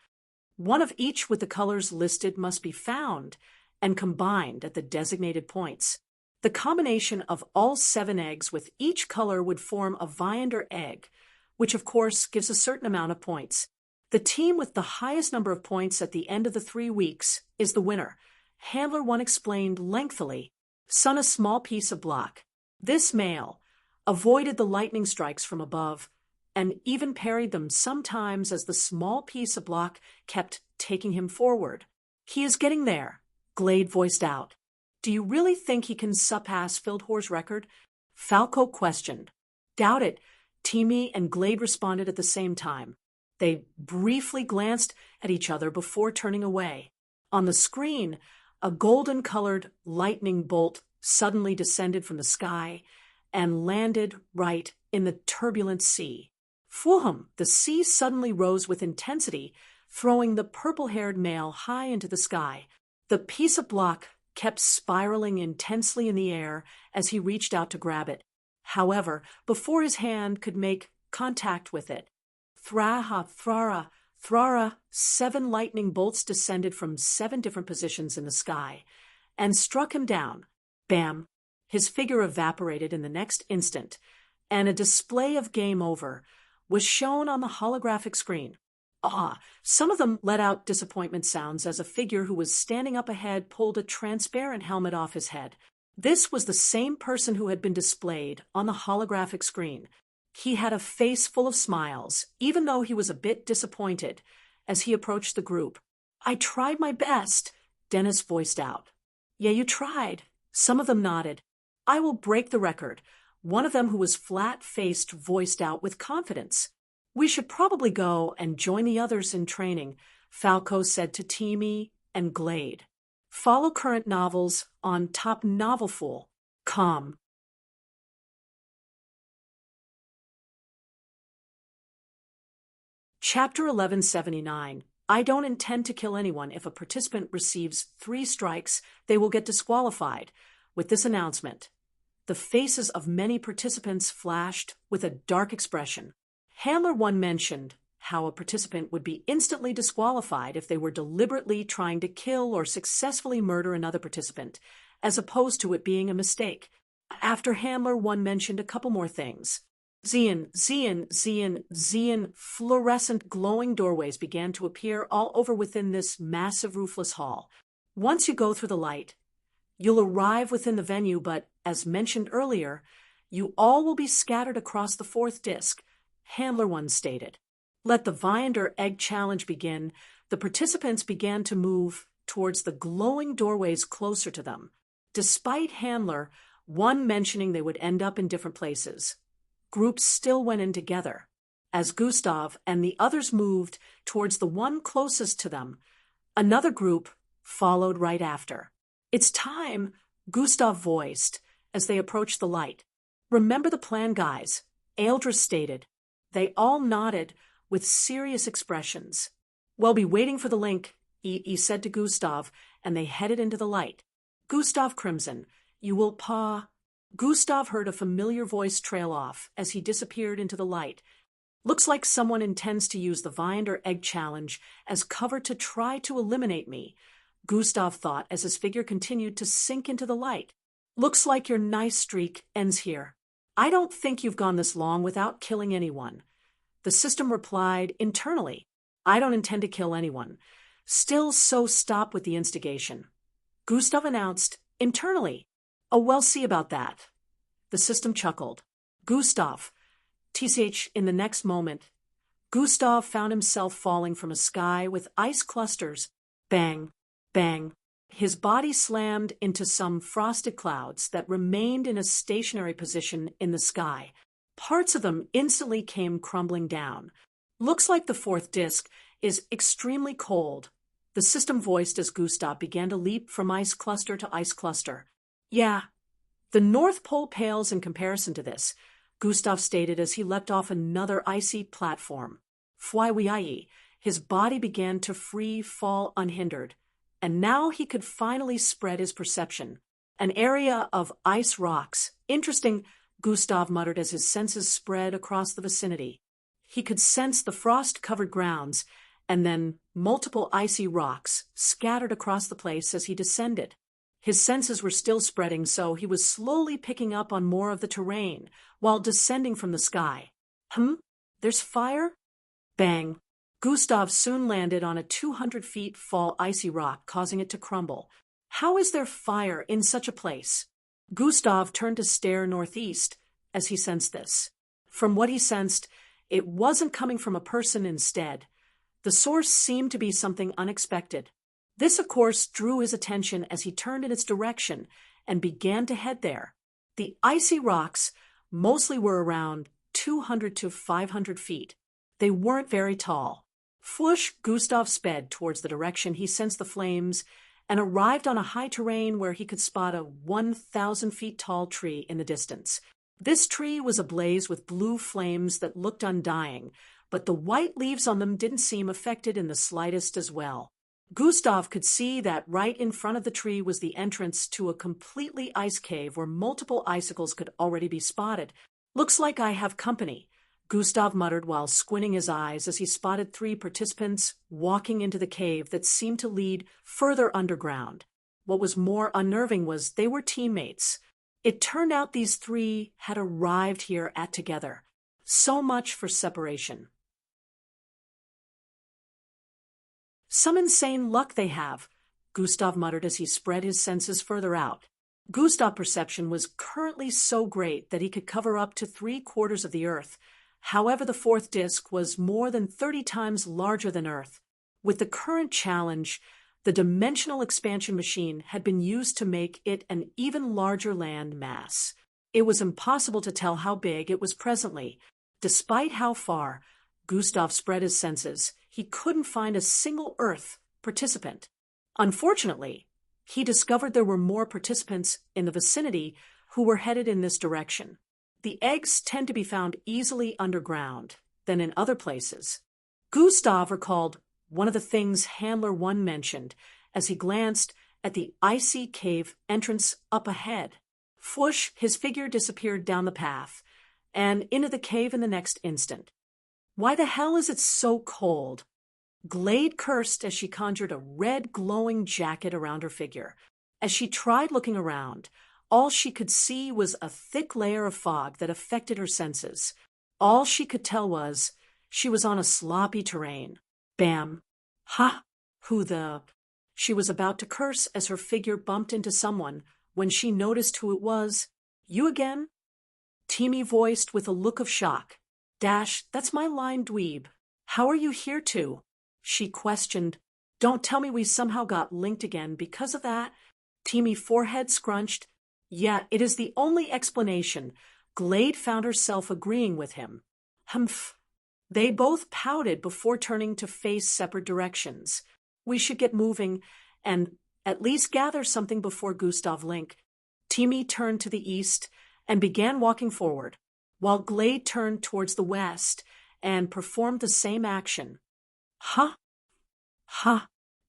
One of each with the colors listed must be found and combined at the designated points. The combination of all 7 eggs with each color would form a Viander egg, which of course gives a certain amount of points. The team with the highest number of points at the end of the 3 weeks is the winner. Handler 1 explained lengthily. Sun a small piece of block. This male avoided the lightning strikes from above and even parried them sometimes as the small piece of block kept taking him forward. He is getting there, Glade voiced out. Do you really think he can surpass Fildhor's record? Falco questioned. Doubt it, Timmy and Glade responded at the same time. They briefly glanced at each other before turning away. On the screen, a golden-colored lightning bolt suddenly descended from the sky and landed right in the turbulent sea. Fuhum, the sea suddenly rose with intensity, throwing the purple-haired male high into the sky. The piece of block kept spiraling intensely in the air as he reached out to grab it. However, before his hand could make contact with it, Thrara, 7 lightning bolts descended from 7 different positions in the sky and struck him down. Bam! His figure evaporated in the next instant, and a display of game over was shown on the holographic screen. Some of them let out disappointment sounds as a figure who was standing up ahead pulled a transparent helmet off his head. This was the same person who had been displayed on the holographic screen. He had a face full of smiles, even though he was a bit disappointed as he approached the group. "I tried my best," Dennis voiced out. "Yeah, you tried." Some of them nodded. "I will break the record." One of them, who was flat-faced, voiced out with confidence. "We should probably go and join the others in training," Falco said to Timmy and Glade. Follow current novels on topnovelful.com. Chapter 1179. I don't intend to kill anyone. If a participant receives 3 strikes, they will get disqualified. With this announcement, the faces of many participants flashed with a dark expression. Handler 1 mentioned how a participant would be instantly disqualified if they were deliberately trying to kill or successfully murder another participant, as opposed to it being a mistake. After Handler 1 mentioned a couple more things. Xian, fluorescent glowing doorways began to appear all over within this massive roofless hall. Once you go through the light, you'll arrive within the venue, but, as mentioned earlier, you all will be scattered across the 4th disc, Handler 1 stated. Let the Viander Egg Challenge begin. The participants began to move towards the glowing doorways closer to them, despite Handler 1 mentioning they would end up in different places. Groups still went in together. As Gustav and the others moved towards the one closest to them, another group followed right after. "It's time," Gustav voiced as they approached the light. "Remember the plan, guys," Aeldra stated. They all nodded with serious expressions. "We'll be waiting for the link," he said to Gustav, and they headed into the light. "Gustav Crimson, you will Gustav heard a familiar voice trail off as he disappeared into the light. "Looks like someone intends to use the Viander Egg Challenge as cover to try to eliminate me," Gustav thought as his figure continued to sink into the light. "Looks like your nice streak ends here. I don't think you've gone this long without killing anyone." The system replied internally, "I don't intend to kill anyone." Still, so stop with the instigation. Gustav announced internally, "Oh, we'll see about that." The system chuckled. Gustav. In the next moment, Gustav found himself falling from a sky with ice clusters. Bang, bang. His body slammed into some frosted clouds that remained in a stationary position in the sky. Parts of them instantly came crumbling down. "Looks like the 4th disc is extremely cold," the system voiced as Gustav began to leap from ice cluster to ice cluster. "Yeah, the North Pole pales in comparison to this," Gustav stated as he leapt off another icy platform. Fwaiwiai, his body began to free fall unhindered, and now he could finally spread his perception. An area of ice rocks. "Interesting," Gustav muttered as his senses spread across the vicinity. He could sense the frost-covered grounds, and then multiple icy rocks scattered across the place as he descended. His senses were still spreading, so he was slowly picking up on more of the terrain while descending from the sky. There's fire? Bang. Gustav soon landed on a 200 feet tall icy rock, causing it to crumble. How is there fire in such a place? Gustav turned to stare northeast as he sensed this. From what he sensed, it wasn't coming from a person instead. The source seemed to be something unexpected. This, of course, drew his attention as he turned in its direction and began to head there. The icy rocks mostly were around 200 to 500 feet. They weren't very tall. Fwoosh, Gustav sped towards the direction he sensed the flames and arrived on a high terrain where he could spot a 1,000 feet tall tree in the distance. This tree was ablaze with blue flames that looked undying, but the white leaves on them didn't seem affected in the slightest as well. Gustav could see that right in front of the tree was the entrance to a completely ice cave where multiple icicles could already be spotted. "Looks like I have company," Gustav muttered while squinting his eyes as he spotted 3 participants walking into the cave that seemed to lead further underground. What was more unnerving was they were teammates. It turned out these 3 had arrived here together. So much for separation. Some insane luck they have, Gustav muttered as he spread his senses further out. Gustav's perception was currently so great that he could cover up to 3/4 of the Earth. However, the fourth disk was more than 30 times larger than Earth. With the current challenge, the dimensional expansion machine had been used to make it an even larger land mass. It was impossible to tell how big it was presently. Despite how far Gustav spread his senses, he couldn't find a single Earth participant. Unfortunately, he discovered there were more participants in the vicinity who were headed in this direction. The eggs tend to be found easily underground than in other places. Gustav recalled one of the things Handler 1 mentioned as he glanced at the icy cave entrance up ahead. Whoosh, his figure disappeared down the path and into the cave in the next instant. Why the hell is it so cold? Glade cursed as she conjured a red glowing jacket around her figure. As she tried looking around, all she could see was a thick layer of fog that affected her senses. All she could tell was she was on a sloppy terrain. Bam. Ha! Who the... She was about to curse as her figure bumped into someone when she noticed who it was. You again? Teamy voiced with a look of shock. Dash, that's my line dweeb. How are you here too? She questioned. Don't tell me we somehow got linked again because of that? Teamy forehead scrunched. Yeah, it is the only explanation. Glade found herself agreeing with him. Humph. They both pouted before turning to face separate directions. We should get moving and at least gather something before Gustav Link. Teamy turned to the east and began walking forward, while Glade turned towards the west and performed the same action. Huh? Huh?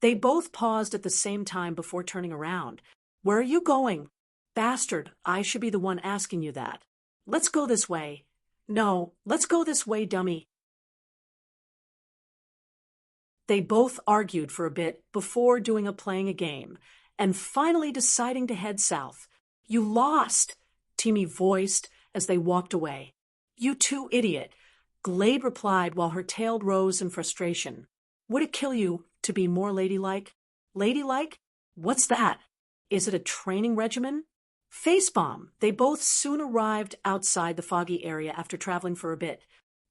They both paused at the same time before turning around. Where are you going? Bastard, I should be the one asking you that. Let's go this way. No, let's go this way, dummy. They both argued for a bit before playing a game, and finally deciding to head south. You lost, Teamy voiced as they walked away. You too, idiot, Glade replied while her tail rose in frustration. Would it kill you to be more ladylike? Ladylike? What's that? Is it a training regimen? Facebomb. They both soon arrived outside the foggy area after traveling for a bit.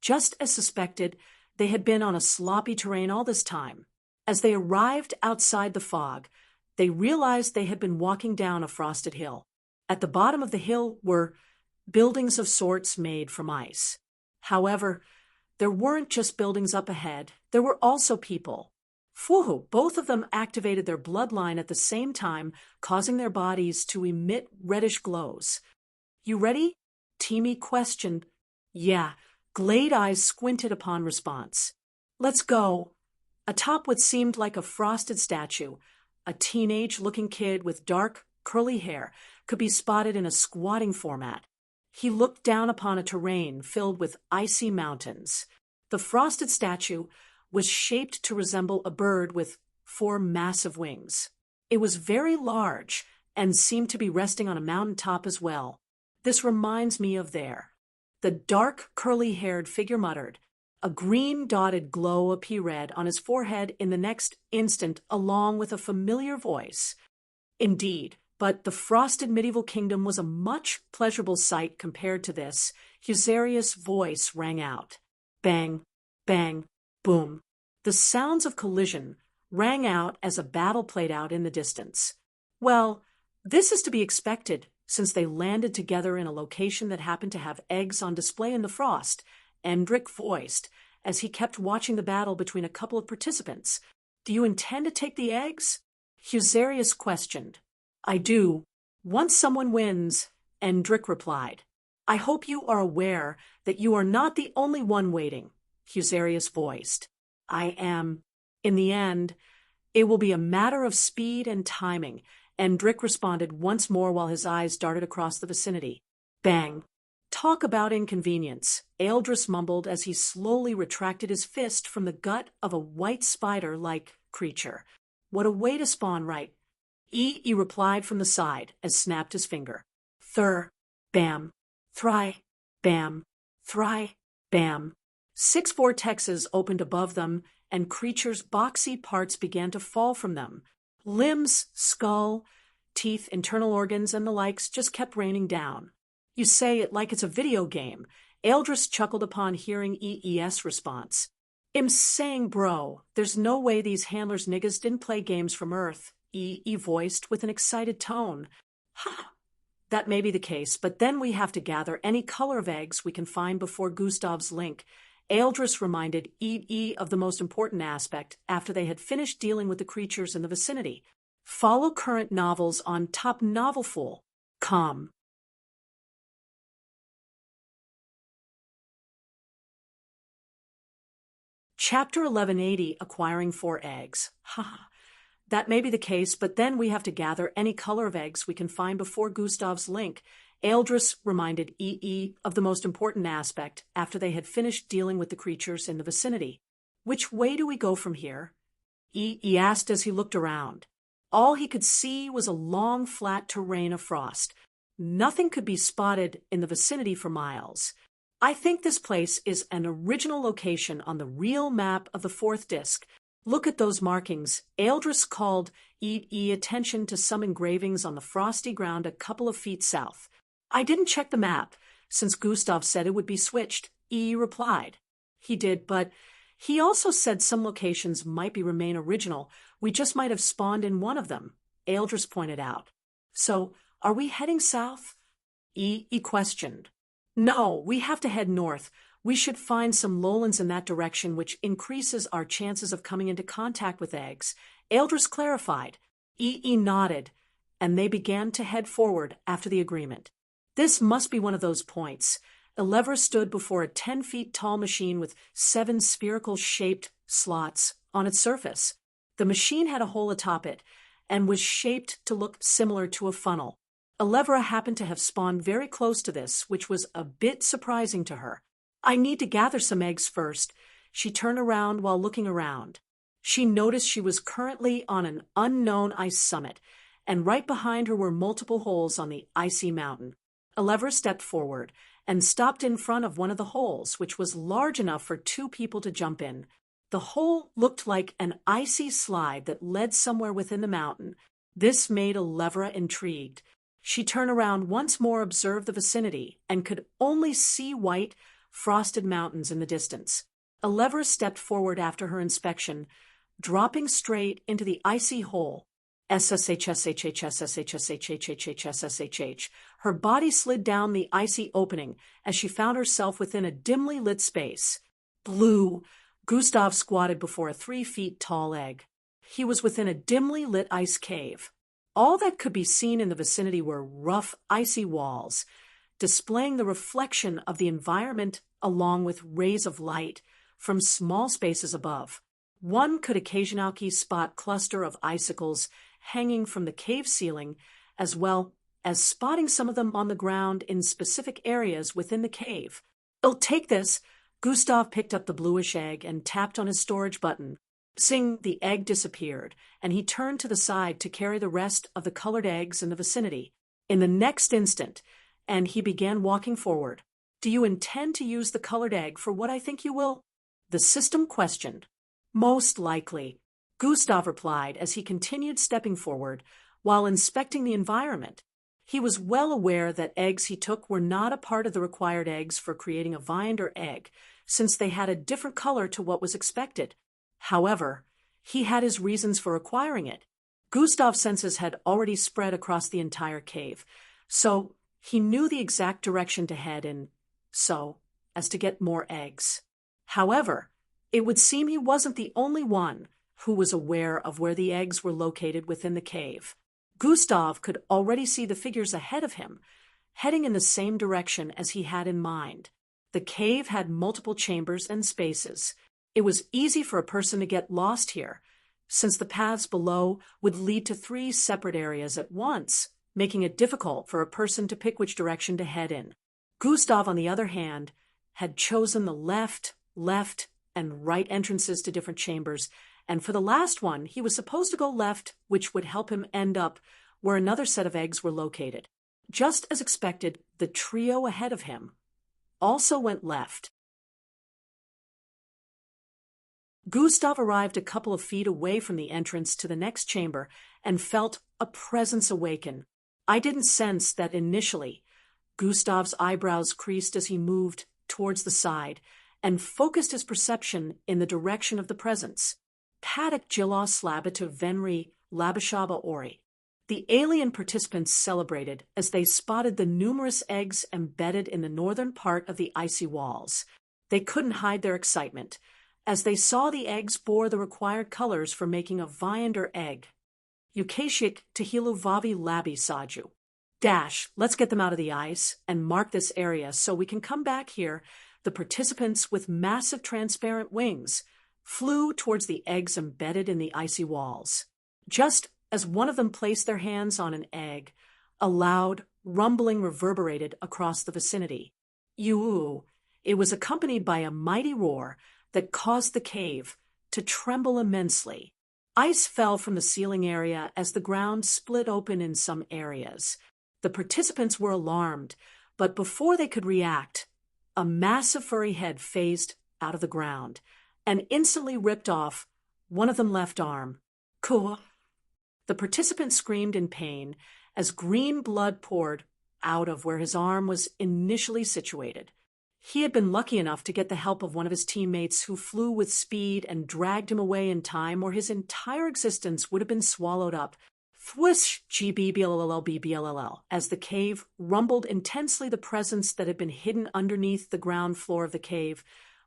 Just as suspected, they had been on a sloppy terrain all this time. As they arrived outside the fog, they realized they had been walking down a frosted hill. At the bottom of the hill were buildings of sorts made from ice. However, there weren't just buildings up ahead, there were also people. Phew, both of them activated their bloodline at the same time, causing their bodies to emit reddish glows. You ready? Teamy questioned. Yeah, Glade eyes squinted upon response. Let's go. Atop what seemed like a frosted statue, a teenage-looking kid with dark, curly hair could be spotted in a squatting format. He looked down upon a terrain filled with icy mountains. The frosted statue was shaped to resemble a bird with 4 massive wings. It was very large and seemed to be resting on a mountain top as well. This reminds me of there. The dark, curly-haired figure muttered. A green dotted glow appeared on his forehead in the next instant, along with a familiar voice. Indeed, but the frosted medieval kingdom was a much pleasurable sight compared to this. Husarius' voice rang out. Bang, bang, boom. The sounds of collision rang out as a battle played out in the distance. Well, this is to be expected, since they landed together in a location that happened to have eggs on display in the frost, Endrick voiced, as he kept watching the battle between a couple of participants. Do you intend to take the eggs? Husarius questioned. I do. Once someone wins, Endrick replied. I hope you are aware that you are not the only one waiting, Husarius voiced. I am. In the end, it will be a matter of speed and timing, Endrick responded once more while his eyes darted across the vicinity. Bang. Talk about inconvenience, Eldris mumbled as he slowly retracted his fist from the gut of a white spider-like creature. What a way to spawn, right? He replied from the side as snapped his finger. Thur, bam, thry, bam, thry. Bam! 6 vortexes opened above them, and creatures' boxy parts began to fall from them. Limbs, skull, teeth, internal organs, and the likes just kept raining down. You say it like it's a video game. Eldris chuckled upon hearing EES response. I'm saying, bro, there's no way these handlers niggas didn't play games from Earth, EE voiced with an excited tone. Ha! That may be the case, but then we have to gather any color of eggs we can find before Gustav's link. Eldris reminded EE of the most important aspect after they had finished dealing with the creatures in the vicinity. Follow current novels on topnovelful.com. Chapter 1180, Acquiring 4 Eggs. Ha! That may be the case, but then we have to gather any color of eggs we can find before Gustav's link. Eldris reminded EE of the most important aspect after they had finished dealing with the creatures in the vicinity. Which way do we go from here? EE asked as he looked around. All he could see was a long, flat terrain of frost. Nothing could be spotted in the vicinity for miles. I think this place is an original location on the real map of the 4th disc. Look at those markings. Eldris called EE attention to some engravings on the frosty ground a couple of feet south. I didn't check the map, since Gustav said it would be switched, EE replied. He did, but he also said some locations might remain original. We just might have spawned in one of them, Eldris pointed out. So, are we heading south? EE questioned. No, we have to head north. We should find some lowlands in that direction, which increases our chances of coming into contact with eggs, Eldris clarified. EE nodded, and they began to head forward after the agreement. This must be one of those points. Elevra stood before a 10-feet-tall machine with 7 spherical-shaped slots on its surface. The machine had a hole atop it and was shaped to look similar to a funnel. Elevra happened to have spawned very close to this, which was a bit surprising to her. I need to gather some eggs first. She turned around while looking around. She noticed she was currently on an unknown ice summit, and right behind her were multiple holes on the icy mountain. Elevra stepped forward and stopped in front of one of the holes, which was large enough for 2 people to jump in. The hole looked like an icy slide that led somewhere within the mountain. This made Elevra intrigued. She turned around once more, observed the vicinity, and could only see white, frosted mountains in the distance. Elevra stepped forward after her inspection, dropping straight into the icy hole. SSHSHHSSHSHHSHHSHHSHH. Her body slid down the icy opening as she found herself within a dimly lit space. Blue. Gustav squatted before a 3-feet-tall egg. He was within a dimly lit ice cave. All that could be seen in the vicinity were rough, icy walls, displaying the reflection of the environment along with rays of light from small spaces above. One could occasionally spot a cluster of icicles hanging from the cave ceiling, as well as spotting some of them on the ground in specific areas within the cave. "I'll take this." Gustav picked up the bluish egg and tapped on his storage button. Sing, the egg disappeared, and he turned to the side to carry the rest of the colored eggs in the vicinity. In the next instant, and he began walking forward. "Do you intend to use the colored egg for what I think you will?" The system questioned. "Most likely," Gustav replied as he continued stepping forward while inspecting the environment. He was well aware that eggs he took were not a part of the required eggs for creating a vine or egg, since they had a different color to what was expected. However, he had his reasons for acquiring it. Gustav's senses had already spread across the entire cave, so he knew the exact direction to head in, so as to get more eggs. However, it would seem he wasn't the only one who was aware of where the eggs were located within the cave. Gustav could already see the figures ahead of him, heading in the same direction as he had in mind. The cave had multiple chambers and spaces. It was easy for a person to get lost here, since the paths below would lead to 3 separate areas at once, making it difficult for a person to pick which direction to head in. Gustav, on the other hand, had chosen the left, and right entrances to different chambers, and for the last one, he was supposed to go left, which would help him end up where another set of eggs were located. Just as expected, the trio ahead of him also went left. Gustav arrived a couple of feet away from the entrance to the next chamber and felt a presence awaken. I didn't sense that initially. Gustav's eyebrows creased as he moved towards the side and focused his perception in the direction of the presence. Paddock Jilaw Slabita Venri Labashaba Ori. The alien participants celebrated as they spotted the numerous eggs embedded in the northern part of the icy walls. They couldn't hide their excitement, as they saw the eggs bore the required colors for making a viander egg. Ukashik Tahilu Vavi Labi Saju. Let's get them out of the ice and mark this area so we can come back here. The participants with massive transparent wings flew towards the eggs embedded in the icy walls. Just as one of them placed their hands on an egg, a loud rumbling reverberated across the vicinity. It was accompanied by a mighty roar that caused the cave to tremble immensely. Ice fell from the ceiling area as the ground split open in some areas. The participants were alarmed, but before they could react, a massive furry head phased out of the ground and instantly ripped off one of them left arm. Cool. The participant screamed in pain as green blood poured out of where his arm was initially situated. He had been lucky enough to get the help of one of his teammates who flew with speed and dragged him away in time or his entire existence would have been swallowed up. Thwish GBBLLBBLL as the cave rumbled intensely. The presence that had been hidden underneath the ground floor of the cave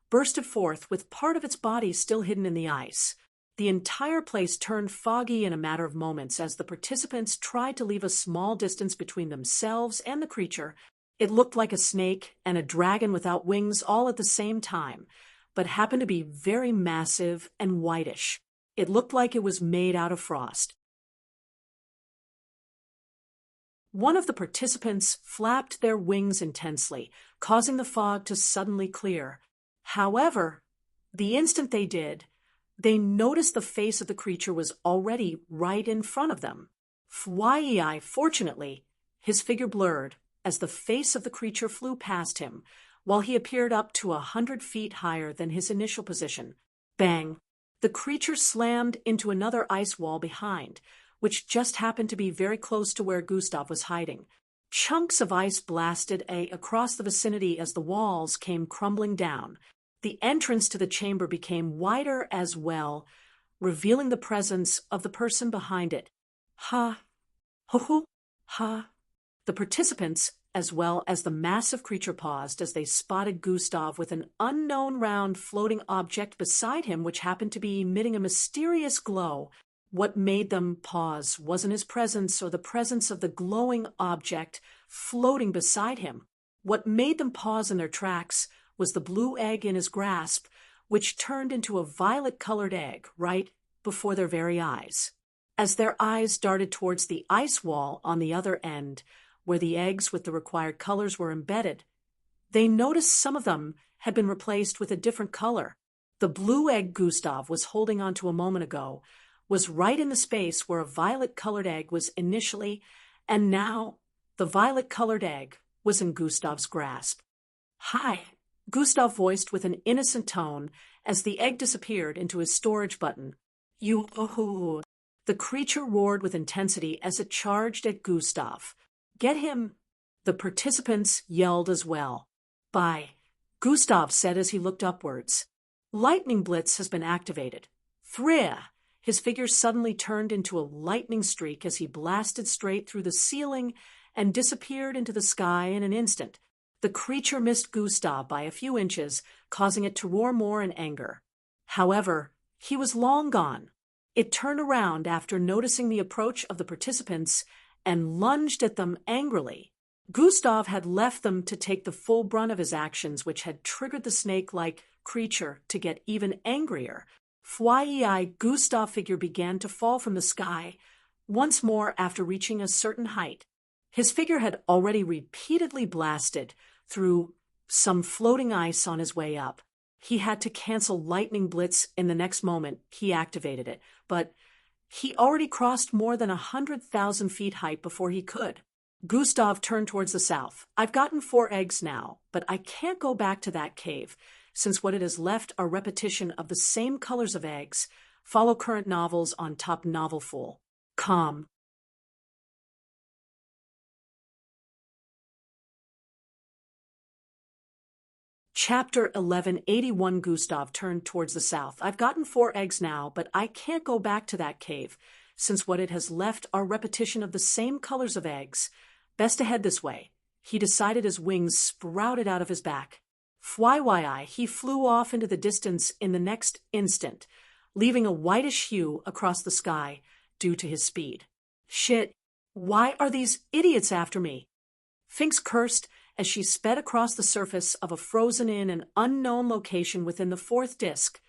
bursted forth with part of its body still hidden in the ice. The entire place turned foggy in a matter of moments as the participants tried to leave a small distance between themselves and the creature. It looked like a snake and a dragon without wings all at the same time, but happened to be very massive and whitish. It looked like it was made out of frost. One of the participants flapped their wings intensely, causing the fog to suddenly clear. However, the instant they did, they noticed the face of the creature was already right in front of them. Fortunately, his figure blurred as the face of the creature flew past him, while he appeared up to 100 feet higher than his initial position. Bang! The creature slammed into another ice wall behind, which just happened to be very close to where Gustav was hiding. Chunks of ice blasted across the vicinity as the walls came crumbling down. The entrance to the chamber became wider as well, revealing the presence of the person behind it. Ha! Ho-ho! Ha! The participants, as well as the massive creature, paused as they spotted Gustav with an unknown round floating object beside him which happened to be emitting a mysterious glow. What made them pause wasn't his presence or the presence of the glowing object floating beside him. What made them pause in their tracks was the blue egg in his grasp, which turned into a violet-colored egg right before their very eyes. As their eyes darted towards the ice wall on the other end, where the eggs with the required colors were embedded, they noticed some of them had been replaced with a different color. The blue egg Gustav was holding onto a moment ago was right in the space where a violet-colored egg was initially, and now the violet-colored egg was in Gustav's grasp. Hi, Gustav voiced with an innocent tone as the egg disappeared into his storage button. You-oh-hoo! The creature roared with intensity as it charged at Gustav. Get him! The participants yelled as well. Bye, Gustav said as he looked upwards. Lightning Blitz has been activated. Thria! His figure suddenly turned into a lightning streak as he blasted straight through the ceiling and disappeared into the sky in an instant. The creature missed Gustav by a few inches, causing it to roar more in anger. However, he was long gone. It turned around after noticing the approach of the participants and lunged at them angrily. Gustav had left them to take the full brunt of his actions, which had triggered the snake-like creature to get even angrier. Gustav's figure began to fall from the sky once more after reaching a certain height. His figure had already repeatedly blasted through some floating ice on his way up. He had to cancel Lightning Blitz in the next moment he activated it, but he already crossed more than 100,000 feet height before he could. Gustav turned towards the south. I've gotten 4 eggs now, but I can't go back to that cave. since what it has left are repetition of the same colors of eggs. Follow current novels on top novelful.com. Chapter 1181. Gustav turned towards the south. I've gotten 4 eggs now, but I can't go back to that cave, since what it has left are repetition of the same colors of eggs. Best to head this way. He decided as wings sprouted out of his back. FYI, he flew off into the distance in the next instant, leaving a whitish hue across the sky due to his speed. Shit, why are these idiots after me? Finks cursed as she sped across the surface of a frozen-in and unknown location within the 4th disk.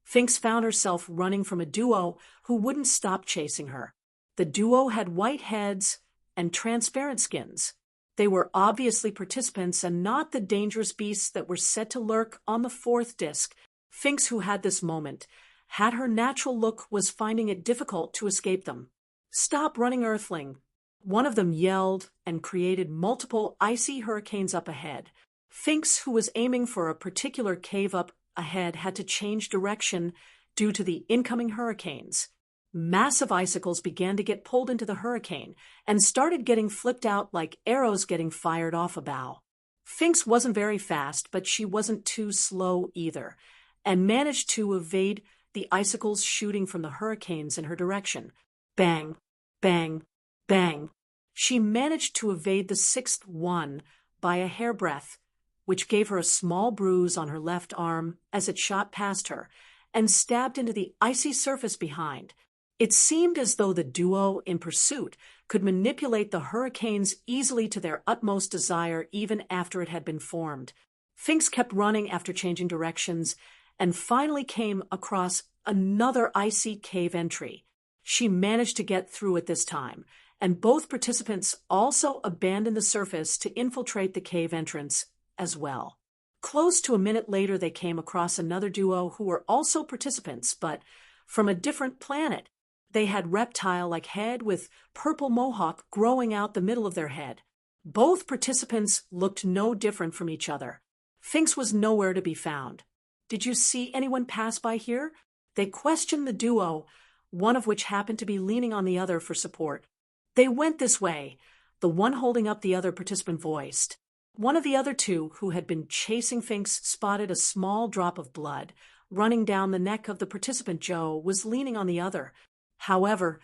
Finks found herself running from a duo who wouldn't stop chasing her. The duo had white heads and transparent skins. They were obviously participants and not the dangerous beasts that were said to lurk on the 4th disk. Finks, who had this moment, had her natural look, was finding it difficult to escape them. "Stop running, Earthling!" One of them yelled and created multiple icy hurricanes up ahead. Finks, who was aiming for a particular cave up ahead, had to change direction due to the incoming hurricanes. Massive icicles began to get pulled into the hurricane and started getting flipped out like arrows getting fired off a bow. Finks wasn't very fast, but she wasn't too slow either, and managed to evade the icicles shooting from the hurricanes in her direction. Bang, bang, bang. She managed to evade the 6th one by a hairbreadth, which gave her a small bruise on her left arm as it shot past her and stabbed into the icy surface behind. It seemed as though the duo in pursuit could manipulate the hurricanes easily to their utmost desire even after it had been formed. Finks kept running after changing directions and finally came across another icy cave entry. She managed to get through it this time, and both participants also abandoned the surface to infiltrate the cave entrance as well. Close to a minute later, they came across another duo who were also participants, but from a different planet. They had reptile-like head with purple mohawk growing out the middle of their head. Both participants looked no different from each other. Finks was nowhere to be found. "Did you see anyone pass by here?" They questioned the duo, one of which happened to be leaning on the other for support. "They went this way," the one holding up the other participant voiced. One of the other 2, who had been chasing Finks, spotted a small drop of blood running down the neck of the participant. Joe was leaning on the other. However,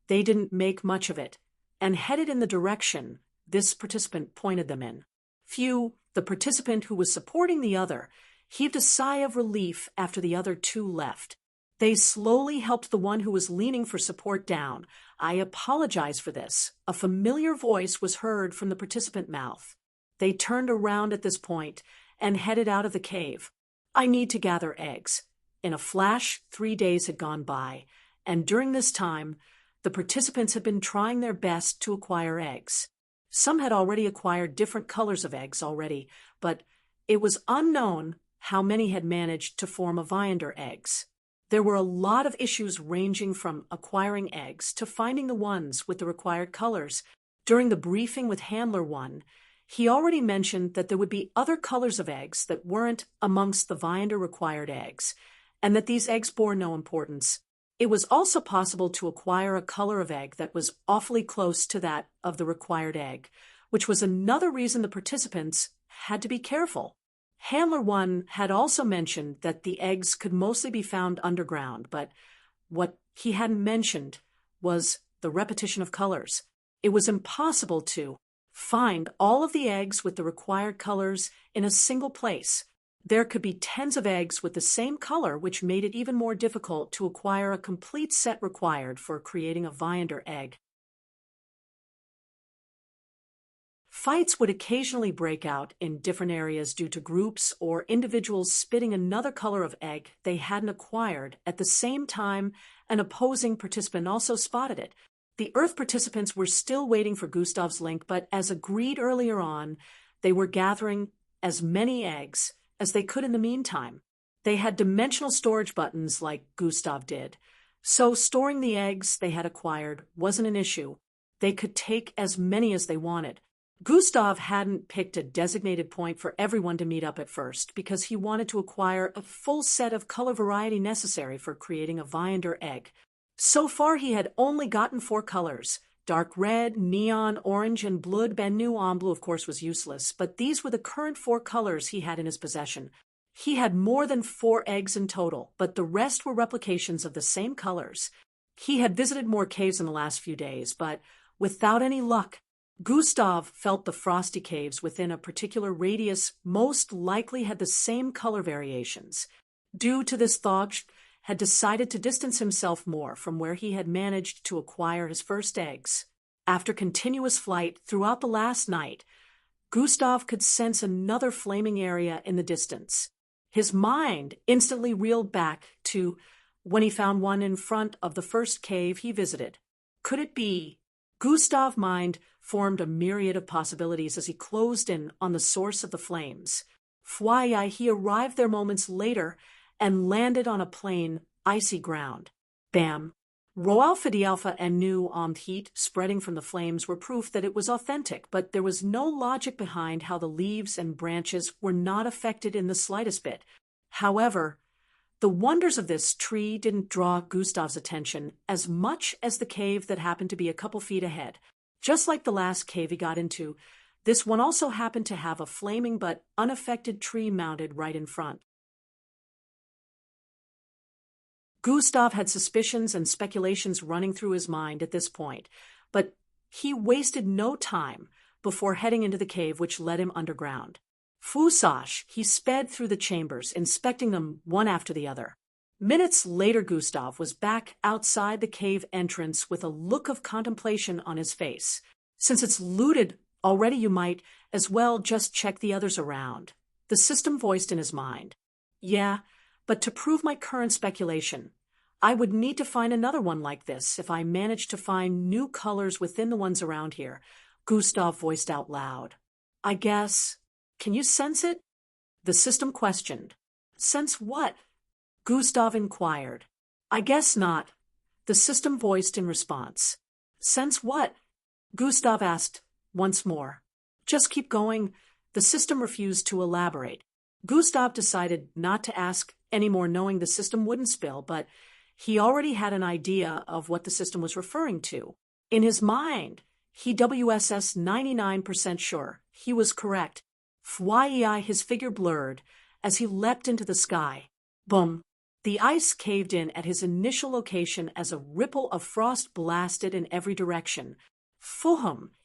they didn't make much of it, and headed in the direction this participant pointed them in. Phew, the participant who was supporting the other heaved a sigh of relief after the other 2 left. They slowly helped the one who was leaning for support down. "I apologize for this," a familiar voice was heard from the participant mouth. They turned around at this point and headed out of the cave. "I need to gather eggs." In a flash, 3 days had gone by, and during this time, the participants had been trying their best to acquire eggs. Some had already acquired different colors of eggs already, but it was unknown how many had managed to form a Viander eggs. There were a lot of issues ranging from acquiring eggs to finding the ones with the required colors. During the briefing with Handler 1, he already mentioned that there would be other colors of eggs that weren't amongst the Viander required eggs, and that these eggs bore no importance. It was also possible to acquire a color of egg that was awfully close to that of the required egg, which was another reason the participants had to be careful. Handler 1 had also mentioned that the eggs could mostly be found underground, but what he hadn't mentioned was the repetition of colors. It was impossible to find all of the eggs with the required colors in a single place. There could be tens of eggs with the same color, which made it even more difficult to acquire a complete set required for creating a Viander egg. Fights would occasionally break out in different areas due to groups or individuals spitting another color of egg they hadn't acquired at the same time an opposing participant also spotted it. The Earth participants were still waiting for Gustav's link, but as agreed earlier on, they were gathering as many eggs as they could in the meantime. They had dimensional storage buttons like Gustav did, so storing the eggs they had acquired wasn't an issue. They could take as many as they wanted. Gustav hadn't picked a designated point for everyone to meet up at first because he wanted to acquire a full set of color variety necessary for creating a viander egg. So far he had only gotten 4 colors. Dark red, neon, orange, and blood benu en bleu of course was useless, but these were the current 4 colors he had in his possession. He had more than 4 eggs in total, but the rest were replications of the same colors. He had visited more caves in the last few days, but without any luck. Gustav felt the frosty caves within a particular radius most likely had the same color variations. Due to this thought, had decided to distance himself more from where he had managed to acquire his first eggs. After continuous flight throughout the last night, Gustav could sense another flaming area in the distance. His mind instantly reeled back to when he found one in front of the first cave he visited. Could it be? Gustav's mind formed a myriad of possibilities as he closed in on the source of the flames. He arrived there moments later and landed on a plain, icy ground. Bam! Roalfa and new heat spreading from the flames were proof that it was authentic, but there was no logic behind how the leaves and branches were not affected in the slightest bit. However, the wonders of this tree didn't draw Gustav's attention as much as the cave that happened to be a couple feet ahead. Just like the last cave he got into, this one also happened to have a flaming but unaffected tree mounted right in front. Gustav had suspicions and speculations running through his mind at this point, but he wasted no time before heading into the cave which led him underground. He sped through the chambers, inspecting them one after the other. Minutes later, Gustav was back outside the cave entrance with a look of contemplation on his face. Since it's looted already, you might as well just check the others around. The system voiced in his mind. Yeah, but to prove my current speculation, I would need to find another one like this if I managed to find new colors within the ones around here, Gustav voiced out loud. I guess. Can you sense it? The system questioned. Sense what? Gustav inquired. I guess not. The system voiced in response. Sense what? Gustav asked once more. Just keep going. The system refused to elaborate. Gustav decided not to ask any more, knowing the system wouldn't spill, but he already had an idea of what the system was referring to. In his mind, he was 99% sure he was correct. His figure blurred as he leapt into the sky. Boom! The ice caved in at his initial location as a ripple of frost blasted in every direction.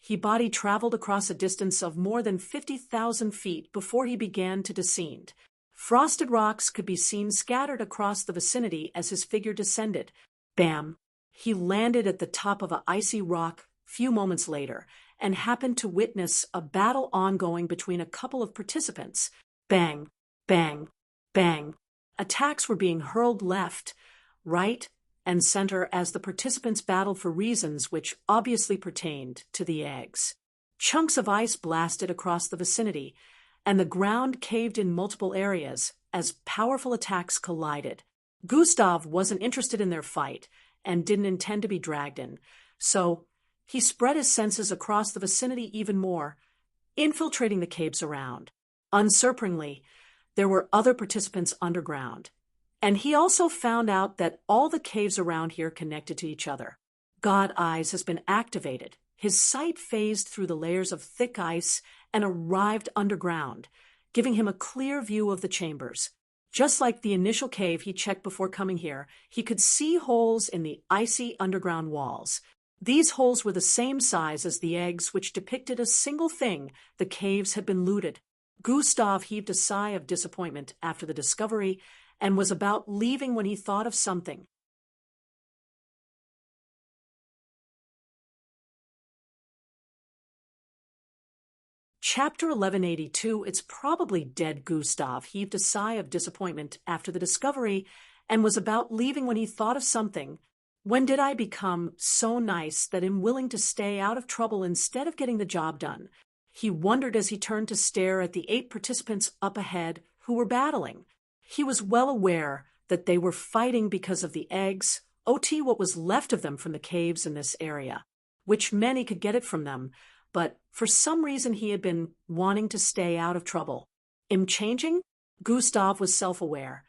His body traveled across a distance of more than 50,000 feet before he began to descend. Frosted rocks could be seen scattered across the vicinity as his figure descended. Bam! He landed at the top of an icy rock few moments later and happened to witness a battle ongoing between a couple of participants. Bang! Bang! Bang! Attacks were being hurled left, right, and center as the participants battled for reasons which obviously pertained to the eggs. Chunks of ice blasted across the vicinity, and the ground caved in multiple areas as powerful attacks collided. Gustav wasn't interested in their fight and didn't intend to be dragged in, so he spread his senses across the vicinity even more, infiltrating the caves around. Unsurprisingly, there were other participants underground, and he also found out that all the caves around here connected to each other. God Eyes has been activated. His sight phased through the layers of thick ice and arrived underground, giving him a clear view of the chambers. Just like the initial cave he checked before coming here, he could see holes in the icy underground walls. These holes were the same size as the eggs, which depicted a single thing: the caves had been looted. Gustav heaved a sigh of disappointment after the discovery and was about leaving when he thought of something. Chapter 1182, It's Probably Dead. Gustav heaved a sigh of disappointment after the discovery and was about leaving when he thought of something. When did I become so nice that I'm willing to stay out of trouble instead of getting the job done? He wondered as he turned to stare at the 8 participants up ahead who were battling. He was well aware that they were fighting because of the eggs, what was left of them from the caves in this area, which many could get it from them, but for some reason he had been wanting to stay out of trouble. "Im changing?" Gustav was self-aware.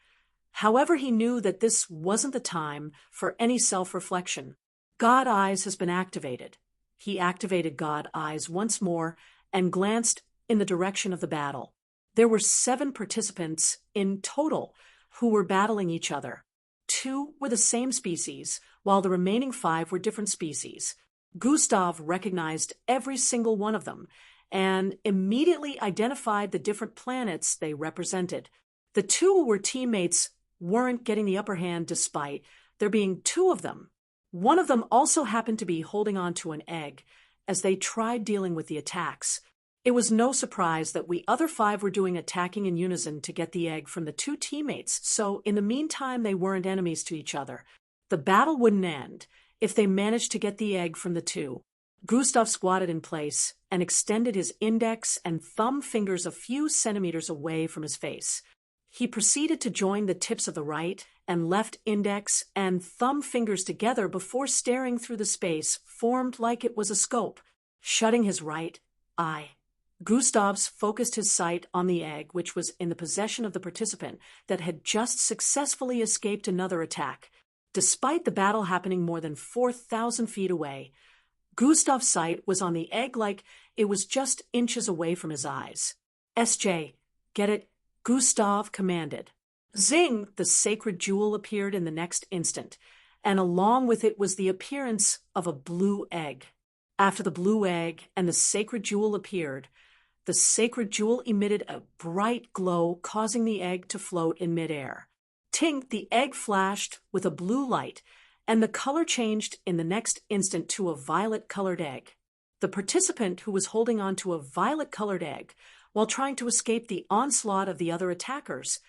However, he knew that this wasn't the time for any self-reflection. God Eyes has been activated. He activated God Eyes once more and glanced in the direction of the battle. There were 7 participants in total who were battling each other. 2 were the same species, while the remaining 5 were different species. Gustav recognized every single one of them and immediately identified the different planets they represented. The 2 who were teammates weren't getting the upper hand despite there being 2 of them. One of them also happened to be holding on to an egg as they tried dealing with the attacks. It was no surprise that we other 5 were doing attacking in unison to get the egg from the 2 teammates, so in the meantime they weren't enemies to each other. The battle wouldn't end if they managed to get the egg from the 2. Gustav squatted in place and extended his index and thumb fingers a few centimeters away from his face. He proceeded to join the tips of the right and left index and thumb fingers together before staring through the space formed like it was a scope, shutting his right eye. Gustav's focused his sight on the egg, which was in the possession of the participant that had just successfully escaped another attack. Despite the battle happening more than 4,000 feet away, Gustav's sight was on the egg like it was just inches away from his eyes. "SJ, get it?" Gustav commanded. Zing! The sacred jewel appeared in the next instant, and along with it was the appearance of a blue egg. After the blue egg and the sacred jewel appeared, the sacred jewel emitted a bright glow, causing the egg to float in midair. Tink, the egg flashed with a blue light, and the color changed in the next instant to a violet-colored egg. The participant who was holding on to a violet-colored egg while trying to escape the onslaught of the other attackers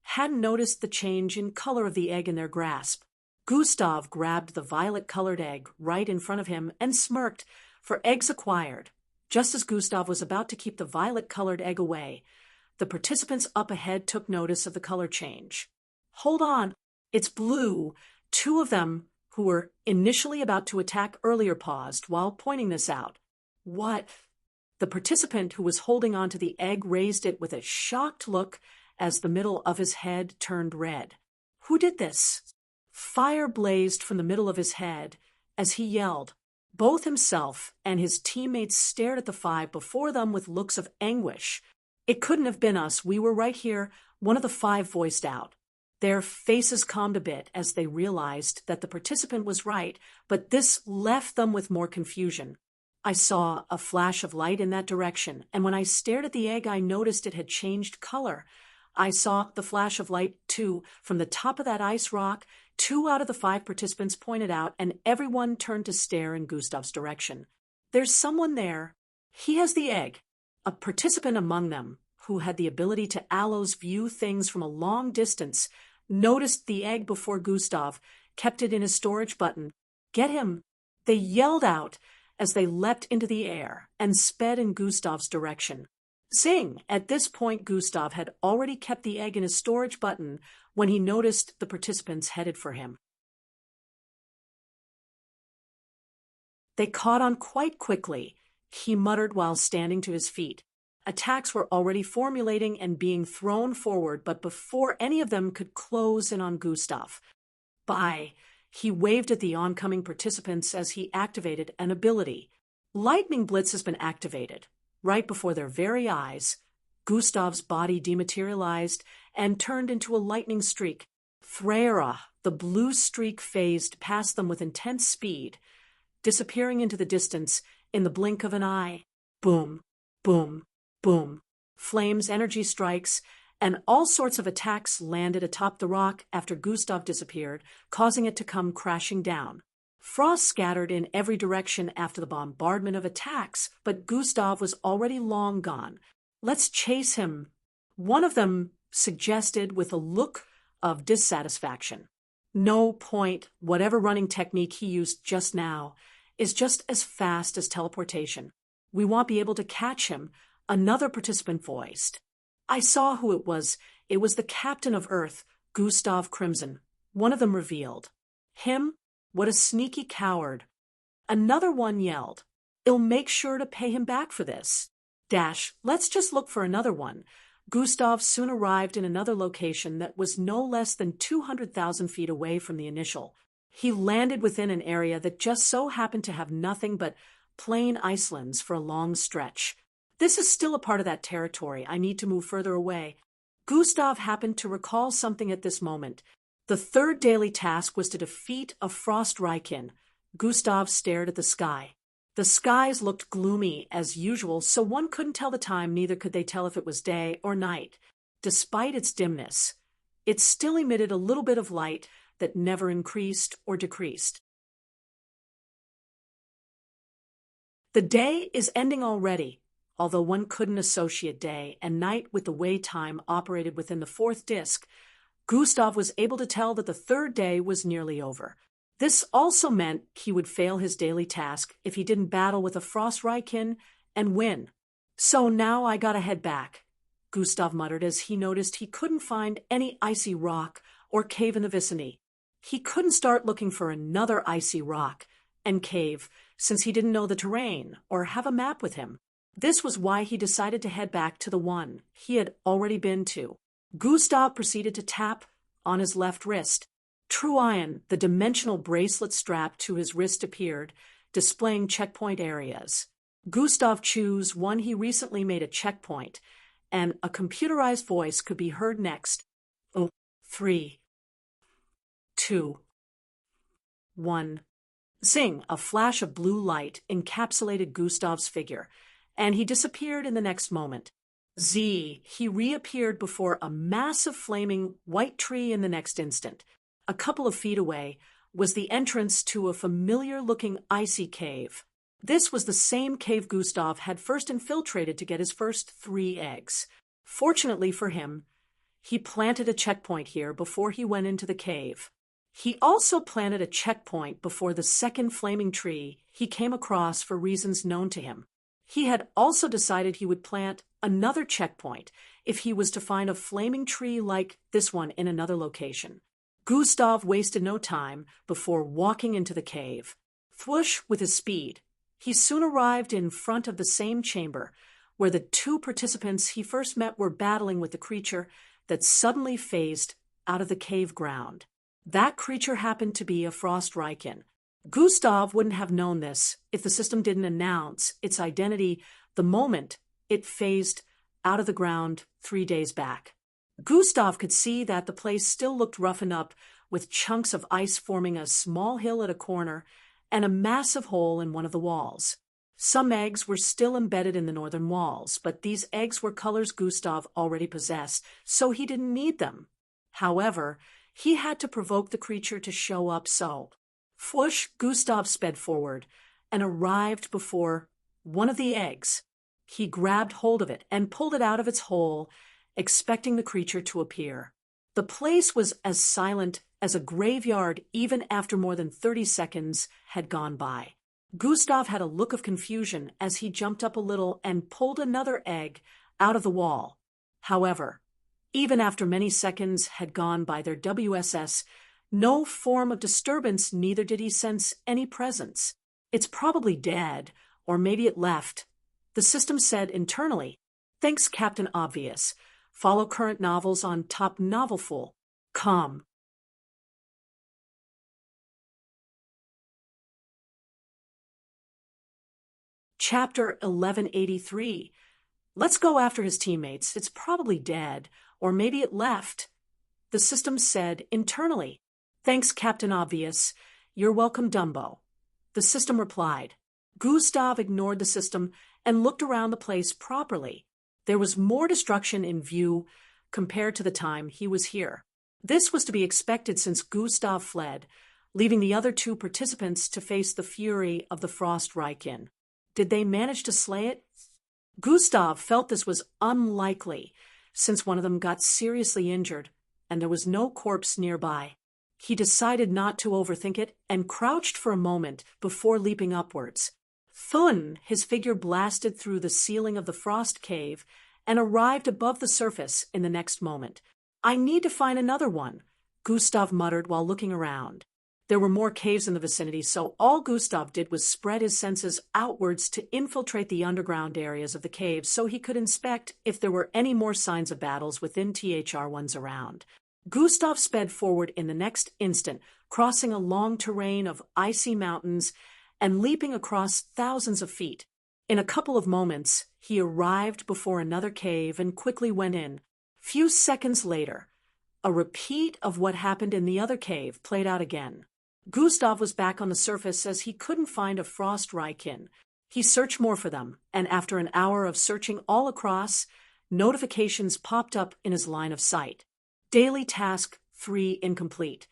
hadn't noticed the change in color of the egg in their grasp. Gustav grabbed the violet-colored egg right in front of him and smirked, for eggs acquired. Just as Gustav was about to keep the violet-colored egg away, the participants up ahead took notice of the color change. "Hold on, it's blue." 2 of them, who were initially about to attack earlier, paused while pointing this out. "What?" The participant who was holding on to the egg raised it with a shocked look as the middle of his head turned red. "Who did this?" Fire blazed from the middle of his head as he yelled. Both himself and his teammates stared at the 5 before them with looks of anguish. "It couldn't have been us. We were right here," one of the 5 voiced out. Their faces calmed a bit as they realized that the participant was right, but this left them with more confusion. "I saw a flash of light in that direction, and when I stared at the egg I noticed it had changed color. I saw the flash of light, too, from the top of that ice rock," 2 out of the 5 participants pointed out, and everyone turned to stare in Gustav's direction. "There's someone there. He has the egg." A participant among them, who had the ability to allos view things from a long distance, noticed the egg before Gustav kept it in his storage button. "Get him!" They yelled out as they leapt into the air and sped in Gustav's direction. Zing! At this point, Gustav had already kept the egg in his storage button when he noticed the participants headed for him. They caught on quite quickly, he muttered while standing to his feet. Attacks were already formulating and being thrown forward, but before any of them could close in on Gustav. "Bye!" He waved at the oncoming participants as he activated an ability. Lightning Blitz has been activated. Right before their very eyes, Gustav's body dematerialized and turned into a lightning streak. Threera, the blue streak phased past them with intense speed, disappearing into the distance in the blink of an eye. Boom, boom, boom. Flames, energy strikes, and all sorts of attacks landed atop the rock after Gustav disappeared, causing it to come crashing down. Frost scattered in every direction after the bombardment of attacks, but Gustav was already long gone. "Let's chase him," one of them suggested with a look of dissatisfaction. "No point. Whatever running technique he used just now is just as fast as teleportation. We won't be able to catch him," another participant voiced. "I saw who it was. It was the captain of Earth, Gustav Crimson," one of them revealed. "Him? What a sneaky coward." Another one yelled. I'll make sure to pay him back for this. Let's just look for another one. Gustav soon arrived in another location that was no less than 200,000 feet away from the initial. He landed within an area that just so happened to have nothing but plain icelands for a long stretch. This is still a part of that territory. I need to move further away. Gustav happened to recall something at this moment. The third daily task was to defeat a frost Rykin. Gustav stared at the sky. The skies looked gloomy as usual, so one couldn't tell the time, neither could they tell if it was day or night. Despite its dimness, it still emitted a little bit of light that never increased or decreased. The day is ending already, although one couldn't associate day and night with the way time operated within the fourth disk. Gustav was able to tell that the third day was nearly over. This also meant he would fail his daily task if he didn't battle with a frost Rykin and win. So now I gotta head back, Gustav muttered as he noticed he couldn't find any icy rock or cave in the vicinity. He couldn't start looking for another icy rock and cave since he didn't know the terrain or have a map with him. This was why he decided to head back to the one he had already been to. Gustav proceeded to tap on his left wrist. True Iron, the dimensional bracelet strapped to his wrist appeared, displaying checkpoint areas. Gustav chose one he recently made a checkpoint, and a computerized voice could be heard next. 3, 2, 1. Zing! A flash of blue light encapsulated Gustav's figure, and he disappeared in the next moment. He reappeared before a massive flaming white tree in the next instant. A couple of feet away was the entrance to a familiar-looking icy cave. This was the same cave Gustav had first infiltrated to get his first 3 eggs. Fortunately for him, he planted a checkpoint here before he went into the cave. He also planted a checkpoint before the second flaming tree he came across for reasons known to him. He had also decided he would plant another checkpoint if he was to find a flaming tree like this one in another location. Gustav wasted no time before walking into the cave. Thwoosh with his speed, he soon arrived in front of the same chamber where the 2 participants he first met were battling with the creature that suddenly phased out of the cave ground. That creature happened to be a frost Rykin. Gustav wouldn't have known this if the system didn't announce its identity the moment it phased out of the ground 3 days back. Gustav could see that the place still looked roughened up, with chunks of ice forming a small hill at a corner and a massive hole in one of the walls. Some eggs were still embedded in the northern walls, but these eggs were colors Gustav already possessed, so he didn't need them. However, he had to provoke the creature to show up, so Whoosh! Gustav sped forward and arrived before one of the eggs. He grabbed hold of it and pulled it out of its hole, expecting the creature to appear. The place was as silent as a graveyard even after more than 30 seconds had gone by. Gustav had a look of confusion as he jumped up a little and pulled another egg out of the wall. However, even after many seconds had gone by their WSS, no form of disturbance, neither did he sense any presence. It's probably dead, or maybe it left, the system said internally. Thanks, Captain Obvious. Follow current novels on topnovelful.com. Chapter 1183. Let's go after his teammates. It's probably dead, or maybe it left, the system said internally. Thanks, Captain Obvious. You're welcome, Dumbo. The system replied. Gustav ignored the system and looked around the place properly. There was more destruction in view compared to the time he was here. This was to be expected since Gustav fled, leaving the other 2 participants to face the fury of the Frost Rykin. Did they manage to slay it? Gustav felt this was unlikely, since one of them got seriously injured, and there was no corpse nearby. He decided not to overthink it and crouched for a moment before leaping upwards. Thun! His figure blasted through the ceiling of the frost cave and arrived above the surface in the next moment. I need to find another one, Gustav muttered while looking around. There were more caves in the vicinity, so all Gustav did was spread his senses outwards to infiltrate the underground areas of the caves so he could inspect if there were any more signs of battles within THR-1's around. Gustav sped forward in the next instant, crossing a long terrain of icy mountains and leaping across thousands of feet. In a couple of moments, he arrived before another cave and quickly went in. Few seconds later, a repeat of what happened in the other cave played out again. Gustav was back on the surface as he couldn't find a frost Rykin. He searched more for them, and after an hour of searching all across, notifications popped up in his line of sight. Daily task 3 incomplete.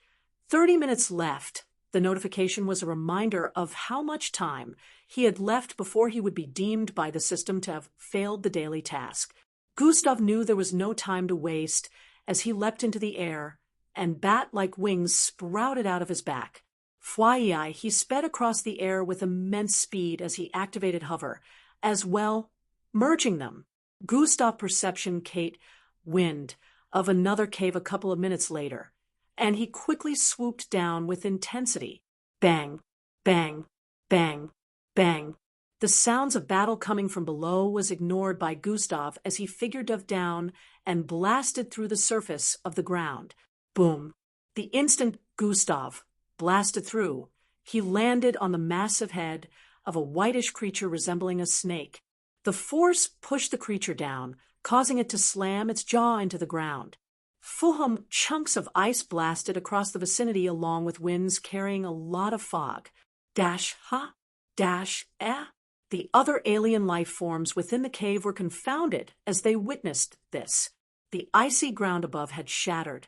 30 minutes left. The notification was a reminder of how much time he had left before he would be deemed by the system to have failed the daily task. Gustav knew there was no time to waste as he leapt into the air, and bat-like wings sprouted out of his back. Flyey, he sped across the air with immense speed as he activated hover, as well, merging them. Gustav perception Kate wind of another cave a couple of minutes later, and he quickly swooped down with intensity. Bang, bang, bang, bang. The sounds of battle coming from below was ignored by Gustav as he figured down and blasted through the surface of the ground. Boom. The instant Gustav blasted through, he landed on the massive head of a whitish creature resembling a snake. The force pushed the creature down, causing it to slam its jaw into the ground. Fuhum chunks of ice blasted across the vicinity along with winds carrying a lot of fog. Dash ha, dash eh. The other alien life forms within the cave were confounded as they witnessed this. The icy ground above had shattered,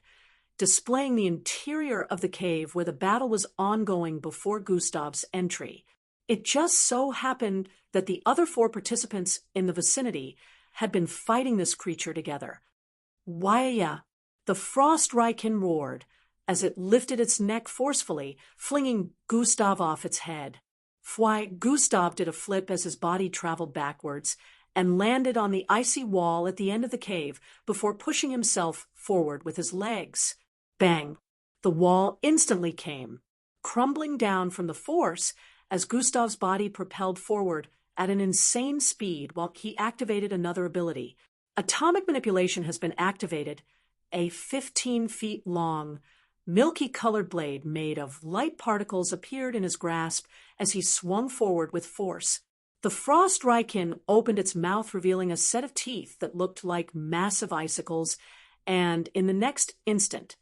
displaying the interior of the cave where the battle was ongoing before Gustav's entry. It just so happened that the other 4 participants in the vicinity had been fighting this creature together. Waya! The frost Rykin roared as it lifted its neck forcefully, flinging Gustav off its head. Gustav did a flip as his body traveled backwards and landed on the icy wall at the end of the cave before pushing himself forward with his legs. Bang! The wall instantly came, crumbling down from the force as Gustav's body propelled forward at an insane speed while he activated another ability. Atomic manipulation has been activated. A 15-feet-long, milky-colored blade made of light particles appeared in his grasp as he swung forward with force. The frost Rykin opened its mouth, revealing a set of teeth that looked like massive icicles, and in the next instant,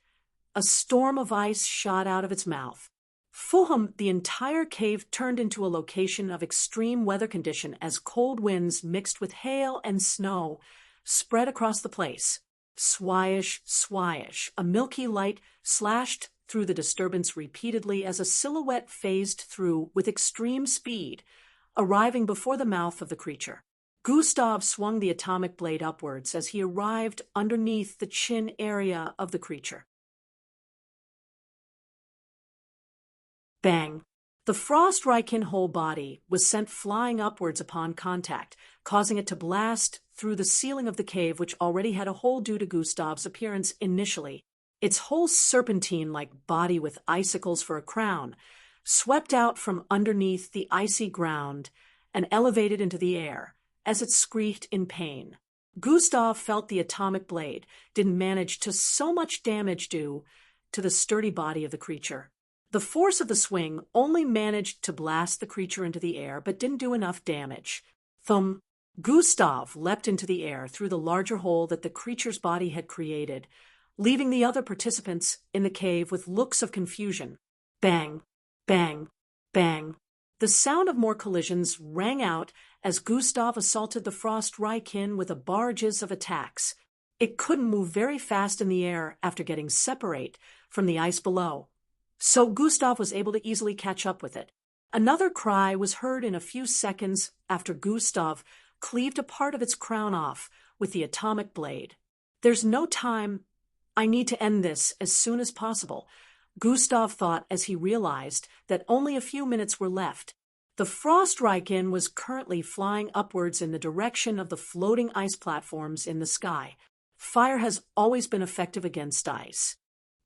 a storm of ice shot out of its mouth. Fuhum, the entire cave turned into a location of extreme weather condition as cold winds mixed with hail and snow spread across the place. Swish, swish, a milky light slashed through the disturbance repeatedly as a silhouette phased through with extreme speed, arriving before the mouth of the creature. Gustav swung the atomic blade upwards as he arrived underneath the chin area of the creature. Bang! The frost Rykin whole body was sent flying upwards upon contact, causing it to blast through the ceiling of the cave, which already had a hole due to Gustav's appearance initially. Its whole serpentine-like body with icicles for a crown swept out from underneath the icy ground and elevated into the air as it screeched in pain. Gustav felt the atomic blade didn't manage to so much damage due to the sturdy body of the creature. The force of the swing only managed to blast the creature into the air, but didn't do enough damage. Thump! Gustav leapt into the air through the larger hole that the creature's body had created, leaving the other participants in the cave with looks of confusion. Bang! Bang! Bang! The sound of more collisions rang out as Gustav assaulted the frost Rykin with a barrage of attacks. It couldn't move very fast in the air after getting separate from the ice below, so Gustav was able to easily catch up with it. Another cry was heard in a few seconds after Gustav cleaved a part of its crown off with the atomic blade. There's no time. I need to end this as soon as possible, Gustav thought as he realized that only a few minutes were left. The frost Rykin was currently flying upwards in the direction of the floating ice platforms in the sky. Fire has always been effective against ice.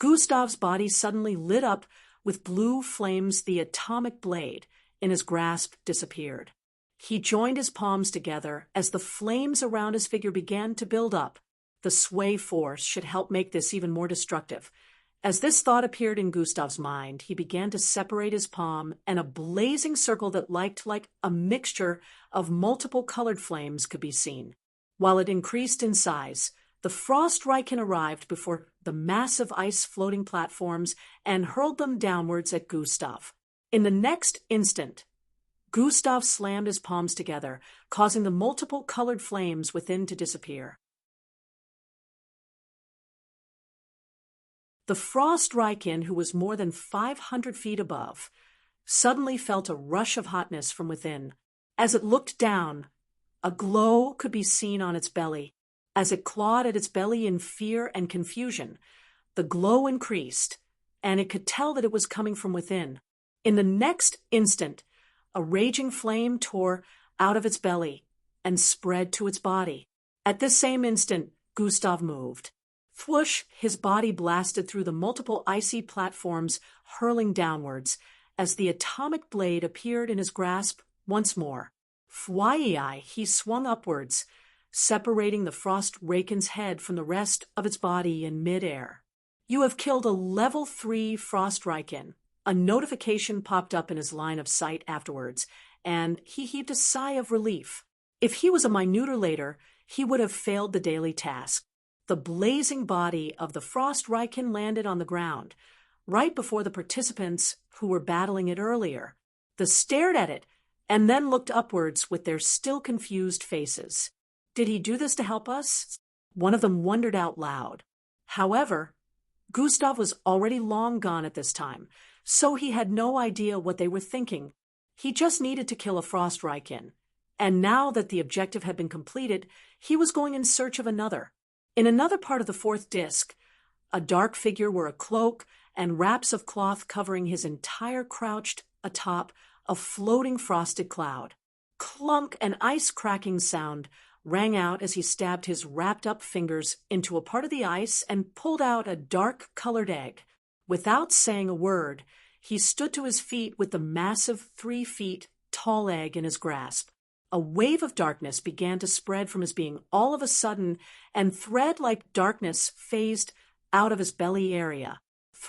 Gustav's body suddenly lit up with blue flames, the atomic blade in his grasp disappeared. He joined his palms together as the flames around his figure began to build up. The sway force should help make this even more destructive. As this thought appeared in Gustav's mind, he began to separate his palm, and a blazing circle that looked like a mixture of multiple colored flames could be seen. While it increased in size, the Frost Riken arrived before the massive ice floating platforms and hurled them downwards at Gustav. In the next instant, Gustav slammed his palms together, causing the multiple colored flames within to disappear. The Frost Riken, who was more than 500 feet above, suddenly felt a rush of hotness from within. As it looked down, a glow could be seen on its belly. As it clawed at its belly in fear and confusion, the glow increased, and it could tell that it was coming from within. In the next instant, a raging flame tore out of its belly and spread to its body. At this same instant, Gustav moved. Thwoosh, his body blasted through the multiple icy platforms, hurling downwards, as the atomic blade appeared in his grasp once more. Fwye, he swung upwards, separating the Frost Riken's head from the rest of its body in mid-air. You have killed a level 3 Frost Riken. A notification popped up in his line of sight afterwards, and he heaved a sigh of relief. If he was a minuter later, he would have failed the daily task. The blazing body of the Frost Riken landed on the ground, right before the participants who were battling it earlier. They stared at it, and then looked upwards with their still confused faces. Did he do this to help us? One of them wondered out loud. However, Gustav was already long gone at this time, so he had no idea what they were thinking. He just needed to kill a Frost Riken, and now that the objective had been completed, he was going in search of another. In another part of the fourth disc, a dark figure wore a cloak and wraps of cloth covering his entire crouched atop a floating frosted cloud. Clunk, an ice-cracking sound rang out as he stabbed his wrapped-up fingers into a part of the ice and pulled out a dark-colored egg. Without saying a word, he stood to his feet with the massive 3 feet tall egg in his grasp. A wave of darkness began to spread from his being all of a sudden, and thread-like darkness phased out of his belly area.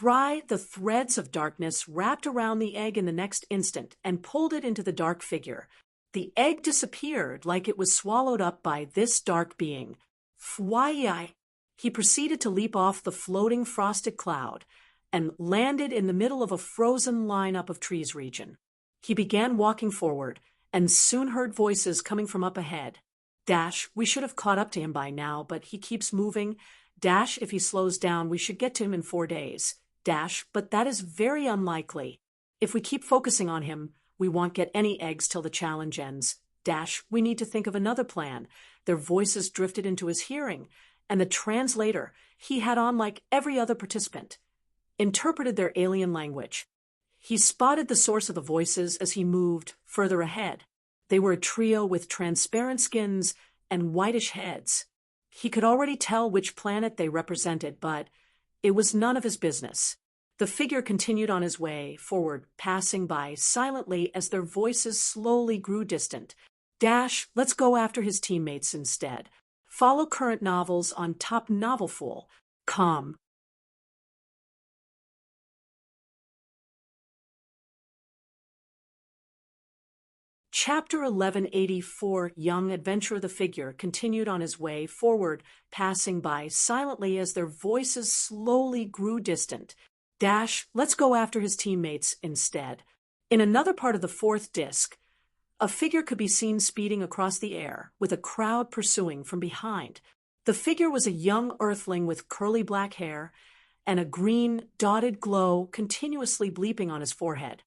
The threads of darkness wrapped around the egg in the next instant and pulled it into the dark figure. The egg disappeared like it was swallowed up by this dark being. Fwye! He proceeded to leap off the floating frosted cloud and landed in the middle of a frozen lineup of trees region. He began walking forward, and soon heard voices coming from up ahead. Dash, we should have caught up to him by now, but he keeps moving. Dash, if he slows down, we should get to him in 4 days. Dash, but that is very unlikely. If we keep focusing on him, we won't get any eggs till the challenge ends. Dash, we need to think of another plan. Their voices drifted into his hearing, and the translator, he had on like every other participant, interpreted their alien language. He spotted the source of the voices as he moved further ahead. They were a trio with transparent skins and whitish heads. He could already tell which planet they represented, but it was none of his business. The figure continued on his way forward, passing by silently as their voices slowly grew distant. Dash, let's go after his teammates instead. Follow current novels on Top Novelful.com. Chapter 1184, Young Adventurer. The figure continued on his way forward, passing by silently as their voices slowly grew distant. Dash, let's go after his teammates instead. In another part of the fourth disc, a figure could be seen speeding across the air, with a crowd pursuing from behind. The figure was a young earthling with curly black hair and a green dotted glow continuously bleeping on his forehead.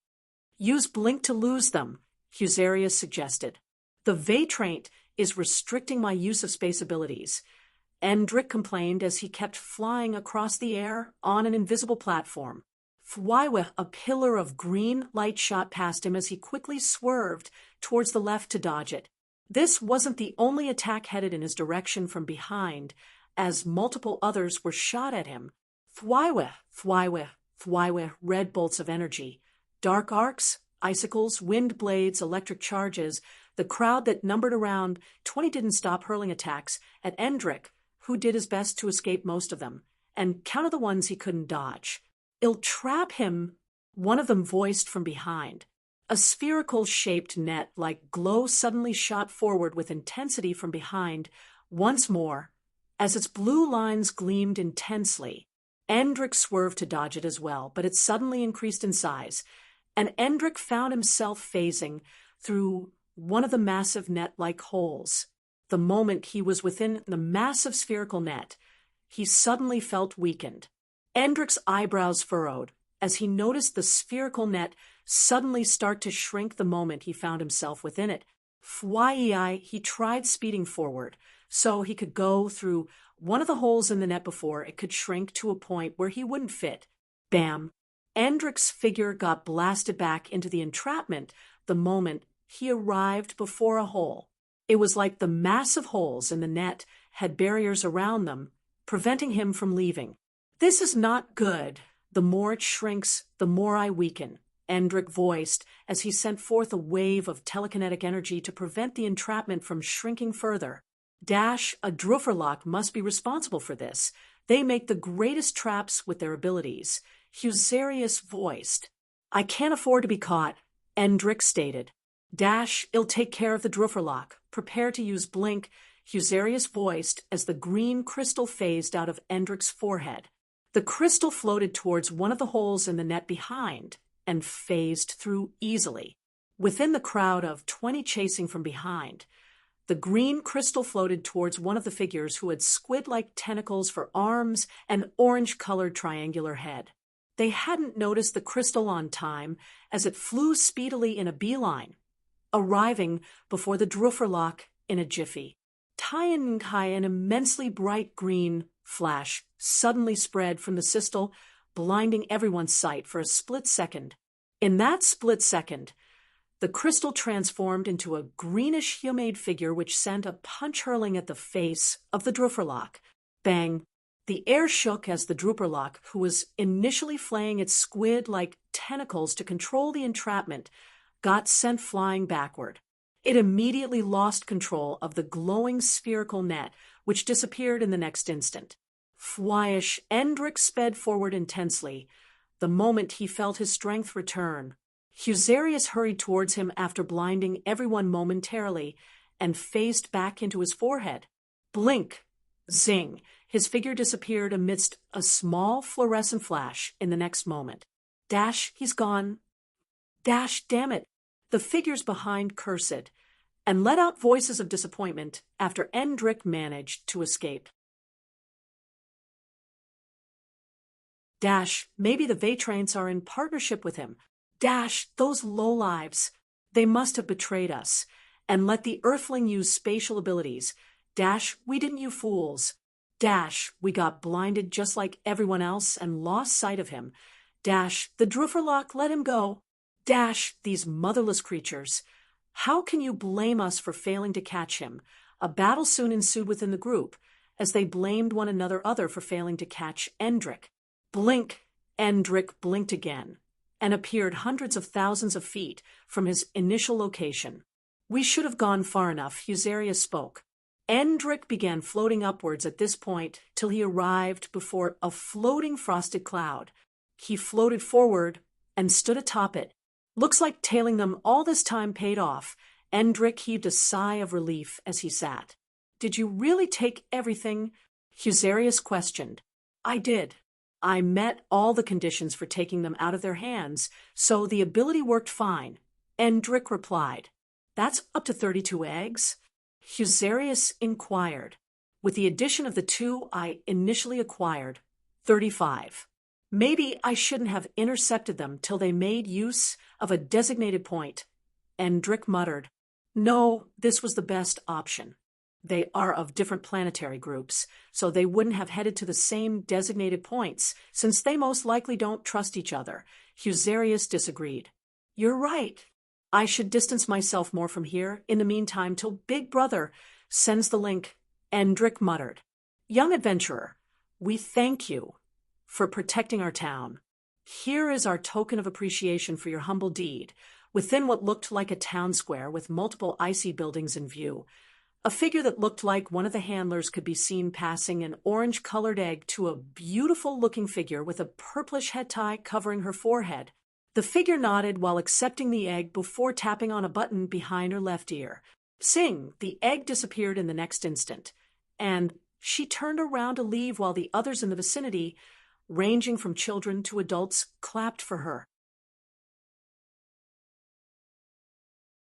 Use blink to lose them, Husarius suggested. The Vatraint is restricting my use of space abilities. Endrick complained as he kept flying across the air on an invisible platform. Fwye, a pillar of green light shot past him as he quickly swerved towards the left to dodge it. This wasn't the only attack headed in his direction from behind, as multiple others were shot at him. Fwye, Fwaiwe red bolts of energy. Dark arcs, icicles, wind blades, electric charges. The crowd that numbered around 20 didn't stop hurling attacks at Endrick, who did his best to escape most of them, and counted the ones he couldn't dodge. "It'll trap him," one of them voiced from behind. A spherical-shaped net like glow suddenly shot forward with intensity from behind, once more. As its blue lines gleamed intensely, Endrick swerved to dodge it as well, but it suddenly increased in size, and Endrick found himself phasing through one of the massive net-like holes. The moment he was within the massive spherical net, he suddenly felt weakened. Endrick's eyebrows furrowed as he noticed the spherical net suddenly start to shrink the moment he found himself within it. Fwaiwe, he tried speeding forward so he could go through one of the holes in the net before it could shrink to a point where he wouldn't fit. Bam! Endrick's figure got blasted back into the entrapment the moment he arrived before a hole. It was like the massive holes in the net had barriers around them, preventing him from leaving. "This is not good. The more it shrinks, the more I weaken," Endrick voiced as he sent forth a wave of telekinetic energy to prevent the entrapment from shrinking further. A Drufferlock must be responsible for this. They make the greatest traps with their abilities, Husarius voiced. "I can't afford to be caught," Endrick stated. "It'll take care of the Drufferlock. Prepare to use Blink," Husarius voiced as the green crystal phased out of Endrick's forehead. The crystal floated towards one of the holes in the net behind and phased through easily. Within the crowd of 20 chasing from behind, the green crystal floated towards one of the figures who had squid-like tentacles for arms and orange-colored triangular head. They hadn't noticed the crystal on time as it flew speedily in a beeline, arriving before the Drufferlock in a jiffy. An immensely bright green flash suddenly spread from the system, blinding everyone's sight for a split second. In that split second, the crystal transformed into a greenish humanoid figure which sent a punch hurling at the face of the Drufferlock. Bang! The air shook as the Drufferlock, who was initially flaying its squid-like tentacles to control the entrapment, got sent flying backward. It immediately lost control of the glowing spherical net, which disappeared in the next instant. Fwaiwe, Endrick sped forward intensely, the moment he felt his strength return. Husarius hurried towards him after blinding everyone momentarily and phased back into his forehead. Blink! Zing! His figure disappeared amidst a small fluorescent flash in the next moment. He's gone. Damn it! The figures behind cursed and let out voices of disappointment after Endrick managed to escape. Maybe the Vatrains are in partnership with him. Those lowlives. They must have betrayed us and let the Earthling use spatial abilities. We didn't, you fools. We got blinded just like everyone else and lost sight of him. The Drufferlock let him go. These motherless creatures. How can you blame us for failing to catch him? A battle soon ensued within the group, as they blamed one another for failing to catch Endrick. Blink! Endrick blinked again, and appeared hundreds of thousands of feet from his initial location. "We should have gone far enough," Husarius spoke. Endrick began floating upwards at this point till he arrived before a floating frosted cloud. He floated forward and stood atop it. "Looks like tailing them all this time paid off." Endrick heaved a sigh of relief as he sat. "Did you really take everything?" Husarius questioned. "I did. I met all the conditions for taking them out of their hands, so the ability worked fine," Endrick replied. "That's up to 32 eggs?" Husarius inquired. "With the addition of the 2 I initially acquired, 35. Maybe I shouldn't have intercepted them till they made use of a designated point." Endrick muttered. "No, this was the best option. They are of different planetary groups, so they wouldn't have headed to the same designated points, since they most likely don't trust each other." Husarius disagreed. "You're right. I should distance myself more from here, in the meantime, till Big Brother sends the link." Endrick muttered. "Young adventurer, we thank you for protecting our town. Here is our token of appreciation for your humble deed. Within what looked like a town square with multiple icy buildings in view, a figure that looked like one of the handlers could be seen passing an orange-colored egg to a beautiful-looking figure with a purplish head tie covering her forehead. The figure nodded while accepting the egg before tapping on a button behind her left ear. Sing! The egg disappeared in the next instant, and she turned around to leave while the others in the vicinity, ranging from children to adults, clapped for her.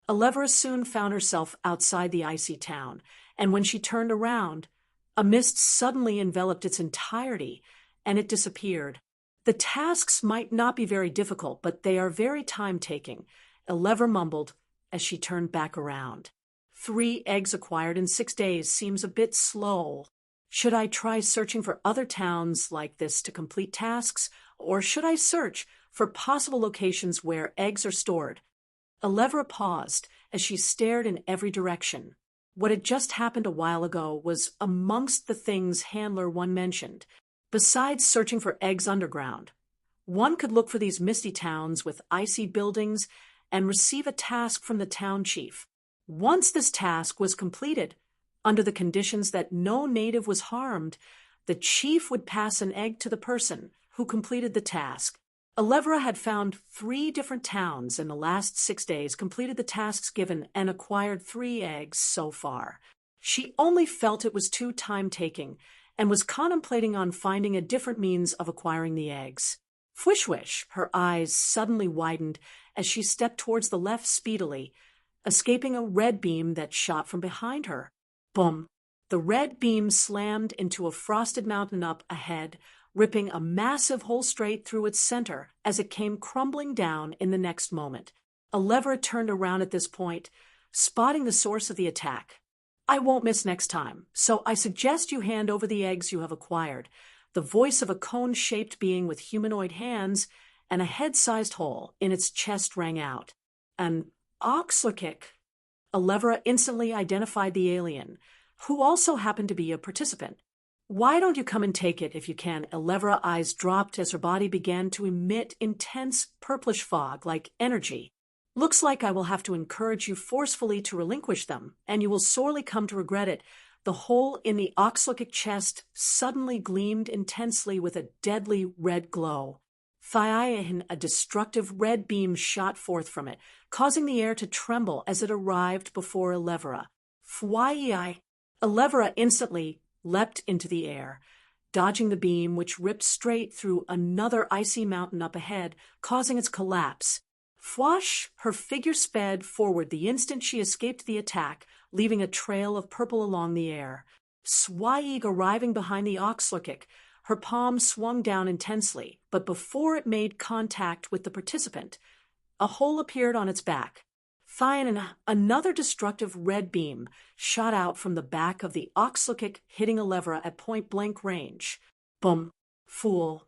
Elevra soon found herself outside the icy town, and when she turned around, a mist suddenly enveloped its entirety, and it disappeared. The tasks might not be very difficult, but they are very time-taking, Elevra mumbled as she turned back around. 3 eggs acquired in 6 days seems a bit slow. Should I try searching for other towns like this to complete tasks, or should I search for possible locations where eggs are stored? Elevra paused as she stared in every direction. What had just happened a while ago was amongst the things Handler 1 mentioned. Besides searching for eggs underground, one could look for these misty towns with icy buildings and receive a task from the town chief. Once this task was completed, under the conditions that no native was harmed, the chief would pass an egg to the person who completed the task. Elevra had found 3 different towns in the last 6 days, completed the tasks given, and acquired 3 eggs so far. She only felt it was too time-taking and was contemplating on finding a different means of acquiring the eggs. Fwish-wish, her eyes suddenly widened as she stepped towards the left speedily, escaping a red beam that shot from behind her. Boom! The red beam slammed into a frosted mountain up ahead, ripping a massive hole straight through its center as it came crumbling down in the next moment. Elevra turned around at this point, spotting the source of the attack. I won't miss next time, so I suggest you hand over the eggs you have acquired. The voice of a cone-shaped being with humanoid hands and a head-sized hole in its chest rang out. An Oxlakik. Elevra instantly identified the alien, who also happened to be a participant. Why don't you come and take it if you can? Elevra's eyes dropped as her body began to emit intense purplish fog like energy. Looks like I will have to encourage you forcefully to relinquish them, and you will sorely come to regret it. The hole in the Oxlakik chest suddenly gleamed intensely with a deadly red glow. Thiahin, a destructive red beam shot forth from it, causing the air to tremble as it arrived before Elevra. Fwai! Elevra instantly leapt into the air, dodging the beam which ripped straight through another icy mountain up ahead, causing its collapse. Fwash! Her figure sped forward the instant she escaped the attack, leaving a trail of purple along the air. Swaig arriving behind the Oxlakik, her palm swung down intensely, but before it made contact with the participant, a hole appeared on its back. Another destructive red beam shot out from the back of the Oxlakik, hitting Elevra at point-blank range. Boom! Fool!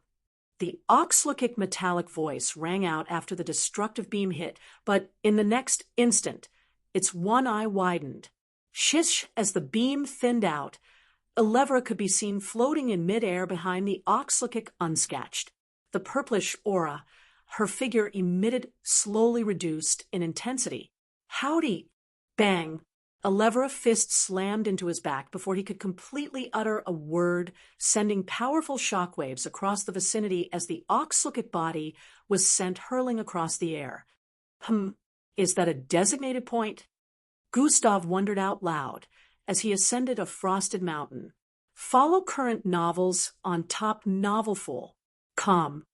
The Oxlakik metallic voice rang out after the destructive beam hit, but in the next instant, its one eye widened. Shish! As the beam thinned out, Elevra could be seen floating in midair behind the Oxlakik unscatched. The purplish aura her figure emitted slowly reduced in intensity. Howdy! Bang! Elevra's fist slammed into his back before he could completely utter a word, sending powerful shockwaves across the vicinity as the Oxlakik body was sent hurling across the air. Is that a designated point? Gustav wondered out loud as he ascended a frosted mountain. Follow current novels on top novelful.com.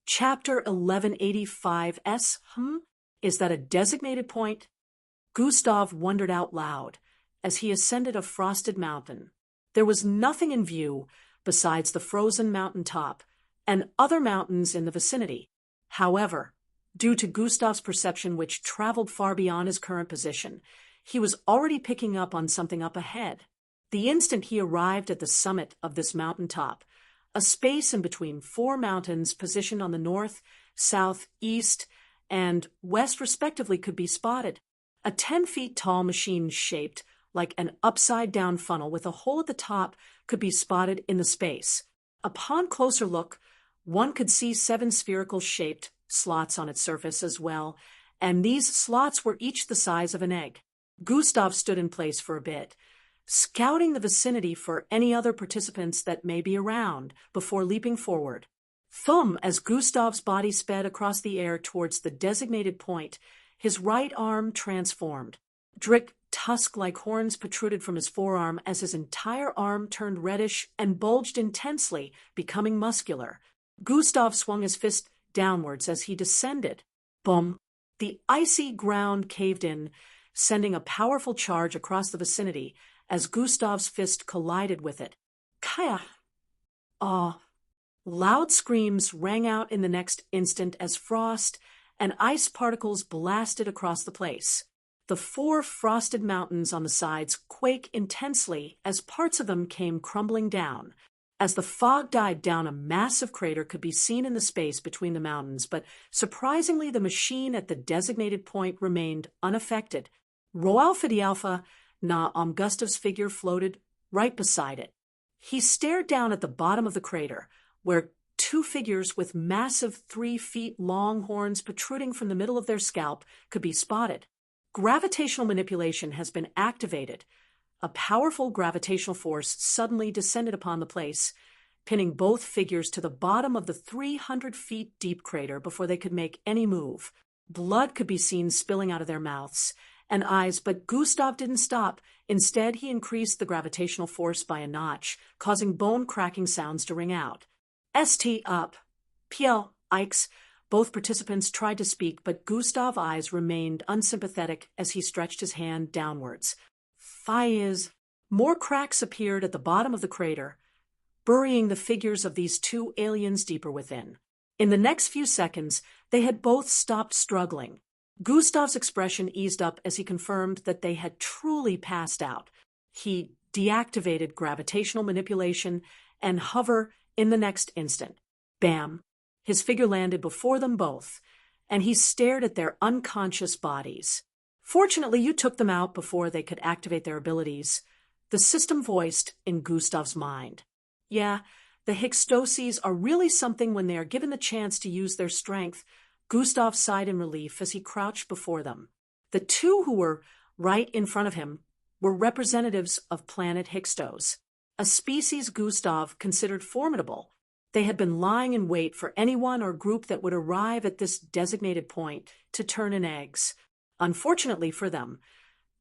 Chapter 1185s. Is that a designated point? Gustav wondered out loud as he ascended a frosted mountain. There was nothing in view besides the frozen mountain top and other mountains in the vicinity. However, due to Gustav's perception, which traveled far beyond his current position, he was already picking up on something up ahead. The instant he arrived at the summit of this mountain top, a space in between 4 mountains positioned on the north, south, east, and west respectively could be spotted. A 10 feet tall machine shaped like an upside-down funnel with a hole at the top, could be spotted in the space. Upon closer look, one could see 7 spherical-shaped slots on its surface as well, and these slots were each the size of an egg. Gustav stood in place for a bit, scouting the vicinity for any other participants that may be around before leaping forward. Thump, as Gustav's body sped across the air towards the designated point, his right arm transformed. Drick, tusk-like horns protruded from his forearm as his entire arm turned reddish and bulged intensely, becoming muscular. Gustav swung his fist downwards as he descended. Boom! The icy ground caved in, sending a powerful charge across the vicinity as Gustav's fist collided with it. Kaya! Ah! Loud screams rang out in the next instant as frost and ice particles blasted across the place. The 4 frosted mountains on the sides quake intensely as parts of them came crumbling down. As the fog died down, a massive crater could be seen in the space between the mountains, but surprisingly the machine at the designated point remained unaffected. Roalfa the Alpha, Gustav's figure floated right beside it. He stared down at the bottom of the crater, where 2 figures with massive 3-feet-long horns protruding from the middle of their scalp could be spotted. Gravitational manipulation has been activated. A powerful gravitational force suddenly descended upon the place, pinning both figures to the bottom of the 300-feet-deep crater before they could make any move. Blood could be seen spilling out of their mouths and eyes, but Gustav didn't stop. Instead, he increased the gravitational force by a notch, causing bone-cracking sounds to ring out. St. up. PL, Ikes. Both participants tried to speak, but Gustav's eyes remained unsympathetic as he stretched his hand downwards. Fires. More cracks appeared at the bottom of the crater, burying the figures of these 2 aliens deeper within. In the next few seconds, they had both stopped struggling. Gustav's expression eased up as he confirmed that they had truly passed out. He deactivated gravitational manipulation and hover in the next instant. Bam! His figure landed before them both, and he stared at their unconscious bodies. Fortunately, you took them out before they could activate their abilities. The system voiced in Gustav's mind. Yeah, the Hixtoses are really something when they are given the chance to use their strength. Gustav sighed in relief as he crouched before them. The 2 who were right in front of him were representatives of planet Hixtos, a species Gustav considered formidable. They had been lying in wait for anyone or group that would arrive at this designated point to turn in eggs. Unfortunately for them,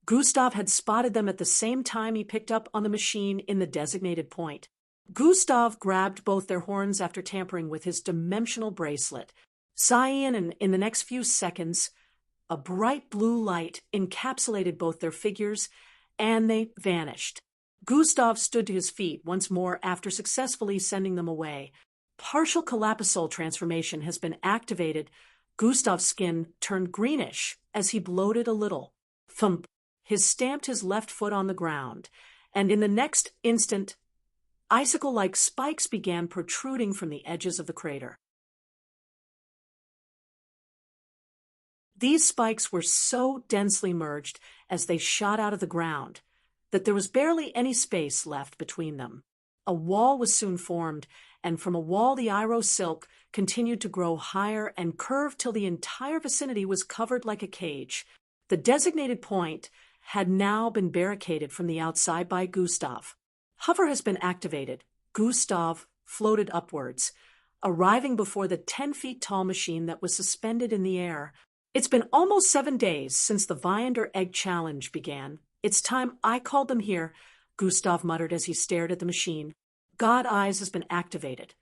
Gustav had spotted them at the same time he picked up on the machine in the designated point. Gustav grabbed both their horns after tampering with his dimensional bracelet. Sighing, and in the next few seconds, a bright blue light encapsulated both their figures, and they vanished. Gustav stood to his feet once more after successfully sending them away. Partial Calapisol transformation has been activated. Gustav's skin turned greenish as he bloated a little. Thump! Stamped his left foot on the ground, and in the next instant, icicle-like spikes began protruding from the edges of the crater. These spikes were so densely merged as they shot out of the ground that there was barely any space left between them. A wall was soon formed, and from a wall the Iro silk continued to grow higher and curve till the entire vicinity was covered like a cage. The designated point had now been barricaded from the outside by Gustav. Hover has been activated. Gustav floated upwards, arriving before the 10-feet-tall machine that was suspended in the air. It's been almost 7 days since the Viander Egg Challenge began. It's time I called them here, Gustav muttered as he stared at the machine. God Eyes has been activated.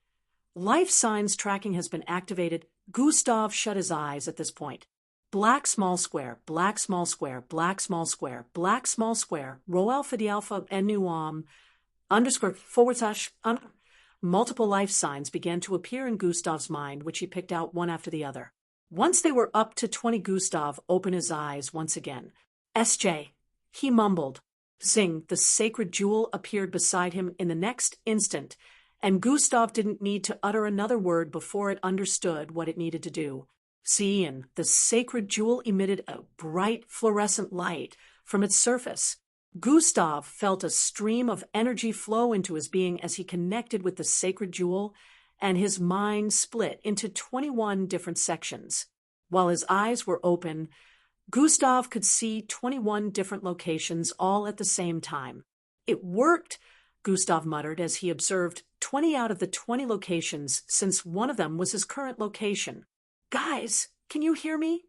Life Signs tracking has been activated. Gustav shut his eyes at this point. Black small square, black small square, black small square, black small square, Roalfa the Alpha NUAM, _/, multiple life signs began to appear in Gustav's mind, which he picked out one after the other. Once they were up to 20, Gustav opened his eyes once again. SJ, he mumbled. Zing, the sacred jewel appeared beside him in the next instant, and Gustav didn't need to utter another word before it understood what it needed to do. Seeing, the sacred jewel emitted a bright fluorescent light from its surface. Gustav felt a stream of energy flow into his being as he connected with the sacred jewel, and his mind split into 21 different sections. While his eyes were open, Gustav could see 21 different locations all at the same time. It worked, Gustav muttered as he observed 20 out of the 20 locations, since one of them was his current location. Guys, can you hear me?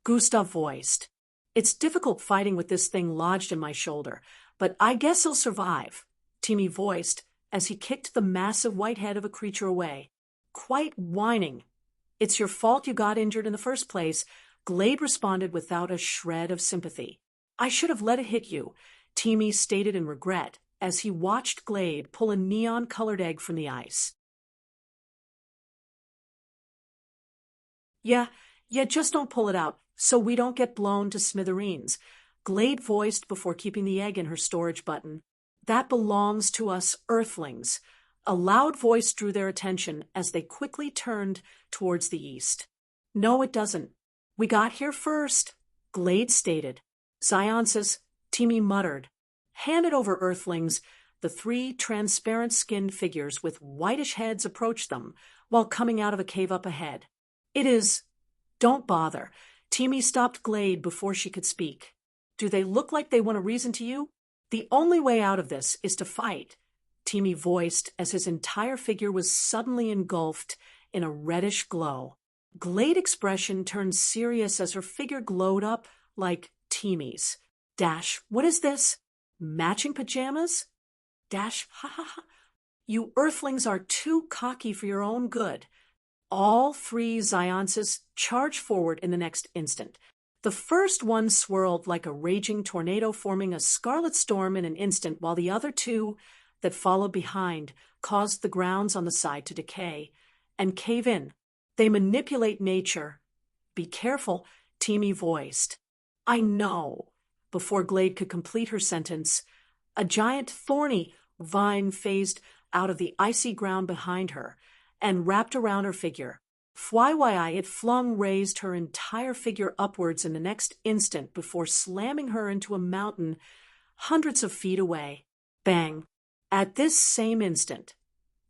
Gustav voiced. It's difficult fighting with this thing lodged in my shoulder, but I guess he'll survive, Timmy voiced as he kicked the massive white head of a creature away. Quite whining. It's your fault you got injured in the first place, Glade responded without a shred of sympathy. I should have let it hit you, Timmy stated in regret as he watched Glade pull a neon-colored egg from the ice. Yeah, just don't pull it out, so we don't get blown to smithereens, Glade voiced before keeping the egg in her storage button. That belongs to us Earthlings. A loud voice drew their attention as they quickly turned towards the east. No, it doesn't. We got here first, Glade stated. Xionsis, Timmy muttered. Hand it over, Earthlings. The 3 transparent-skinned figures with whitish heads approached them while coming out of a cave up ahead. It is. Don't bother. Timmy stopped Glade before she could speak. Do they look like they want a reason to you? The only way out of this is to fight, Timmy voiced as his entire figure was suddenly engulfed in a reddish glow. Glade expression turned serious as her figure glowed up like Timmy's. Dash, what is this? Matching pajamas? Dash, ha ha ha. You Earthlings are too cocky for your own good. All 3 Xionses charged forward in the next instant. The first one swirled like a raging tornado, forming a scarlet storm in an instant, while the other 2 that followed behind caused the grounds on the side to decay and cave in. They manipulate nature. Be careful, Timmy voiced. I know. Before Glade could complete her sentence, a giant thorny vine phased out of the icy ground behind her and wrapped around her figure. FYI, it raised her entire figure upwards in the next instant before slamming her into a mountain hundreds of feet away. Bang! At this same instant,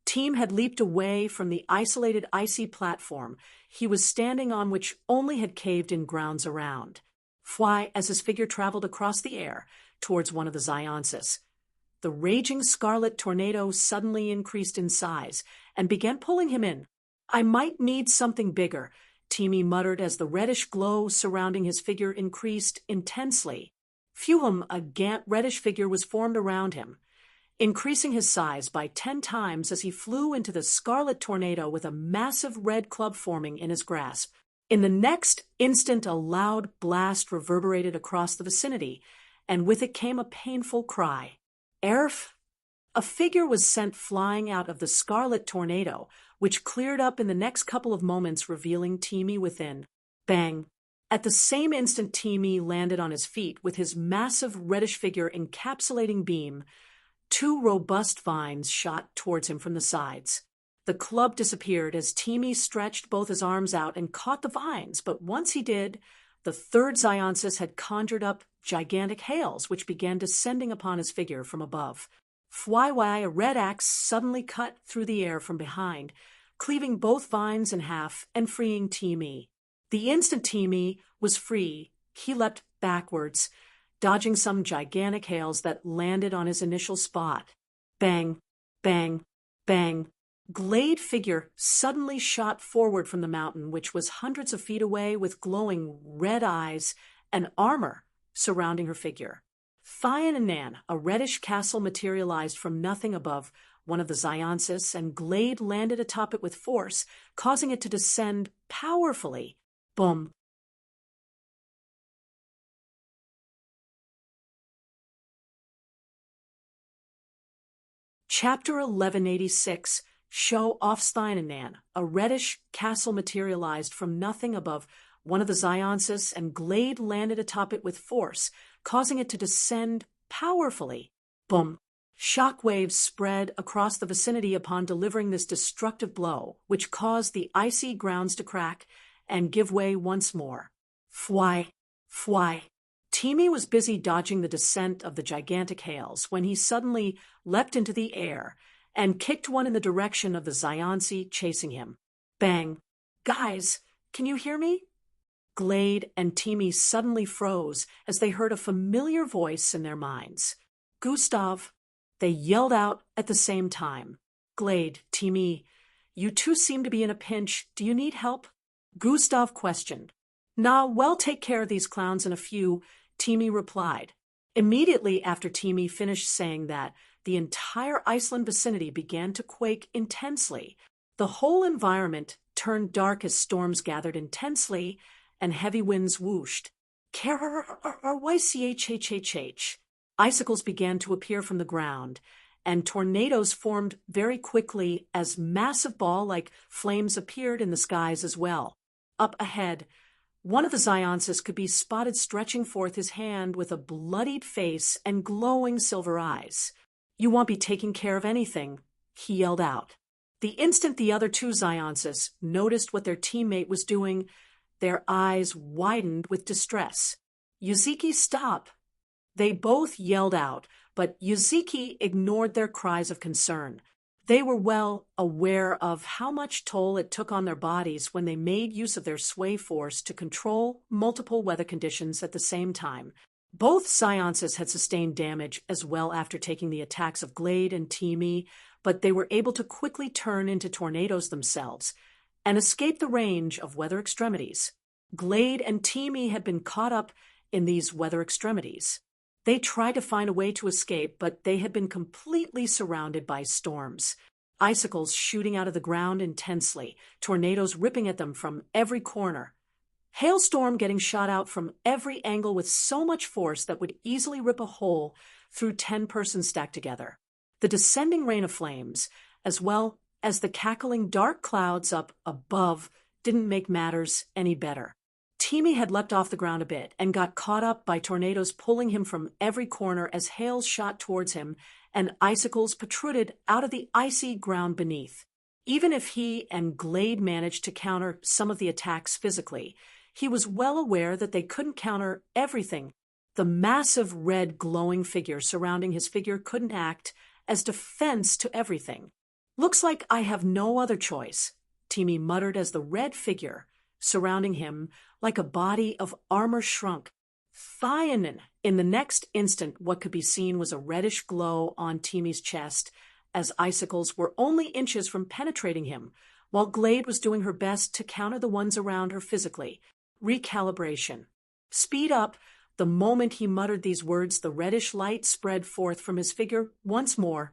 Team had leaped away from the isolated icy platform he was standing on, which only had caved-in grounds around. Fly as his figure traveled across the air towards one of the Xionses. The raging scarlet tornado suddenly increased in size and began pulling him in. I might need something bigger, Timmy muttered as the reddish glow surrounding his figure increased intensely. Phew, a gaunt reddish figure was formed around him, increasing his size by 10 times as he flew into the scarlet tornado with a massive red club forming in his grasp. In the next instant, a loud blast reverberated across the vicinity, and with it came a painful cry. Erf! A figure was sent flying out of the scarlet tornado, which cleared up in the next couple of moments, revealing Timmy within. Bang! At the same instant, Timmy landed on his feet with his massive reddish figure encapsulating beam. 2 robust vines shot towards him from the sides. The club disappeared as Timmy stretched both his arms out and caught the vines, but once he did, the 3rd Xionsis had conjured up gigantic hails which began descending upon his figure from above. FYI, a red axe suddenly cut through the air from behind, cleaving both vines in half and freeing Timmy. The instant Timmy was free, he leapt backwards, dodging some gigantic hails that landed on his initial spot. Bang, bang, bang. Glade figure suddenly shot forward from the mountain, which was hundreds of feet away, with glowing red eyes and armor surrounding her figure. Thyan and Nan, a reddish castle materialized from nothing above one of the Xionsis, and Glade landed atop it with force, causing it to descend powerfully. Boom. Chapter 1186, Show off Steinenan. A reddish castle materialized from nothing above one of the Xionsis, and Glade landed atop it with force, causing it to descend powerfully. Boom. Shockwaves spread across the vicinity upon delivering this destructive blow, which caused the icy grounds to crack and give way once more. Fwy, fwy. Teamy was busy dodging the descent of the gigantic hails when he suddenly leapt into the air and kicked one in the direction of the Zionsi chasing him. Bang! Guys, can you hear me? Glade and Teamy suddenly froze as they heard a familiar voice in their minds. Gustav! They yelled out at the same time. Glade, Teamy, you two seem to be in a pinch. Do you need help? Gustav questioned. Nah, we'll take care of these clowns in a few, Teamy replied. Immediately after Teamy finished saying that, the entire Iceland vicinity began to quake intensely. The whole environment turned dark as storms gathered intensely and heavy winds whooshed. K-R-R-R-Y-C-H-H-H-H. Icicles began to appear from the ground, and tornadoes formed very quickly as massive ball-like flames appeared in the skies as well. Up ahead, one of the Zionsis could be spotted stretching forth his hand with a bloodied face and glowing silver eyes. You won't be taking care of anything, he yelled out. The instant the other two Zionsis noticed what their teammate was doing, their eyes widened with distress. Yuzuki, stop! They both yelled out, but Yuzuki ignored their cries of concern. They were well aware of how much toll it took on their bodies when they made use of their sway force to control multiple weather conditions at the same time. Both Zionsis had sustained damage as well after taking the attacks of Glade and Teamy, but they were able to quickly turn into tornadoes themselves and escape the range of weather extremities. Glade and Teamy had been caught up in these weather extremities. They tried to find a way to escape, but they had been completely surrounded by storms. Icicles shooting out of the ground intensely, tornadoes ripping at them from every corner. Hailstorm getting shot out from every angle with so much force that would easily rip a hole through 10 persons stacked together. The descending rain of flames, as well as the cackling dark clouds up above, didn't make matters any better. Teamy had leapt off the ground a bit and got caught up by tornadoes pulling him from every corner as hail shot towards him and icicles protruded out of the icy ground beneath. Even if he and Glade managed to counter some of the attacks physically, he was well aware that they couldn't counter everything. The massive red glowing figure surrounding his figure couldn't act as defense to everything. Looks like I have no other choice, Teamy muttered as the red figure surrounding him like a body of armor shrunk. Thyanin. In the next instant, what could be seen was a reddish glow on Teamy's chest as icicles were only inches from penetrating him, while Glade was doing her best to counter the ones around her physically. Recalibration. Speed up. The moment he muttered these words, the reddish light spread forth from his figure once more,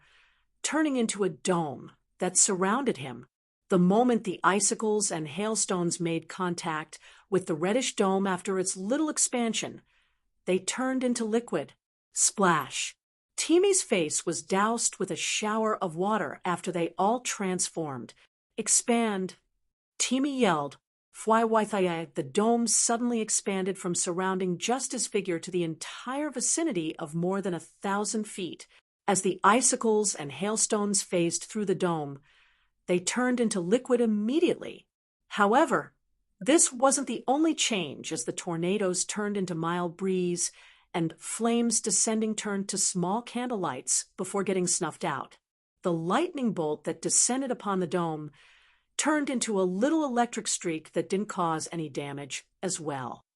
turning into a dome that surrounded him. The moment the icicles and hailstones made contact with the reddish dome after its little expansion, they turned into liquid. Splash. Teamy's face was doused with a shower of water after they all transformed. Expand. Teamy yelled. The dome suddenly expanded from surrounding just his figure to the entire vicinity of more than 1,000 feet. As the icicles and hailstones phased through the dome, they turned into liquid immediately. However, this wasn't the only change as the tornadoes turned into mild breeze and flames descending turned to small candlelights before getting snuffed out. The lightning bolt that descended upon the dome turned into a little electric streak that didn't cause any damage as well.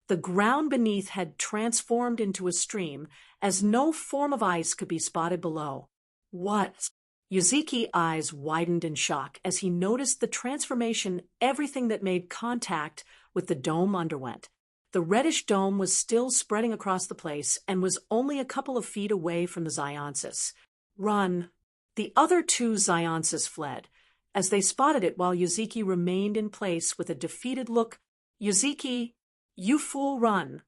The ground beneath had transformed into a stream, as no form of ice could be spotted below. What? Yuzuki's eyes widened in shock as he noticed the transformation everything that made contact with the dome underwent. The reddish dome was still spreading across the place and was only a couple of feet away from the Zionsis. Run. The other two Zionsis fled, as they spotted it while Yuzuki remained in place with a defeated look. Yuzuki, you fool, run.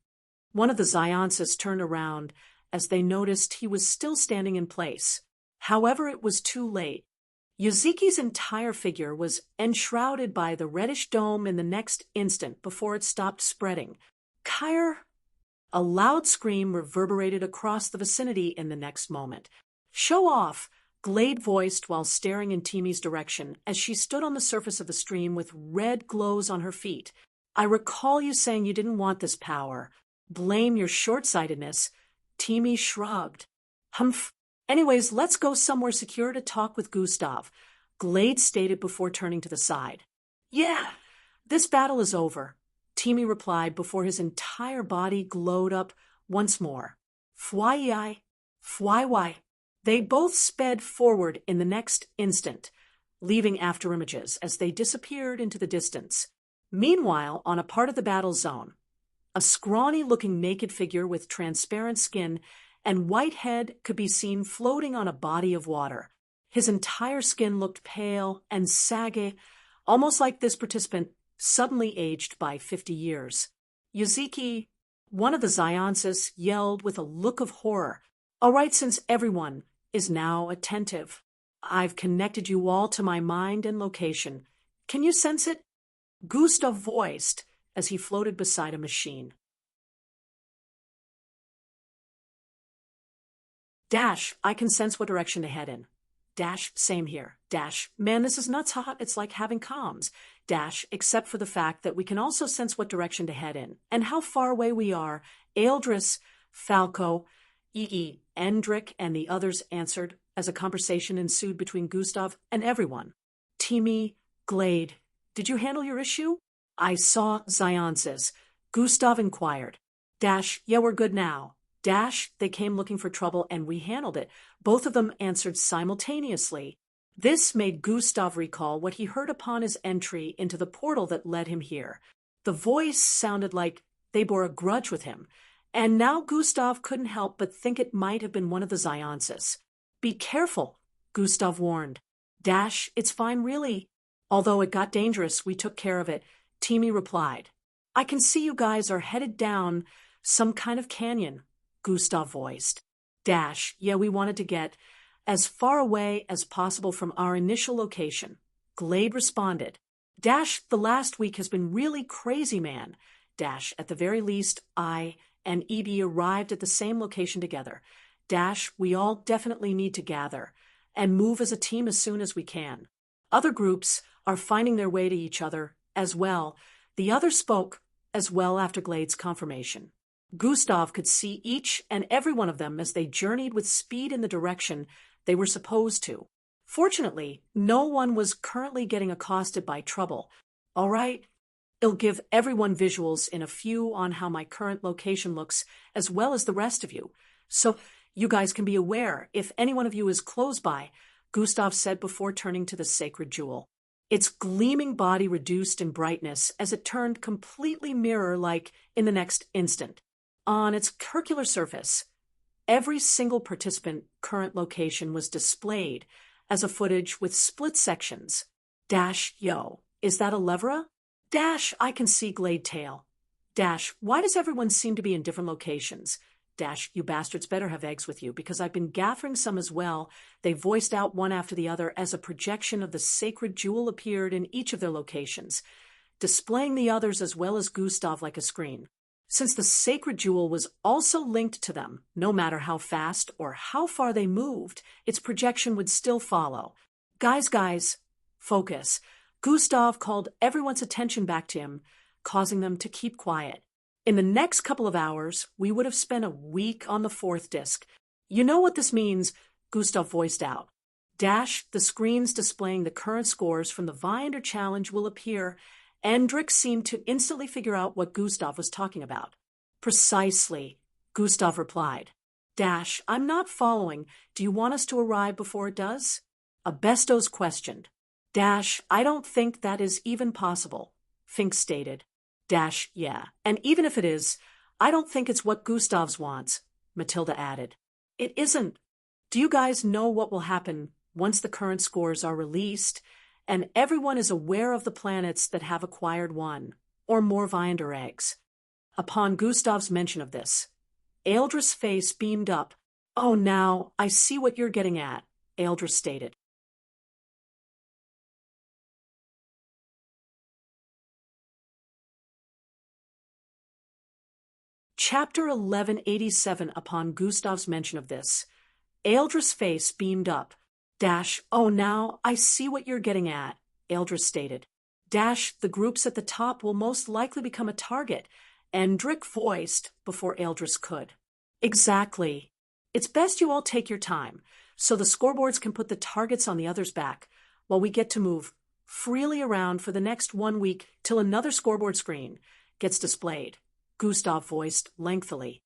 One of the Zionsis turned around as they noticed he was still standing in place. However, it was too late. Yuzuki's entire figure was enshrouded by the reddish dome in the next instant before it stopped spreading. Kyre! A loud scream reverberated across the vicinity in the next moment. Show off! Glade voiced while staring in Timi's direction as she stood on the surface of the stream with red glows on her feet. I recall you saying you didn't want this power. Blame your short-sightedness. Timi shrugged. Humph. Anyways, let's go somewhere secure to talk with Gustav, Glade stated before turning to the side. Yeah, this battle is over, Timi replied before his entire body glowed up once more. Fwai, fwai. They both sped forward in the next instant, leaving afterimages as they disappeared into the distance. Meanwhile, on a part of the battle zone, a scrawny-looking naked figure with transparent skin and white head could be seen floating on a body of water. His entire skin looked pale and saggy, almost like this participant suddenly aged by 50 years. Yuzuki, one of the Zionsis, yelled with a look of horror. All right, since everyone is now attentive, I've connected you all to my mind and location. Can you sense it? Gustav voiced as he floated beside a machine. Dash, I can sense what direction to head in. Dash, same here. Dash, man, this is nuts hot. It's like having comms. Dash, except for the fact that we can also sense what direction to head in and how far away we are. Ealdris, Falco, Endrick, and the others answered as a conversation ensued between Gustav and everyone. Timi, Glade, did you handle your issue? I saw Zionsis. Gustav inquired. Dash, yeah, we're good now. Dash, they came looking for trouble and we handled it. Both of them answered simultaneously. This made Gustav recall what he heard upon his entry into the portal that led him here. The voice sounded like they bore a grudge with him, and now Gustav couldn't help but think it might have been one of the Zionsis. Be careful, Gustav warned. Dash, it's fine really. Although it got dangerous, we took care of it, Timi replied. I can see you guys are headed down some kind of canyon, Gustav voiced. Dash, yeah, we wanted to get as far away as possible from our initial location. Glade responded. Dash, the last week has been really crazy, man. Dash, at the very least, I and EB arrived at the same location together. Dash, we all definitely need to gather and move as a team as soon as we can. Other groups are finding their way to each other as well. The other spoke as well after Glade's confirmation. Gustav could see each and every one of them as they journeyed with speed in the direction they were supposed to. Fortunately, no one was currently getting accosted by trouble. All right, it'll give everyone visuals in a few on how my current location looks, as well as the rest of you. So you guys can be aware if any one of you is close by, Gustav said before turning to the sacred jewel. Its gleaming body reduced in brightness as it turned completely mirror-like in the next instant. On its circular surface, every single participant current location was displayed as a footage with split sections. Dash, yo, is that a levera? Dash, I can see Glade tail. Dash, why does everyone seem to be in different locations? Dash, you bastards better have eggs with you because I've been gathering some as well. They voiced out one after the other as a projection of the sacred jewel appeared in each of their locations, displaying the others as well as Gustav like a screen. Since the sacred jewel was also linked to them, no matter how fast or how far they moved, its projection would still follow. Guys, focus. Gustav called everyone's attention back to him, causing them to keep quiet. In the next couple of hours, we would have spent a week on the fourth disc. You know what this means, Gustav voiced out. Dash, the screens displaying the current scores from the Viander Challenge will appear. Endrick seemed to instantly figure out what Gustav was talking about. Precisely, Gustav replied. Dash, I'm not following. Do you want us to arrive before it does? Abestos questioned. Dash, I don't think that is even possible, Fink stated. Dash, yeah, and even if it is, I don't think it's what Gustav's wants, Matilda added. It isn't. Do you guys know what will happen once the current scores are released and everyone is aware of the planets that have acquired one or more Viander eggs? Upon Gustav's mention of this, Ealdris' face beamed up. Oh, now, I see what you're getting at, Ealdris stated. Chapter 1187. Upon Gustav's mention of this, Ealdris' face beamed up. Oh, now I see what you're getting at, Eldris stated. The groups at the top will most likely become a target, Endrick voiced before Eldris could. Exactly. It's best you all take your time, so the scoreboards can put the targets on the others' back, while we get to move freely around for the next 1 week till another scoreboard screen gets displayed, Gustav voiced lengthily.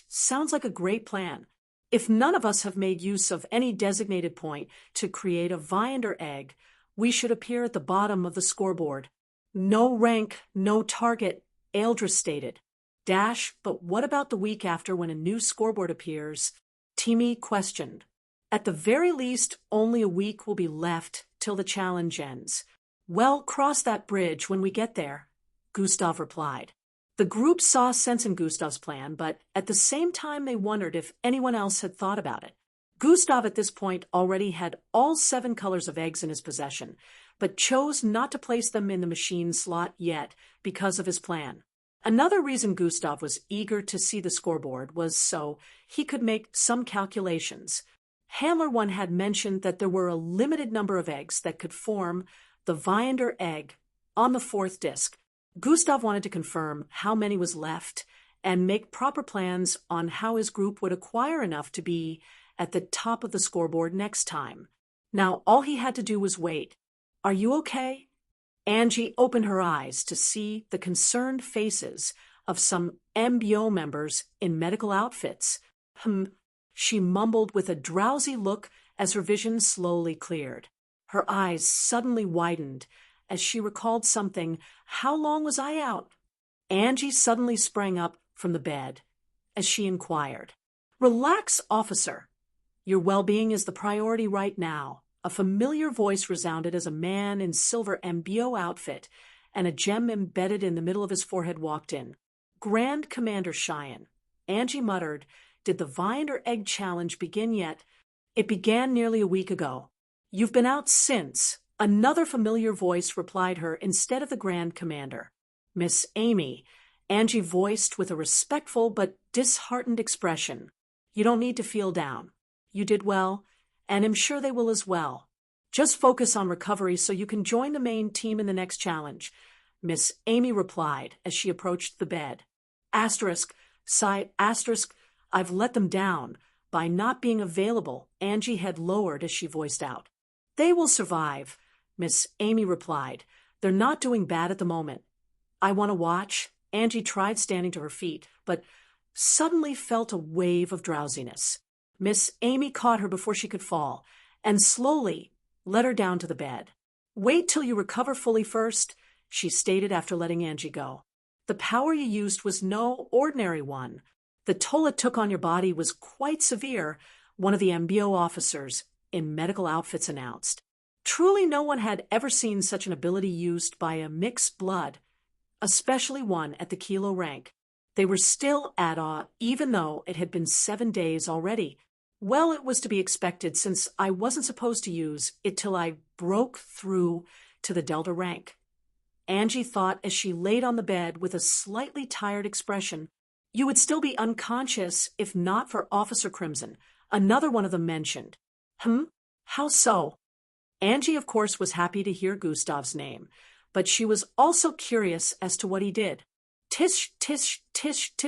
Sounds like a great plan. If none of us have made use of any designated point to create a Viander egg, we should appear at the bottom of the scoreboard. No rank, no target, Eldris stated. But what about the week after when a new scoreboard appears? Timmy questioned. At the very least, only a week will be left till the challenge ends. Well, cross that bridge when we get there, Gustav replied. The group saw sense in Gustav's plan, but at the same time they wondered if anyone else had thought about it. Gustav at this point already had all 7 colors of eggs in his possession, but chose not to place them in the machine slot yet because of his plan. Another reason Gustav was eager to see the scoreboard was so he could make some calculations. Handler 1 had mentioned that there were a limited number of eggs that could form the Viander egg on the 4th disc. Gustav wanted to confirm how many was left and make proper plans on how his group would acquire enough to be at the top of the scoreboard next time. Now all he had to do was wait. Are you okay? Angie opened her eyes to see the concerned faces of some MBO members in medical outfits. She mumbled with a drowsy look as her vision slowly cleared. Her eyes suddenly widened as she recalled something. How long was I out? Angie suddenly sprang up from the bed as she inquired. Relax, officer. Your well-being is the priority right now. A familiar voice resounded as a man in silver MBO outfit and a gem embedded in the middle of his forehead walked in. Grand Commander Cheyenne. Angie muttered, Did the Viander Egg Challenge begin yet? It began nearly a week ago. You've been out since. Another familiar voice replied her instead of the Grand Commander. Miss Amy, Angie voiced with a respectful but disheartened expression. You don't need to feel down. You did well, and I'm sure they will as well. Just focus on recovery so you can join the main team in the next challenge, Miss Amy replied as she approached the bed. I've let them down by not being available, Angie had lowered as she voiced out. They will survive, Miss Amy replied. They're not doing bad at the moment. I want to watch. Angie tried standing to her feet, but suddenly felt a wave of drowsiness. Miss Amy caught her before she could fall and slowly led her down to the bed. Wait till you recover fully first, she stated after letting Angie go. The power you used was no ordinary one. The toll it took on your body was quite severe, one of the MBO officers in medical outfits announced. Truly no one had ever seen such an ability used by a mixed blood, especially one at the kilo rank. They were still at awe even though it had been 7 days already. Well, it was to be expected since I wasn't supposed to use it till I broke through to the Delta rank. Angie thought as she laid on the bed with a slightly tired expression. You would still be unconscious if not for Officer Crimson, another one of them mentioned. How so? Angie, of course, was happy to hear Gustav's name, but she was also curious as to what he did. Tish,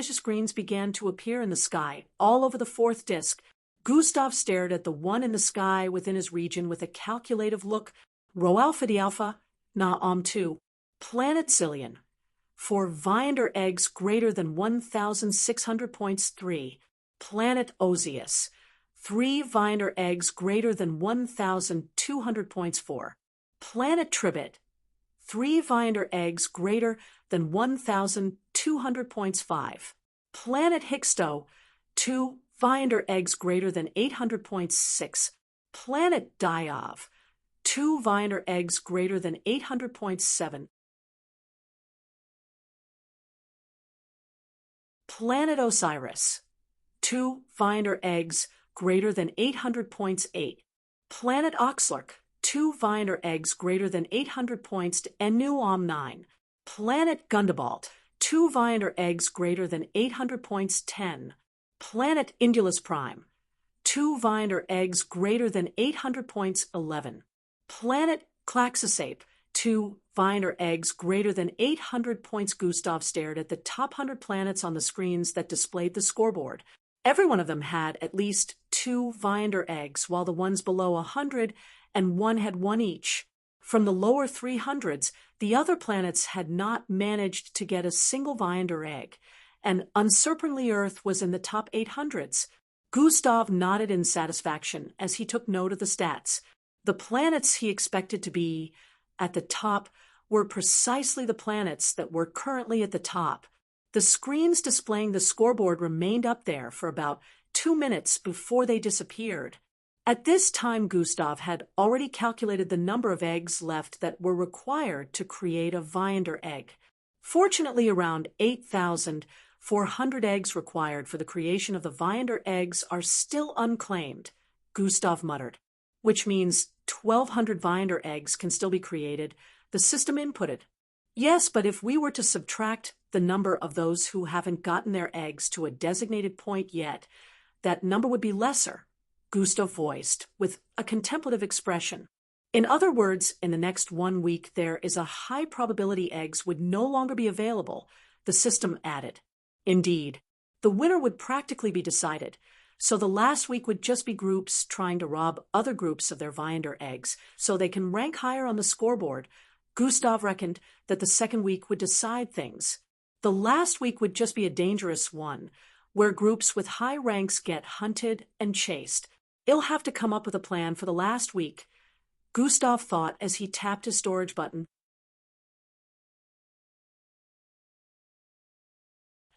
screens began to appear in the sky, all over the 4th disc. Gustav stared at the one in the sky within his region with a calculative look. Rho Alpha D Alpha, Na 2. Planet Zillion. For Viander eggs greater than 1,600 points 3. Planet Ozius. 3 Viander eggs greater than 1,200 points 4. Planet Tribit. 3 Viander eggs greater than 1,200 points 5. Planet Hixto. 2 Viander eggs greater than 800 points 6. Planet Diov. 2 Viander eggs greater than 800 points 7. Planet Osiris. 2 Viander eggs greater than 800 points 8. Planet Oxlark. 2 Viander eggs greater than 800 points to Enu 9. Planet Gundabalt. 2 Viander eggs greater than 800 points 10. Planet Indulus Prime. 2 Vinder eggs greater than 800 points 11. Planet Claxosape, 2 Vinder eggs greater than 800 points. Gustav stared at the top 100 planets on the screens that displayed the scoreboard. Every one of them had at least 2 Vinder eggs, while the ones below 100 and 1 had 1 each. From the lower 300s, the other planets had not managed to get a single Vinder egg, and unsurprisingly Earth was in the top 800s. Gustav nodded in satisfaction as he took note of the stats. The planets he expected to be at the top were precisely the planets that were currently at the top. The screens displaying the scoreboard remained up there for about 2 minutes before they disappeared. At this time, Gustav had already calculated the number of eggs left that were required to create a Vinder egg. Fortunately, around 8,400 eggs required for the creation of the Vinder eggs are still unclaimed, Gustav muttered, which means 1,200 Vinder eggs can still be created, the system inputted. Yes, but if we were to subtract the number of those who haven't gotten their eggs to a designated point yet, that number would be lesser, Gustav voiced, with a contemplative expression. In other words, in the next 1 week there is a high probability eggs would no longer be available, the system added. Indeed, the winner would practically be decided, so the last week would just be groups trying to rob other groups of their Vinder eggs so they can rank higher on the scoreboard. Gustav reckoned that the second week would decide things. The last week would just be a dangerous one, where groups with high ranks get hunted and chased. He'll have to come up with a plan for the last week, Gustav thought as he tapped his storage button.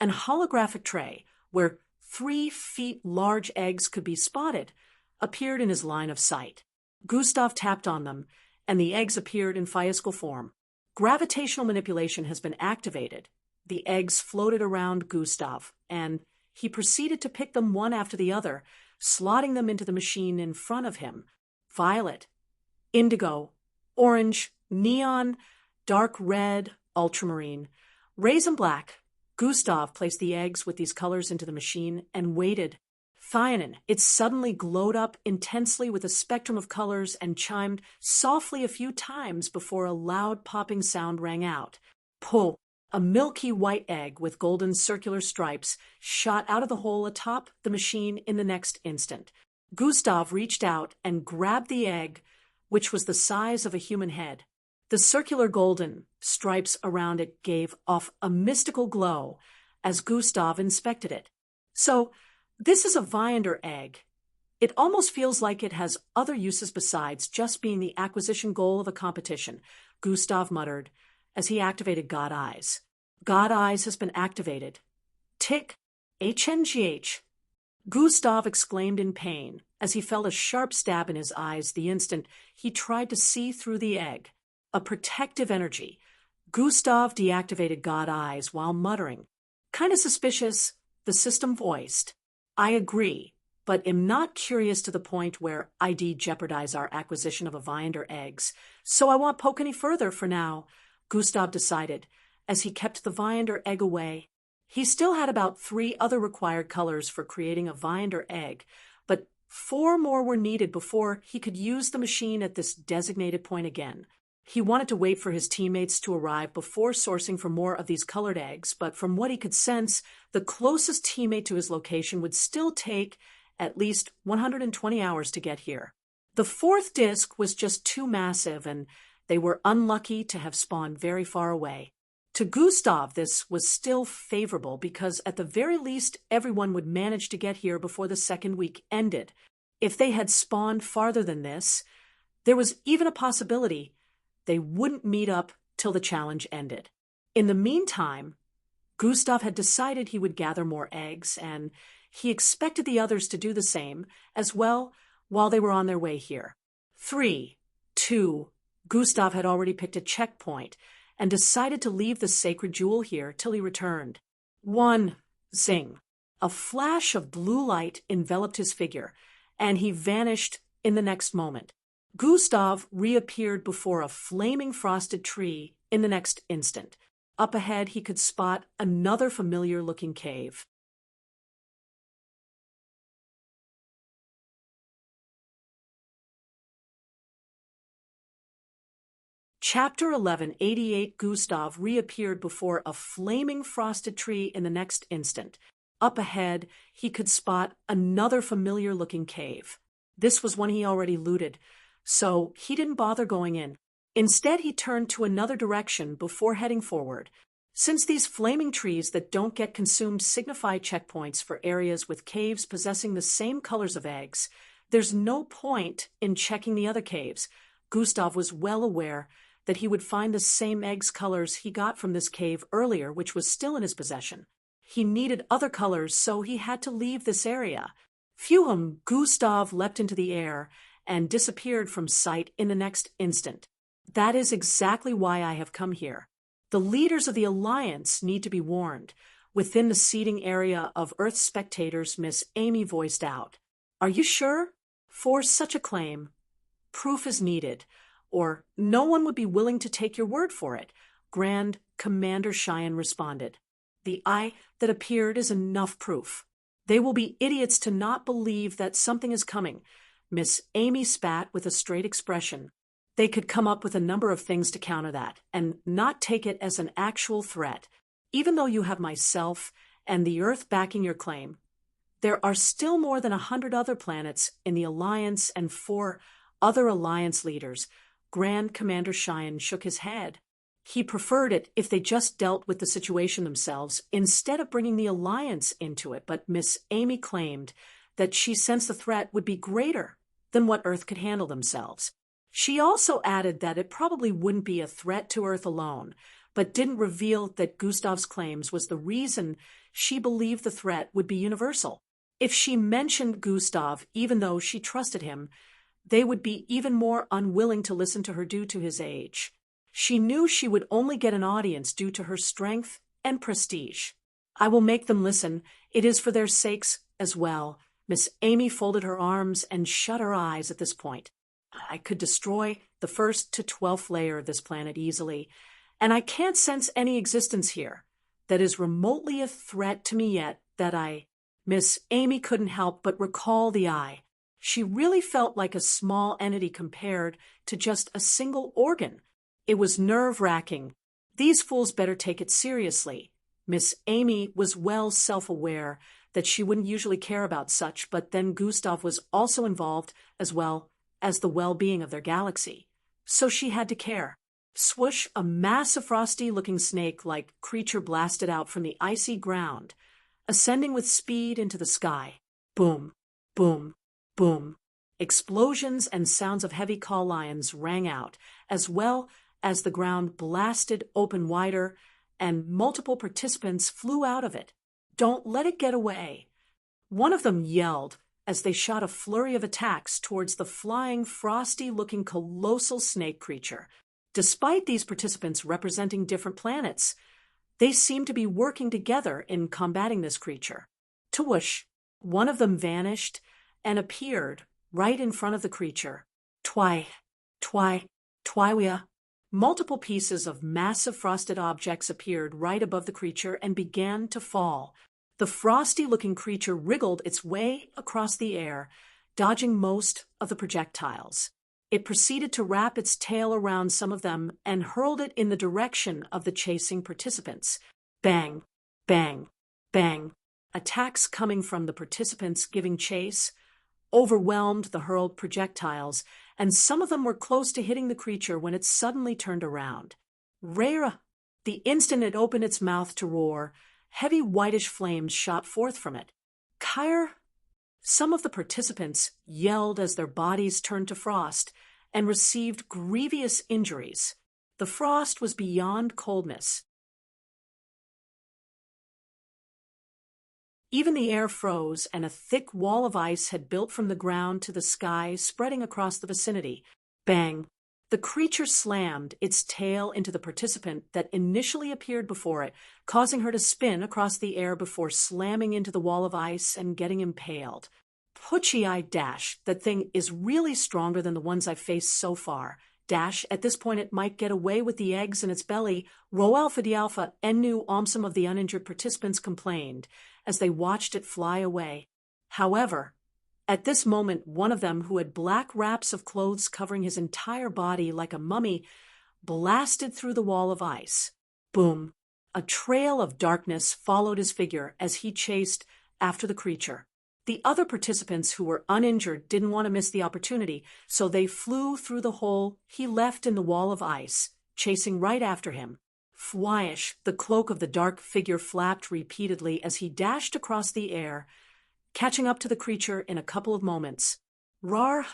An holographic tray, where 3 feet large eggs could be spotted, appeared in his line of sight. Gustav tapped on them, and the eggs appeared in physical form. Gravitational manipulation has been activated. The eggs floated around Gustav, and he proceeded to pick them one after the other, slotting them into the machine in front of him. Violet, indigo, orange, neon, dark red, ultramarine, raisin black. Gustav placed the eggs with these colors into the machine and waited. Thyanin, it suddenly glowed up intensely with a spectrum of colors and chimed softly a few times before a loud popping sound rang out. Pull! A milky white egg with golden circular stripes shot out of the hole atop the machine in the next instant. Gustav reached out and grabbed the egg, which was the size of a human head. The circular golden stripes around it gave off a mystical glow as Gustav inspected it. So, this is a Vinder egg. It almost feels like it has other uses besides just being the acquisition goal of a competition, Gustav muttered as he activated God Eyes. God Eyes has been activated. Tick, HNGH. Gustav exclaimed in pain as he felt a sharp stab in his eyes the instant he tried to see through the egg. A protective energy. Gustav deactivated God Eyes while muttering. Kinda suspicious, the system voiced. I agree, but am not curious to the point where I'd jeopardize our acquisition of a Vinder eggs, so I won't poke any further for now, Gustav decided, as he kept the Vinder egg away. He still had about 3 other required colors for creating a Vinder egg, but 4 more were needed before he could use the machine at this designated point again. He wanted to wait for his teammates to arrive before sourcing for more of these colored eggs, but from what he could sense, the closest teammate to his location would still take at least 120 hours to get here. The 4th disc was just too massive, and they were unlucky to have spawned very far away. To Gustav, this was still favorable because at the very least everyone would manage to get here before the second week ended. If they had spawned farther than this, there was even a possibility they wouldn't meet up till the challenge ended. In the meantime, Gustav had decided he would gather more eggs, and he expected the others to do the same as well while they were on their way here. 3, 2, Gustav had already picked a checkpoint and decided to leave the sacred jewel here till he returned. 1, zing. A flash of blue light enveloped his figure, and he vanished in the next moment. Gustav reappeared before a flaming frosted tree in the next instant. Up ahead, he could spot another familiar-looking cave. Chapter 1188. Gustav reappeared before a flaming frosted tree in the next instant. Up ahead, he could spot another familiar-looking cave. This was one he already looted, so he didn't bother going in. Instead, he turned to another direction before heading forward. Since these flaming trees that don't get consumed signify checkpoints for areas with caves possessing the same colors of eggs, there's no point in checking the other caves. Gustav was well aware that he would find the same eggs colors he got from this cave earlier, which was still in his possession. He needed other colors, so he had to leave this area. Phew! Gustav leapt into the air and disappeared from sight in the next instant. That is exactly why I have come here. The leaders of the Alliance need to be warned. Within the seating area of Earth spectators, Miss Amy voiced out. Are you sure? For such a claim, proof is needed, or no one would be willing to take your word for it, Grand Commander Cheyenne responded. The eye that appeared is enough proof. They will be idiots to not believe that something is coming. Miss Amy spat with a straight expression. They could come up with a number of things to counter that, and not take it as an actual threat. Even though you have myself and the Earth backing your claim, there are still more than 100 other planets in the Alliance and 4 other Alliance leaders. Grand Commander Cheyenne shook his head. He preferred it if they just dealt with the situation themselves instead of bringing the Alliance into it, but Miss Amy claimed that she sensed the threat would be greater than what Earth could handle themselves. She also added that it probably wouldn't be a threat to Earth alone, but didn't reveal that Gustav's claims was the reason she believed the threat would be universal. If she mentioned Gustav, even though she trusted him, they would be even more unwilling to listen to her due to his age. She knew she would only get an audience due to her strength and prestige. I will make them listen. It is for their sakes as well. Miss Amy folded her arms and shut her eyes at this point. I could destroy the 1st to 12th layer of this planet easily, and I can't sense any existence here that is remotely a threat to me yet Miss Amy couldn't help but recall the eye. She really felt like a small entity compared to just a single organ. It was nerve-wracking. These fools better take it seriously. Miss Amy was well self-aware that she wouldn't usually care about such, but then Gustav was also involved as well as the well-being of their galaxy. So she had to care. Swoosh! A massive frosty-looking snake-like creature blasted out from the icy ground, ascending with speed into the sky. Boom! Boom! Boom! Explosions and sounds of heavy call lions rang out, as well as the ground blasted open wider, and multiple participants flew out of it. Don't let it get away. One of them yelled as they shot a flurry of attacks towards the flying, frosty-looking colossal snake creature. Despite these participants representing different planets, they seemed to be working together in combating this creature. Twoosh! One of them vanished and appeared right in front of the creature. Twiwia. Multiple pieces of massive frosted objects appeared right above the creature and began to fall. The frosty-looking creature wriggled its way across the air, dodging most of the projectiles. It proceeded to wrap its tail around some of them and hurled it in the direction of the chasing participants. Bang! Bang! Bang! Attacks coming from the participants giving chase overwhelmed the hurled projectiles, and some of them were close to hitting the creature when it suddenly turned around. Rara! The instant it opened its mouth to roar, heavy whitish flames shot forth from it. Kyre! Some of the participants yelled as their bodies turned to frost and received grievous injuries. The frost was beyond coldness. Even the air froze, and a thick wall of ice had built from the ground to the sky, spreading across the vicinity. Bang! The creature slammed its tail into the participant that initially appeared before it, causing her to spin across the air before slamming into the wall of ice and getting impaled. Putchy-eye Dash, that thing is really stronger than the ones I've faced so far. Dash, at this point it might get away with the eggs in its belly. Rho Alpha D Alpha, Ennu Omsum of the uninjured participants complained as they watched it fly away. However, at this moment, one of them, who had black wraps of clothes covering his entire body like a mummy, blasted through the wall of ice. Boom! A trail of darkness followed his figure as he chased after the creature. The other participants who were uninjured didn't want to miss the opportunity, so they flew through the hole he left in the wall of ice, chasing right after him. Fwyish, the cloak of the dark figure flapped repeatedly as he dashed across the air, catching up to the creature in a couple of moments. Rar!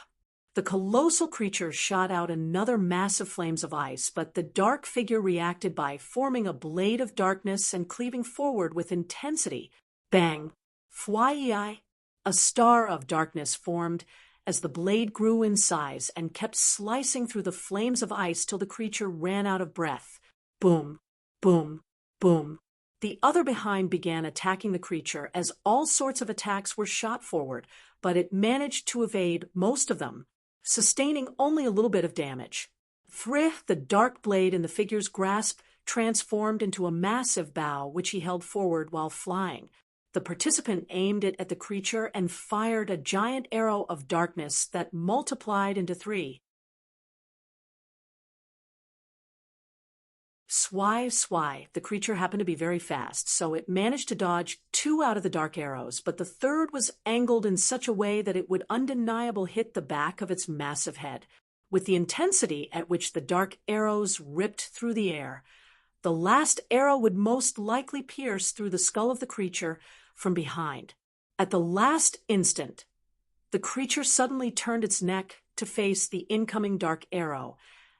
The colossal creature shot out another mass of flames of ice, but the dark figure reacted by forming a blade of darkness and cleaving forward with intensity. Bang! Fwyi! A star of darkness formed as the blade grew in size and kept slicing through the flames of ice till the creature ran out of breath. Boom! Boom! Boom! The other behind began attacking the creature as all sorts of attacks were shot forward, but it managed to evade most of them, sustaining only a little bit of damage. Thrih, the dark blade in the figure's grasp, transformed into a massive bow which he held forward while flying. The participant aimed it at the creature and fired a giant arrow of darkness that multiplied into 3. Swai. The creature happened to be very fast, so it managed to dodge 2 out of the dark arrows, but the third was angled in such a way that it would undeniably hit the back of its massive head. With the intensity at which the dark arrows ripped through the air, the last arrow would most likely pierce through the skull of the creature from behind. At the last instant, the creature suddenly turned its neck to face the incoming dark arrow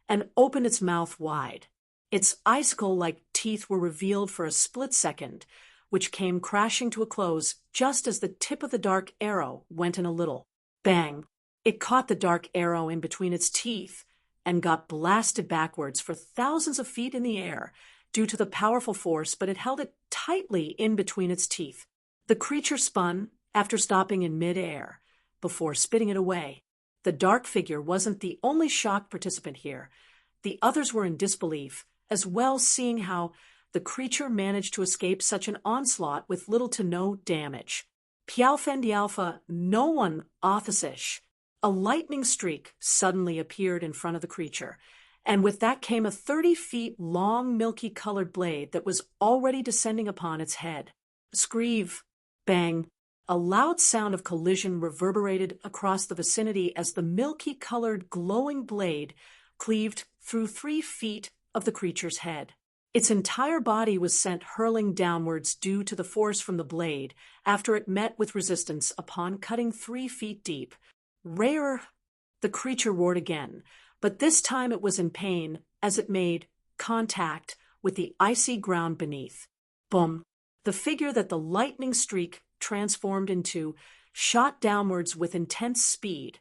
and opened its mouth wide. Its icicle-like teeth were revealed for a split second, which came crashing to a close just as the tip of the dark arrow went in a little. Bang! It caught the dark arrow in between its teeth and got blasted backwards for thousands of feet in the air due to the powerful force, but it held it tightly in between its teeth. The creature spun after stopping in mid-air before spitting it away. The dark figure wasn't the only shocked participant here. The others were in disbelief as well, seeing how the creature managed to escape such an onslaught with little to no damage. Pialfendialpha, no one Othasish. A lightning streak suddenly appeared in front of the creature, and with that came a 30 feet long milky-colored blade that was already descending upon its head. Screeve! Bang! A loud sound of collision reverberated across the vicinity as the milky-colored glowing blade cleaved through 3 feet of the creature's head. Its entire body was sent hurling downwards due to the force from the blade after it met with resistance upon cutting 3 feet deep. Rare! The creature roared again, but this time it was in pain as it made contact with the icy ground beneath. Boom! The figure that the lightning streak transformed into shot downwards with intense speed,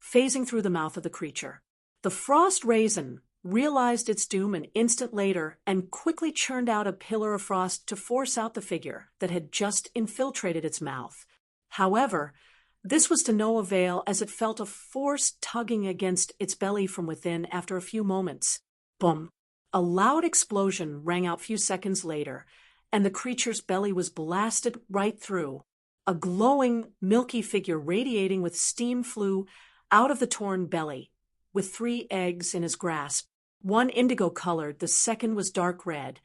phasing through the mouth of the creature. The frost raisin realized its doom an instant later and quickly churned out a pillar of frost to force out the figure that had just infiltrated its mouth. However, this was to no avail as it felt a force tugging against its belly from within after a few moments. Boom! A loud explosion rang out few seconds later, and the creature's belly was blasted right through. A glowing, milky figure radiating with steam flew out of the torn belly, with 3 eggs in his grasp. One indigo-colored, the second was dark red,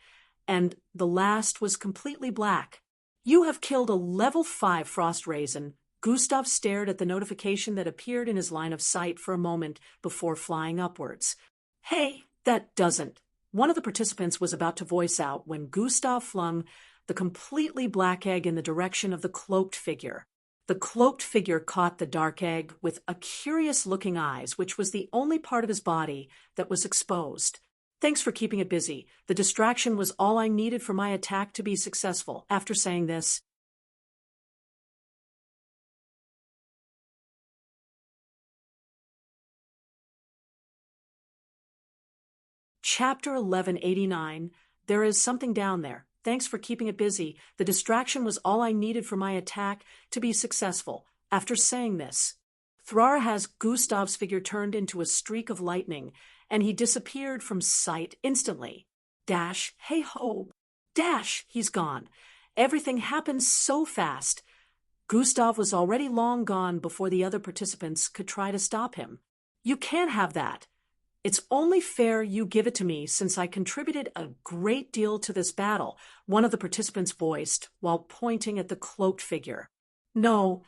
and the last was completely black. You have killed a level 5 frost raisin. Gustav stared at the notification that appeared in his line of sight for a moment before flying upwards. Hey, that doesn't. One of the participants was about to voice out when Gustav flung the completely black egg in the direction of the cloaked figure. The cloaked figure caught the dark egg with a curious-looking eyes, which was the only part of his body that was exposed. Thanks for keeping it busy. The distraction was all I needed for my attack to be successful. After saying this, Chapter 1189, There is something down there. Thanks for keeping it busy. The distraction was all I needed for my attack to be successful. After saying this, Thrara has Gustav's figure turned into a streak of lightning, and he disappeared from sight instantly. Dash, hey ho! Dash, he's gone. Everything happened so fast. Gustav was already long gone before the other participants could try to stop him. You can't have that. It's only fair you give it to me since I contributed a great deal to this battle, one of the participants voiced while pointing at the cloaked figure. No,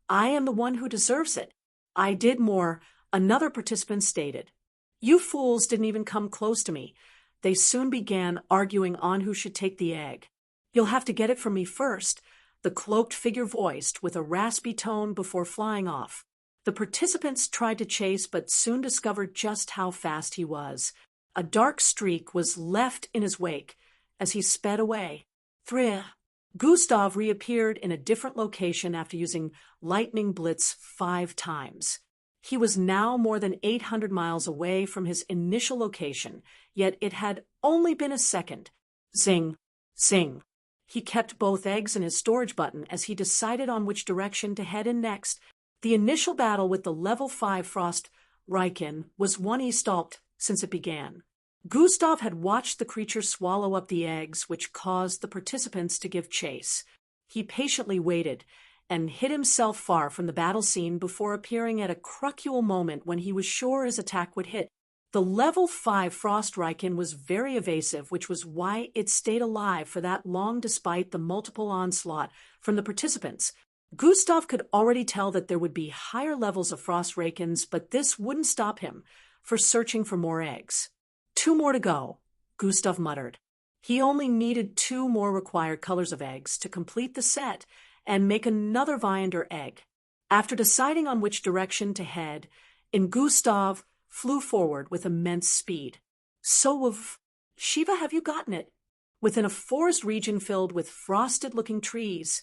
I am the one who deserves it. I did more, another participant stated. You fools didn't even come close to me. They soon began arguing on who should take the egg. You'll have to get it from me first, the cloaked figure voiced with a raspy tone before flying off. The participants tried to chase but soon discovered just how fast he was. A dark streak was left in his wake as he sped away. Three. Gustav reappeared in a different location after using lightning blitz 5 times. He was now more than 800 miles away from his initial location, yet it had only been a second. Zing, zing. He kept both eggs in his storage button as he decided on which direction to head in next. The initial battle with the level 5 Frost Riken was one he stalked since it began. Gustav had watched the creature swallow up the eggs, which caused the participants to give chase. He patiently waited and hid himself far from the battle scene before appearing at a crucial moment when he was sure his attack would hit. The level 5 Frost Riken was very evasive, which was why it stayed alive for that long despite the multiple onslaught from the participants. Gustav could already tell that there would be higher levels of Frost Rikens, but this wouldn't stop him for searching for more eggs. 2 more to go, Gustav muttered. He only needed 2 more required colors of eggs to complete the set and make another Viander egg. After deciding on which direction to head, Gustav flew forward with immense speed. So Shiva, have you gotten it? Within a forest region filled with frosted-looking trees,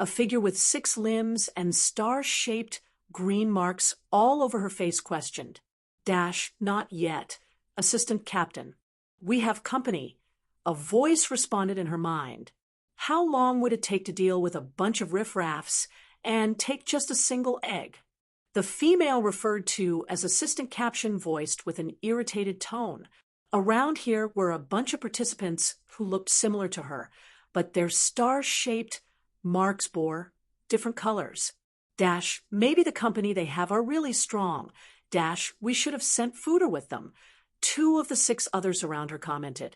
a figure with 6 limbs and star-shaped green marks all over her face questioned. Not yet. Assistant Captain. We have company. A voice responded in her mind. How long would it take to deal with a bunch of riffraffs and take just a single egg? The female referred to as Assistant Captain voiced with an irritated tone. Around here were a bunch of participants who looked similar to her, but their star-shaped marks bore different colors. Maybe the company they have are really strong. We should have sent fooder with them. 2 of the 6 others around her commented.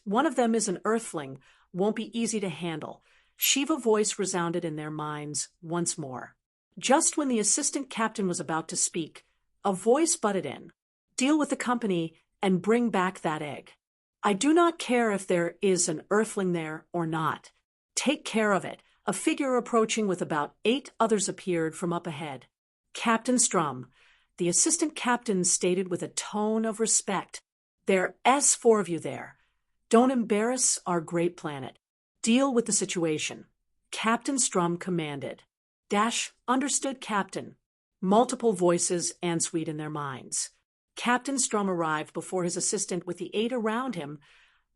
One of them is an earthling, won't be easy to handle. Shiva voice resounded in their minds once more. Just when the assistant captain was about to speak, a voice butted in. Deal with the company and bring back that egg. I do not care if there is an earthling there or not. Take care of it. A figure approaching with about 8 others appeared from up ahead. Captain Strum, the assistant captain stated with a tone of respect. There's 4 of you there. Don't embarrass our great planet. Deal with the situation. Captain Strum commanded. Understood, Captain. Multiple voices answered in their minds. Captain Strum arrived before his assistant with the 8 around him,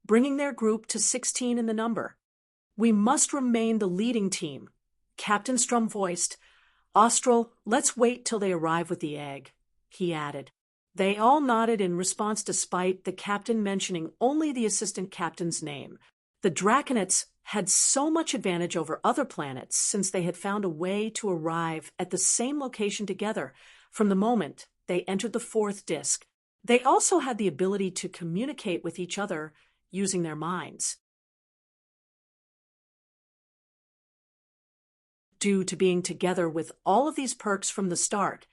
bringing their group to 16 in the number. We must remain the leading team, Captain Strum voiced. Austral, let's wait till they arrive with the egg, he added. They all nodded in response despite the captain mentioning only the assistant captain's name. The Draconites had so much advantage over other planets since they had found a way to arrive at the same location together from the moment they entered the 4th disk. They also had the ability to communicate with each other using their minds. Due to being together with all of these perks from the start,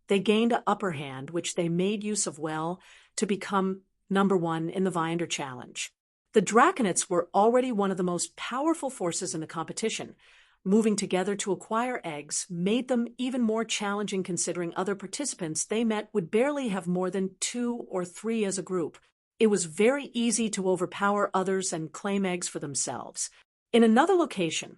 they gained an upper hand, which they made use of well to become number 1 in the Viander Challenge. The Draconites were already one of the most powerful forces in the competition. Moving together to acquire eggs made them even more challenging considering other participants they met would barely have more than 2 or 3 as a group. It was very easy to overpower others and claim eggs for themselves. In another location,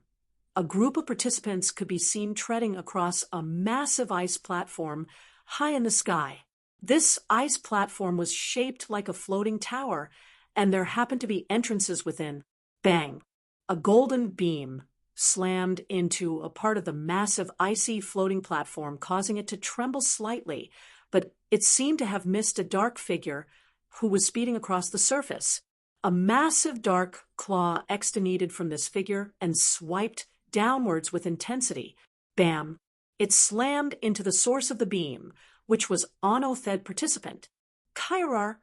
a group of participants could be seen treading across a massive ice platform high in the sky. This ice platform was shaped like a floating tower, and there happened to be entrances within. Bang! A golden beam slammed into a part of the massive icy floating platform, causing it to tremble slightly, but it seemed to have missed a dark figure who was speeding across the surface. A massive dark claw extended from this figure and swiped downwards with intensity. Bam! It slammed into the source of the beam, which was Onothed participant. Kairar,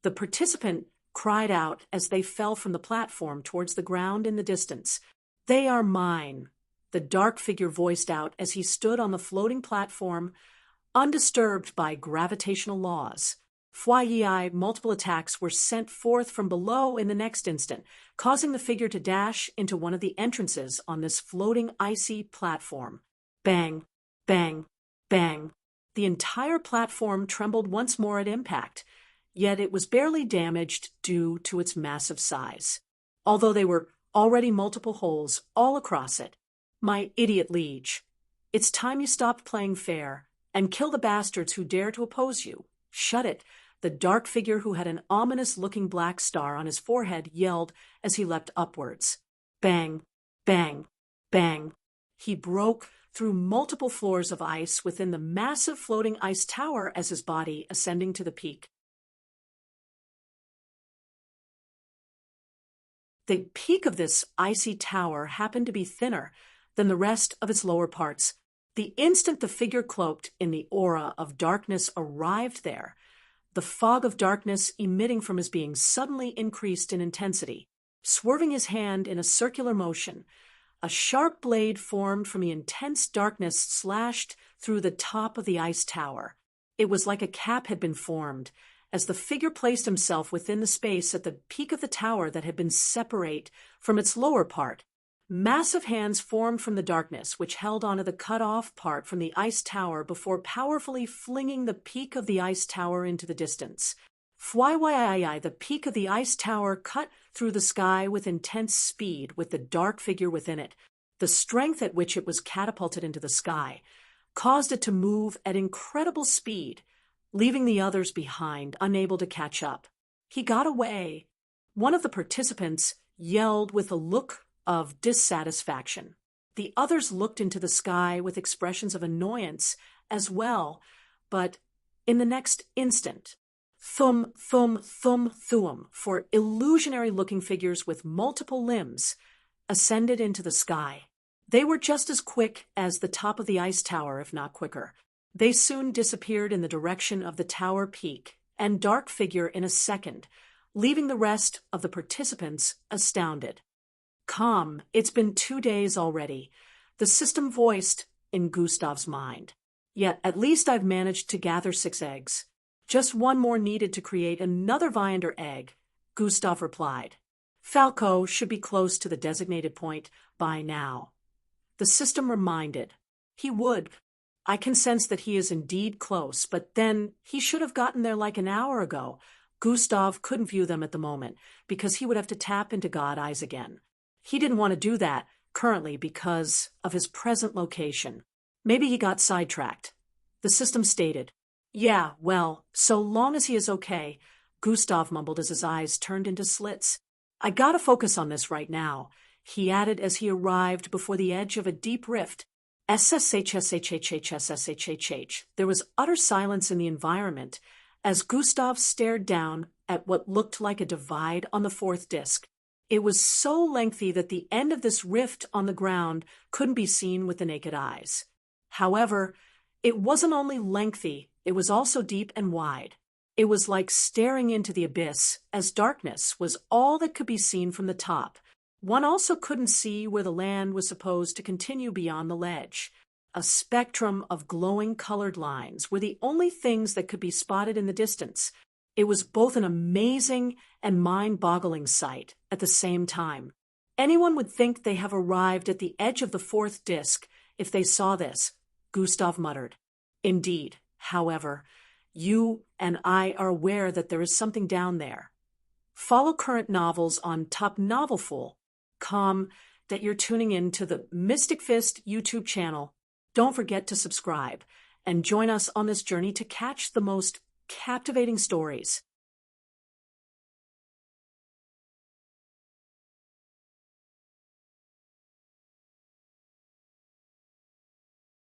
the participant cried out as they fell from the platform towards the ground in the distance. They are mine, the dark figure voiced out as he stood on the floating platform, undisturbed by gravitational laws. Fyi, multiple attacks were sent forth from below in the next instant, causing the figure to dash into one of the entrances on this floating icy platform. Bang, bang, bang. The entire platform trembled once more at impact, yet it was barely damaged due to its massive size, although there were already multiple holes all across it. My idiot liege, it's time you stopped playing fair and kill the bastards who dare to oppose you. Shut it, the dark figure who had an ominous-looking black star on his forehead yelled as he leapt upwards. Bang, bang, bang. He broke through multiple floors of ice within the massive floating ice tower as his body ascending to the peak. The peak of this icy tower happened to be thinner than the rest of its lower parts. The instant the figure cloaked in the aura of darkness arrived there, the fog of darkness emitting from his being suddenly increased in intensity. Swerving his hand in a circular motion, a sharp blade formed from the intense darkness slashed through the top of the ice tower. It was like a cap had been formed, as the figure placed himself within the space at the peak of the tower that had been separate from its lower part. Massive hands formed from the darkness, which held onto the cut-off part from the ice tower before powerfully flinging the peak of the ice tower into the distance. Fyi, the peak of the ice tower cut through the sky with intense speed with the dark figure within it. The strength at which it was catapulted into the sky caused it to move at incredible speed, leaving the others behind, unable to catch up. He got away. One of the participants yelled with a look of dissatisfaction. The others looked into the sky with expressions of annoyance as well, but in the next instant, thum, thum, thum, thum, for illusionary-looking figures with multiple limbs ascended into the sky. They were just as quick as the top of the ice tower, if not quicker. They soon disappeared in the direction of the tower peak and dark figure in a second, leaving the rest of the participants astounded. Come, it's been 2 days already, the system voiced in Gustav's mind. Yet at least I've managed to gather 6 eggs. Just one more needed to create another Viander egg, Gustav replied. Falco should be close to the designated point by now. The system reminded. He would. I can sense that he is indeed close, but then he should have gotten there like an hour ago. Gustav couldn't view them at the moment, because he would have to tap into God Eyes again. He didn't want to do that currently because of his present location. Maybe he got sidetracked. The system stated. Yeah, well, so long as he is okay, Gustav mumbled as his eyes turned into slits. I gotta focus on this right now, he added as he arrived before the edge of a deep rift. SSHSHHHSSHHH. There was utter silence in the environment as Gustav stared down at what looked like a divide on the 4th disc. It was so lengthy that the end of this rift on the ground couldn't be seen with the naked eyes. However, it wasn't only lengthy, it was also deep and wide. It was like staring into the abyss, as darkness was all that could be seen from the top. One also couldn't see where the land was supposed to continue beyond the ledge. A spectrum of glowing colored lines were the only things that could be spotted in the distance. It was both an amazing and mind-boggling sight at the same time. Anyone would think they have arrived at the edge of the 4th disc if they saw this, Gustav muttered. Indeed, however, you and I are aware that there is something down there. Follow current novels on topnovelful.com that you're tuning in to the Mystic Fist YouTube channel. Don't forget to subscribe and join us on this journey to catch the most captivating stories.